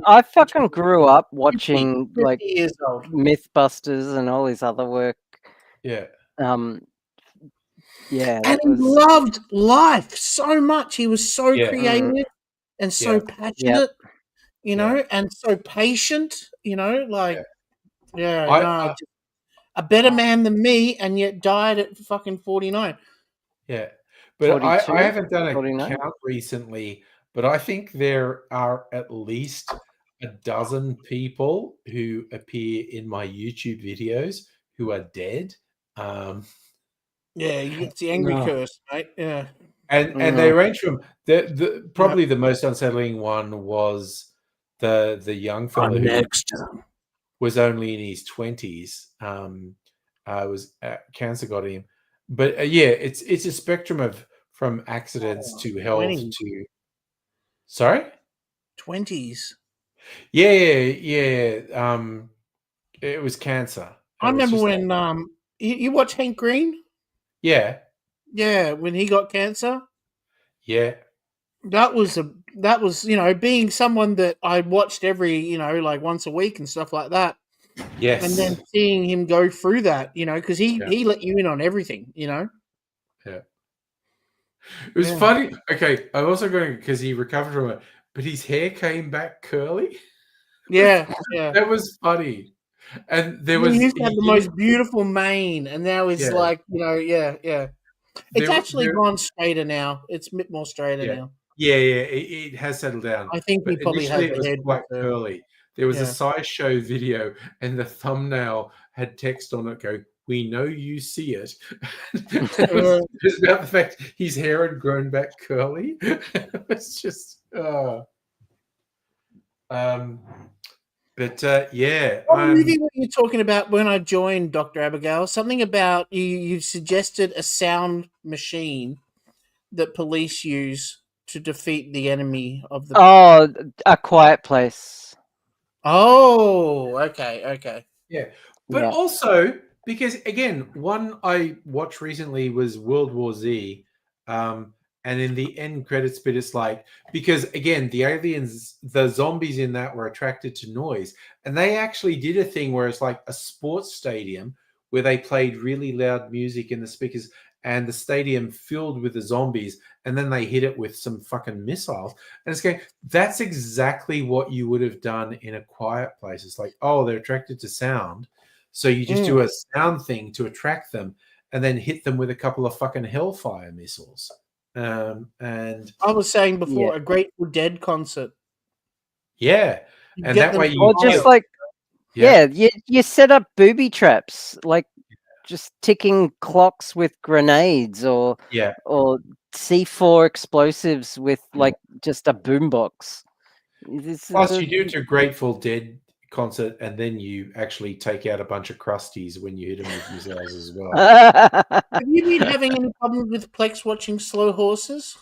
Speaker 2: I fucking grew up watching
Speaker 3: 50
Speaker 2: like
Speaker 3: years old.
Speaker 2: Mythbusters and all his other work.
Speaker 1: Yeah.
Speaker 3: Yeah. And he loved life so much. He was so creative and so passionate, and so patient, a better man than me, and yet died at fucking 49.
Speaker 1: Yeah. But I haven't done a count recently, but I think there are at least a dozen people who appear in my YouTube videos who are dead.
Speaker 3: Yeah, it's the angry curse, mate. Yeah.
Speaker 1: And they range from probably the most unsettling one was the young fellow who was only in his 20s. Was cancer got him, but it's a spectrum from accidents to health
Speaker 3: 20s.
Speaker 1: to. Sorry,
Speaker 3: 20s.
Speaker 1: Yeah. It was cancer.
Speaker 3: I remember when you watch Hank Green.
Speaker 1: Yeah.
Speaker 3: Yeah, when he got cancer.
Speaker 1: Yeah.
Speaker 3: That was a that was, being someone that I watched every, like once a week and stuff like that.
Speaker 1: Yes.
Speaker 3: And then seeing him go through that, because he let you in on everything,
Speaker 1: Yeah. It was funny. Okay, I'm also going because he recovered from it, but his hair came back curly.
Speaker 3: Yeah.
Speaker 1: That was funny. And there
Speaker 3: He
Speaker 1: was
Speaker 3: used to have the most beautiful mane, and now he's
Speaker 1: Yeah.
Speaker 3: like, It's actually gone straighter now. It's a bit more straighter now.
Speaker 1: Yeah, it has settled down.
Speaker 3: I think he
Speaker 1: But
Speaker 3: probably has
Speaker 1: initially it
Speaker 3: the
Speaker 1: was
Speaker 3: head
Speaker 1: quite
Speaker 3: with
Speaker 1: curly. There was a
Speaker 3: Yeah.
Speaker 1: SciShow video, and the thumbnail had text on it go, "We know you see it." It was about the fact his hair had grown back curly. It's just, but yeah.
Speaker 3: What movie were you talking about when I joined, Dr. Abigail? Something about you suggested a sound machine that police use to defeat the enemy of the.
Speaker 2: Oh, A Quiet Place.
Speaker 3: Oh, okay.
Speaker 1: Yeah. But also, because again, one I watched recently was World War Z. And in the end credits bit, it's like, because again, the aliens, the zombies in that were attracted to noise. And they actually did a thing where it's like a sports stadium where they played really loud music in the speakers and the stadium filled with the zombies. And then they hit it with some fucking missiles. And it's going, that's exactly what you would have done in A Quiet Place. It's like, oh, they're attracted to sound. So you just do a sound thing to attract them and then hit them with a couple of fucking Hellfire missiles. And
Speaker 3: I was saying before, a Grateful Dead concert.
Speaker 1: Yeah. And that way you...
Speaker 2: Or just like, you set up booby traps, like just ticking clocks with grenades or C4 explosives with like just a boombox.
Speaker 1: Plus, you do it to a Grateful Dead concert, and then you actually take out a bunch of crusties when you hit them with missiles as well.
Speaker 3: Have you been having any problems with Plex watching Slow Horses?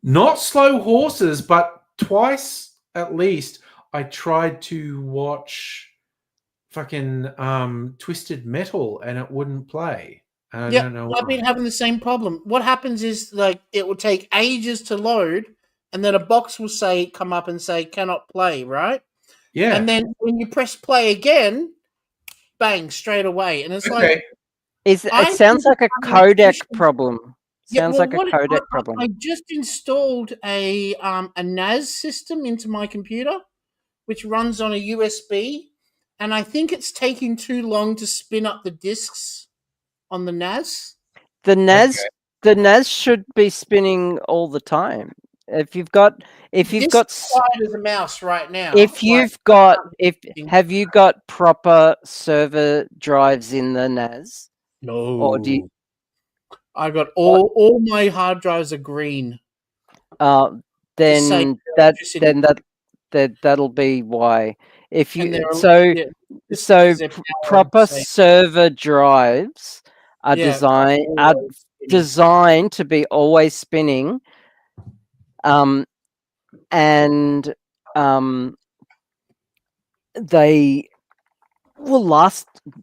Speaker 1: Not Slow Horses, but twice at least I tried to watch fucking Twisted Metal and it wouldn't play. I don't know.
Speaker 3: I've been having the same problem. What happens is, like, it will take ages to load, and then a box will come up and say cannot play, right?
Speaker 1: Yeah.
Speaker 3: And then when you press play again, bang, straight away. And it's like,
Speaker 2: it sounds like a codec problem. Sounds like a codec problem.
Speaker 3: I just installed a NAS system into my computer, which runs on a USB, and I think it's taking too long to spin up the disks on the NAS.
Speaker 2: The NAS should be spinning all the time. Have you got
Speaker 3: side of the mouse right now?
Speaker 2: Have you got proper server drives in the NAS?
Speaker 3: No.
Speaker 2: Or do you?
Speaker 3: I got all my hard drives are green.
Speaker 2: Then that'll be why. If you proper server drives are designed to be always spinning, and they will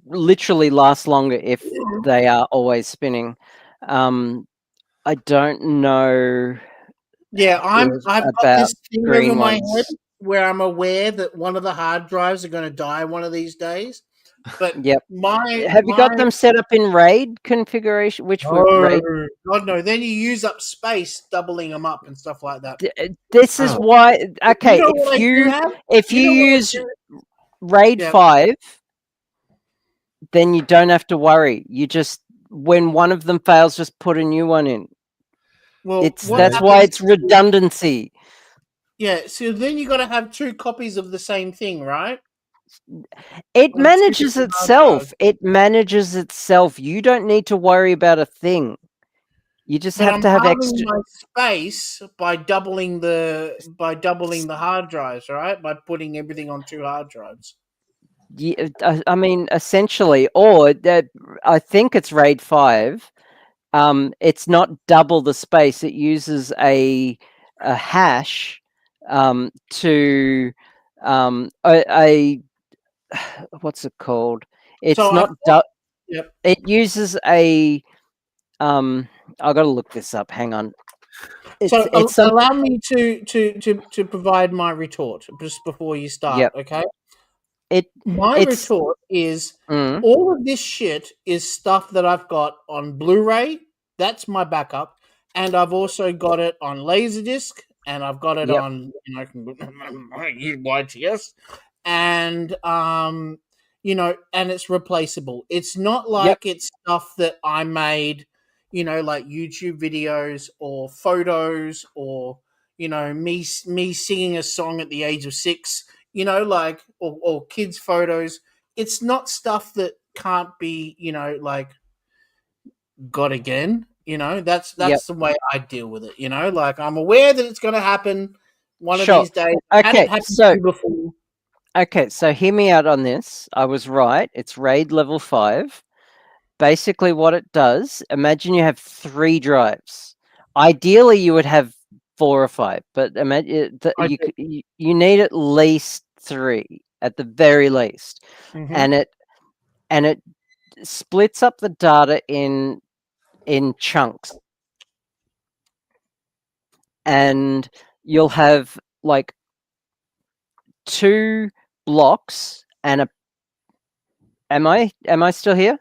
Speaker 2: literally last longer if they are always spinning. I don't know.
Speaker 3: Yeah, I've got this thing over my head where I'm aware that one of the hard drives are going to die one of these days. But have you
Speaker 2: got them set up in RAID configuration? RAID?
Speaker 3: God no. Then you use up space doubling them up and stuff like that.
Speaker 2: This is why. Okay, if you use RAID 5, then you don't have to worry. You just, when one of them fails, just put a new one in.
Speaker 3: Well,
Speaker 2: that's why it's redundancy.
Speaker 3: Yeah, so then you got to have 2 copies of the same thing, right?
Speaker 2: It manages itself. It manages itself. You don't need to worry about a thing. You just have to have extra
Speaker 3: my space by doubling the hard drives, right? By putting everything on 2 hard drives.
Speaker 2: Yeah, I mean, essentially, or I think it's RAID 5. It's not double the space. It uses a hash to what's it called? It's it uses a I've got to look this up. Hang on. it's
Speaker 3: allow me to provide my retort just before you start.
Speaker 2: Yep.
Speaker 3: Okay.
Speaker 2: it's
Speaker 3: retort is all of this shit is stuff that I've got on Blu-ray. That's my backup, and I've also got it on Laserdisc, and I've got it on YTS, and and it's replaceable. It's not like it's stuff that I made, like YouTube videos or photos or me singing a song at the age of 6. Or kids' photos. It's not stuff that can't be, got again. That's the way I deal with it. I'm aware that it's going to happen one of these days.
Speaker 2: Okay,
Speaker 3: so before.
Speaker 2: Okay, so hear me out on this. I was right. It's RAID level 5. Basically, what it does, imagine you have 3 drives. Ideally, you would have 4 or 5, but imagine you need at least 3 at the very least, and it splits up the data in chunks, and you'll have like 2 blocks and a. Am I still here?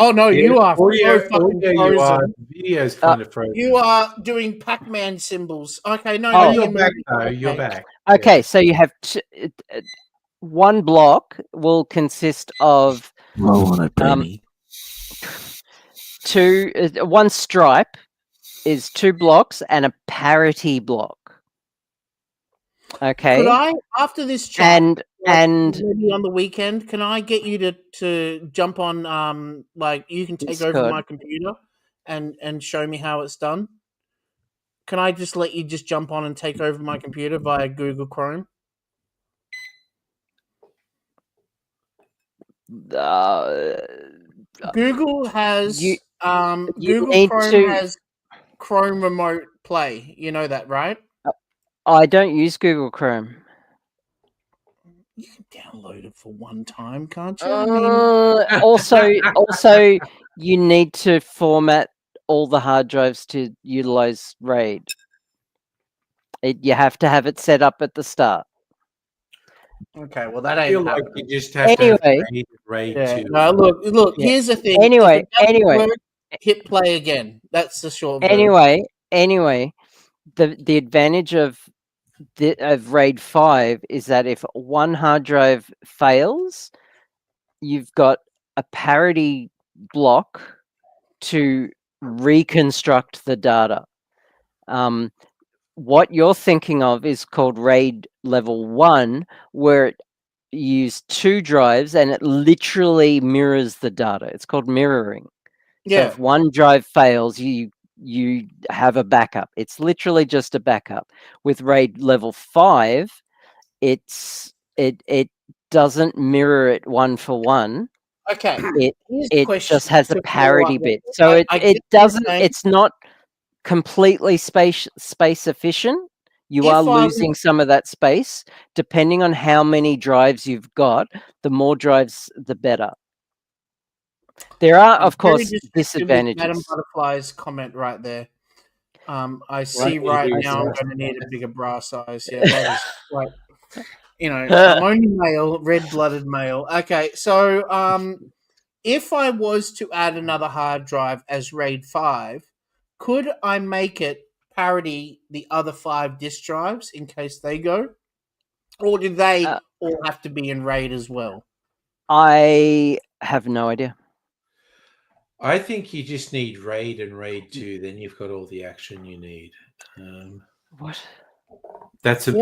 Speaker 3: Oh no, you are
Speaker 1: audio,
Speaker 3: fucking
Speaker 1: audio
Speaker 3: frozen.
Speaker 1: you are. Video's kind of frozen.
Speaker 3: You are doing Pac-Man symbols. Okay, no,
Speaker 1: you're back though. Okay. You're back.
Speaker 2: Okay, so you have 1 block will consist of
Speaker 7: roll on it, Penny.
Speaker 2: 1 stripe is 2 blocks and a parity block. Okay.
Speaker 3: Could I, after this chat,
Speaker 2: and
Speaker 3: maybe on the weekend, can I get you to jump on? You can take over my computer and show me how it's done. Can I just let you just jump on and take over my computer via Google Chrome? Google has Google Chrome has Chrome Remote Play. You know that, right?
Speaker 2: I don't use Google Chrome.
Speaker 3: You can download it for one time, can't you?
Speaker 2: Also, you need to format all the hard drives to utilize RAID. You have to have it set up at the start.
Speaker 3: Okay, well that ain't.
Speaker 1: I feel like you just have to have RAID too.
Speaker 3: No, look. Yeah. Here's the thing.
Speaker 2: Anyway,
Speaker 3: hit play again. That's the short
Speaker 2: version. Anyway, the advantage of RAID 5 is that if one hard drive fails, you've got a parity block to reconstruct the data. What you're thinking of is called RAID level 1, where it uses 2 drives and it literally mirrors the data. It's called mirroring. So if one drive fails, you have a backup. It's literally just a backup. With RAID level 5, it doesn't mirror it 1 for 1.
Speaker 3: Okay.
Speaker 2: It just has a parity bit. So it doesn't. It's not completely space efficient. You are losing some of that space. Depending on how many drives you've got, the more drives, the better. There are, of course, disadvantages.
Speaker 3: Madam Butterfly's comment right there. I see right now I'm going to need a bigger bra size. Yeah, that is like, I'm only male, red-blooded male. Okay, so if I was to add another hard drive as RAID 5, could I make it parity the other 5 disk drives in case they go? Or do they all have to be in RAID as well?
Speaker 2: I have no idea.
Speaker 1: I think you just need RAID and RAID 2, then you've got all the action you need.
Speaker 2: What?
Speaker 1: That's a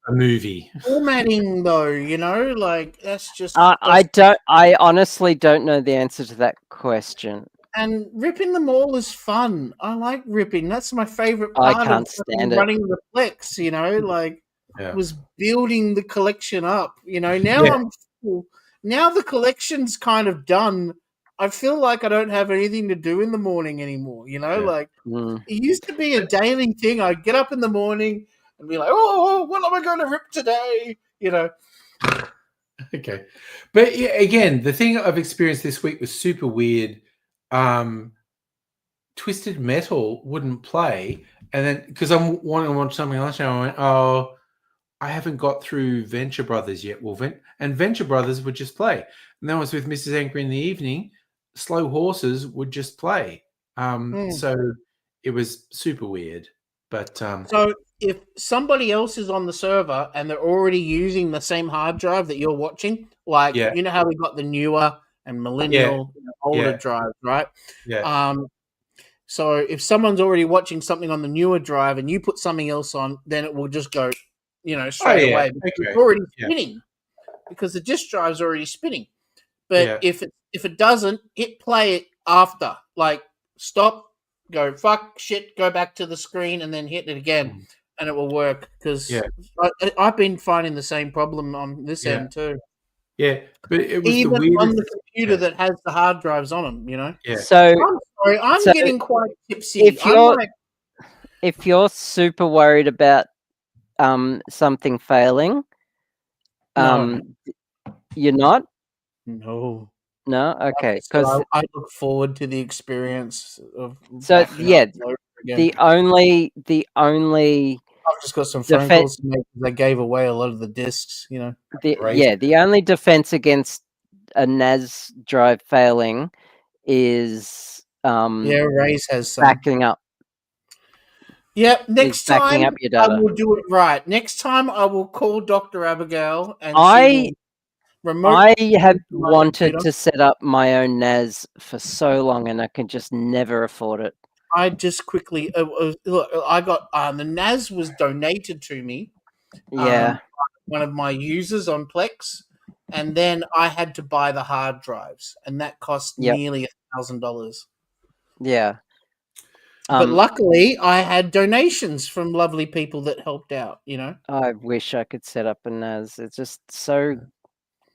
Speaker 1: movie.
Speaker 3: Formatting, though, that's just.
Speaker 2: I honestly don't know the answer to that question.
Speaker 3: And ripping them all is fun. I like ripping. That's my favorite part.
Speaker 2: I can't stand it.
Speaker 3: Running Reflex, was building the collection up. I'm full. Now the collection's kind of done. I feel like I don't have anything to do in the morning anymore. It used to be a daily thing. I'd get up in the morning and be like, "Oh, what am I going to rip today?"
Speaker 1: Okay, but again, the thing I've experienced this week was super weird. Twisted Metal wouldn't play, And then because I'm wanting to watch something else, I went, oh, I haven't got through Venture Brothers yet. Well, Venture Brothers would just play. And then I was with Mrs. Angry in the evening. Slow Horses would just play. So it was super weird. But
Speaker 3: So if somebody else is on the server and they're already using the same hard drive that you're watching, like
Speaker 1: Yeah.
Speaker 3: you know how we got the newer and millennial, older drives, right?
Speaker 1: yeah,
Speaker 3: So if someone's already watching something on the newer drive and you put something else on, then it will just go, straight away. Because it's already spinning because the disk drive's already spinning. But if it doesn't, hit play it after. Like stop, go fuck shit, go back to the screen, and then hit it again, and it will work. Because I've been finding the same problem on this end too.
Speaker 1: Yeah, but it was
Speaker 3: even
Speaker 1: the weirdest
Speaker 3: on the computer that has the hard drives on them.
Speaker 1: Yeah.
Speaker 2: So
Speaker 3: I'm sorry, I'm getting quite tipsy.
Speaker 2: If you're super worried about something failing, you're not.
Speaker 3: No.
Speaker 2: Okay. Because
Speaker 3: I look forward to the experience of.
Speaker 2: So the only
Speaker 3: I've just got some phone calls to make because they gave away a lot of the discs.
Speaker 2: The only defense against a NAS drive failing is
Speaker 3: Raze has some
Speaker 2: backing up.
Speaker 3: Yeah, next time
Speaker 2: up your data.
Speaker 3: I will do it right. Next time I will call Dr. Abigail and
Speaker 2: I have wanted to set up my own NAS for so long, and I can just never afford it.
Speaker 3: I just quickly look. I got the NAS was donated to me.
Speaker 2: Yeah,
Speaker 3: one of my users on Plex, and then I had to buy the hard drives, and that cost nearly $1,000.
Speaker 2: Yeah.
Speaker 3: But luckily, I had donations from lovely people that helped out.
Speaker 2: I wish I could set up a NAS. It's just so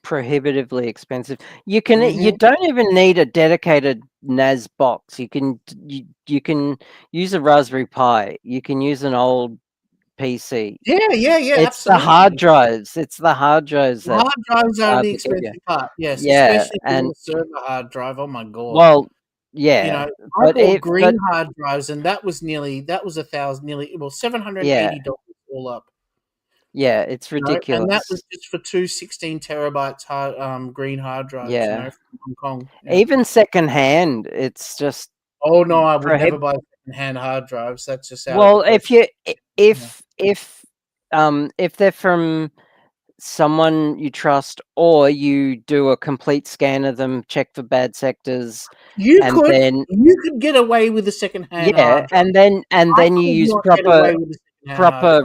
Speaker 2: prohibitively expensive. You don't even need a dedicated NAS box. You can use a Raspberry Pi. You can use an old PC.
Speaker 3: Yeah.
Speaker 2: It's the hard drives. The hard drives
Speaker 3: are the expensive part. Yes, especially the server hard drive. Oh my god.
Speaker 2: Well, yeah.
Speaker 3: I bought green hard drives, and that was $780 all up.
Speaker 2: Yeah, it's ridiculous.
Speaker 3: And that was just for two 16 terabytes green hard drives. From Hong Kong. Yeah.
Speaker 2: Even secondhand, it's just.
Speaker 3: Oh no, I would never buy secondhand hard drives. That's just how.
Speaker 2: Well, if they're from someone you trust, or you do a complete scan of them, check for bad sectors,
Speaker 3: you could get away with a secondhand.
Speaker 2: Yeah, and then you use proper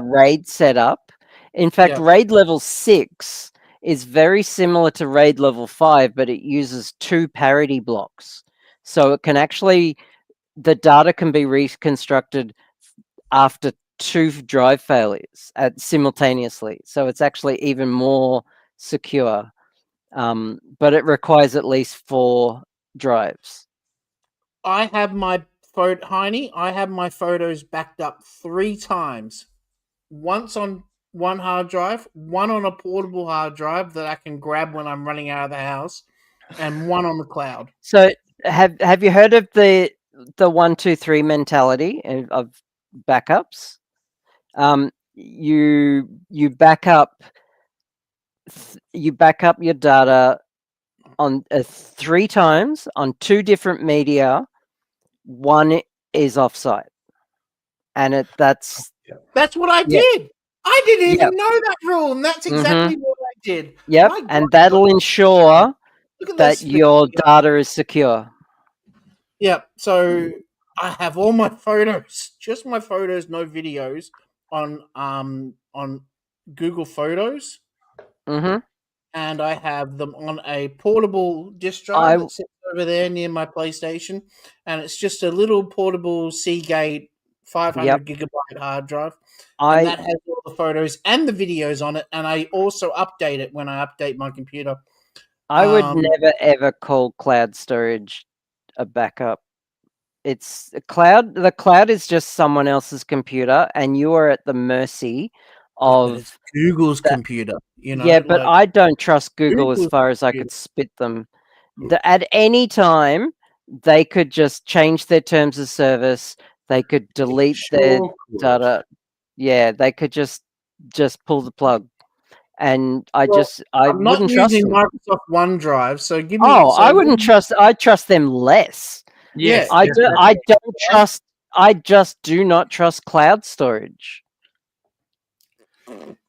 Speaker 2: RAID setup. In fact, RAID level 6 is very similar to RAID level 5, but it uses 2 parity blocks. So it can actually, the data can be reconstructed after 2 drive failures simultaneously. So it's actually even more secure. But it requires at least 4 drives.
Speaker 3: I have my photos backed up 3 times. Once on one hard drive, one on a portable hard drive that I can grab when I'm running out of the house, and one on the cloud.
Speaker 2: So have you heard of the 1, 2, 3 mentality of backups? You back up your data on 3 times on 2 different media. One is offsite, and that's
Speaker 3: what I did. I didn't even know that rule, and that's exactly what I did.
Speaker 2: Yep, and that'll ensure that your data is secure.
Speaker 3: Yep. So I have all my photos, just my photos, no videos, on Google Photos.
Speaker 2: Mm-hmm.
Speaker 3: And I have them on a portable disk drive that sits over there near my PlayStation, and it's just a little portable Seagate 500 gigabyte hard drive. And that has all the photos and the videos on it, and I also update it when I update my computer.
Speaker 2: I would never ever call cloud storage a backup. It's a cloud. The cloud is just someone else's computer, and you are at the mercy of
Speaker 3: Google's computer.
Speaker 2: Yeah, but I don't trust Google as far as I could spit them. At any time, they could just change their terms of service, They could delete their
Speaker 1: Sure could.
Speaker 2: data. Yeah, they could just pull the plug. And I
Speaker 3: Well,
Speaker 2: I
Speaker 3: I'm not
Speaker 2: wouldn't trust
Speaker 3: using
Speaker 2: them.
Speaker 3: Microsoft OneDrive, so give me.
Speaker 2: Oh,
Speaker 3: so
Speaker 2: I wouldn't trust. I trust them less.
Speaker 1: Yes,
Speaker 3: Yeah.
Speaker 2: I
Speaker 1: definitely.
Speaker 2: don't trust. I just do not trust cloud storage.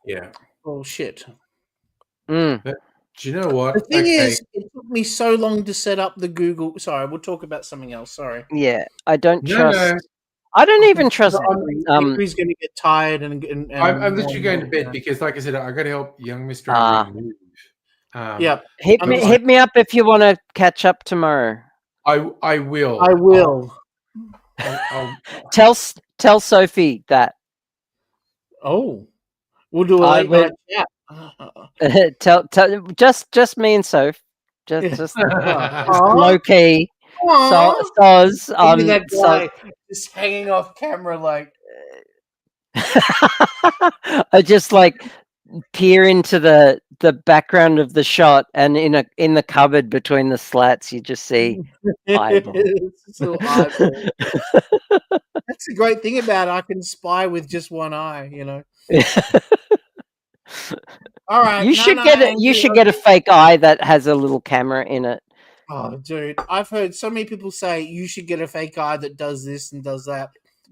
Speaker 1: Yeah.
Speaker 3: Oh shit.
Speaker 2: Mm.
Speaker 1: Do you know what?
Speaker 3: The thing
Speaker 1: Okay.
Speaker 3: is, it took me so long to set up the Google. Sorry, we'll talk about something else. Sorry.
Speaker 2: Yeah, I don't
Speaker 1: No,
Speaker 2: trust.
Speaker 1: no.
Speaker 2: I don't even trust.
Speaker 3: Henry's going to get tired and
Speaker 1: I'm literally going to bed because, like I said, I got to help young Mister Henry move.
Speaker 3: Yeah.
Speaker 2: Hit me up if you want to catch up tomorrow.
Speaker 1: I will.
Speaker 3: I will.
Speaker 1: I'll
Speaker 2: Tell Sophie that.
Speaker 3: Oh, we'll do a
Speaker 2: I
Speaker 3: late
Speaker 2: will-
Speaker 3: night chat.
Speaker 2: tell just me and Soph. Just low key. Soz
Speaker 3: Maybe that guy just hanging off camera like.
Speaker 2: I just like peer into the background of the shot, and in the cupboard between the slats, you just see eyeball.
Speaker 3: Eyeball. That's the great thing about it. I can spy with just one eye, you know. All right,
Speaker 2: You should get a fake eye that has a little camera in it.
Speaker 3: Oh, dude, I've heard so many people say you should get a fake eye that does this and does that.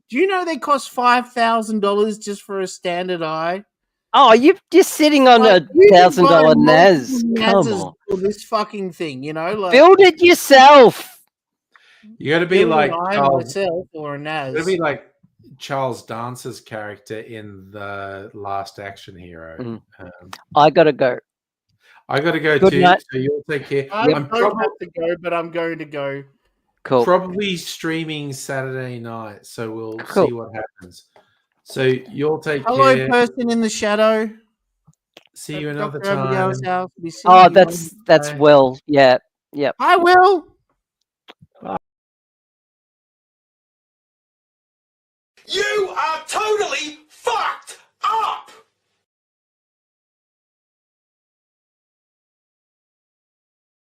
Speaker 3: Do you know they cost $5,000 just for a standard eye?
Speaker 2: Oh, you're sitting on a $1,000 NAS. Come on,
Speaker 3: for this fucking thing, you know, like
Speaker 2: build it yourself.
Speaker 1: You got to be like Charles.
Speaker 3: myself or a NAS.
Speaker 1: You got to be like Charles Dance's character in the Last Action Hero.
Speaker 2: I gotta go.
Speaker 1: I got to go
Speaker 2: Good
Speaker 1: too.
Speaker 2: night.
Speaker 1: So you'll take care.
Speaker 3: I don't have to go, but I'm going to go.
Speaker 2: Cool.
Speaker 1: Probably streaming Saturday night, so we'll see what happens. So you'll take care.
Speaker 3: Hello, person in the shadow.
Speaker 1: See you another
Speaker 3: Dr.
Speaker 1: time.
Speaker 3: Abigail's house.
Speaker 2: Oh, that's Will. Yeah. Yep.
Speaker 3: Hi, Will.
Speaker 4: You are totally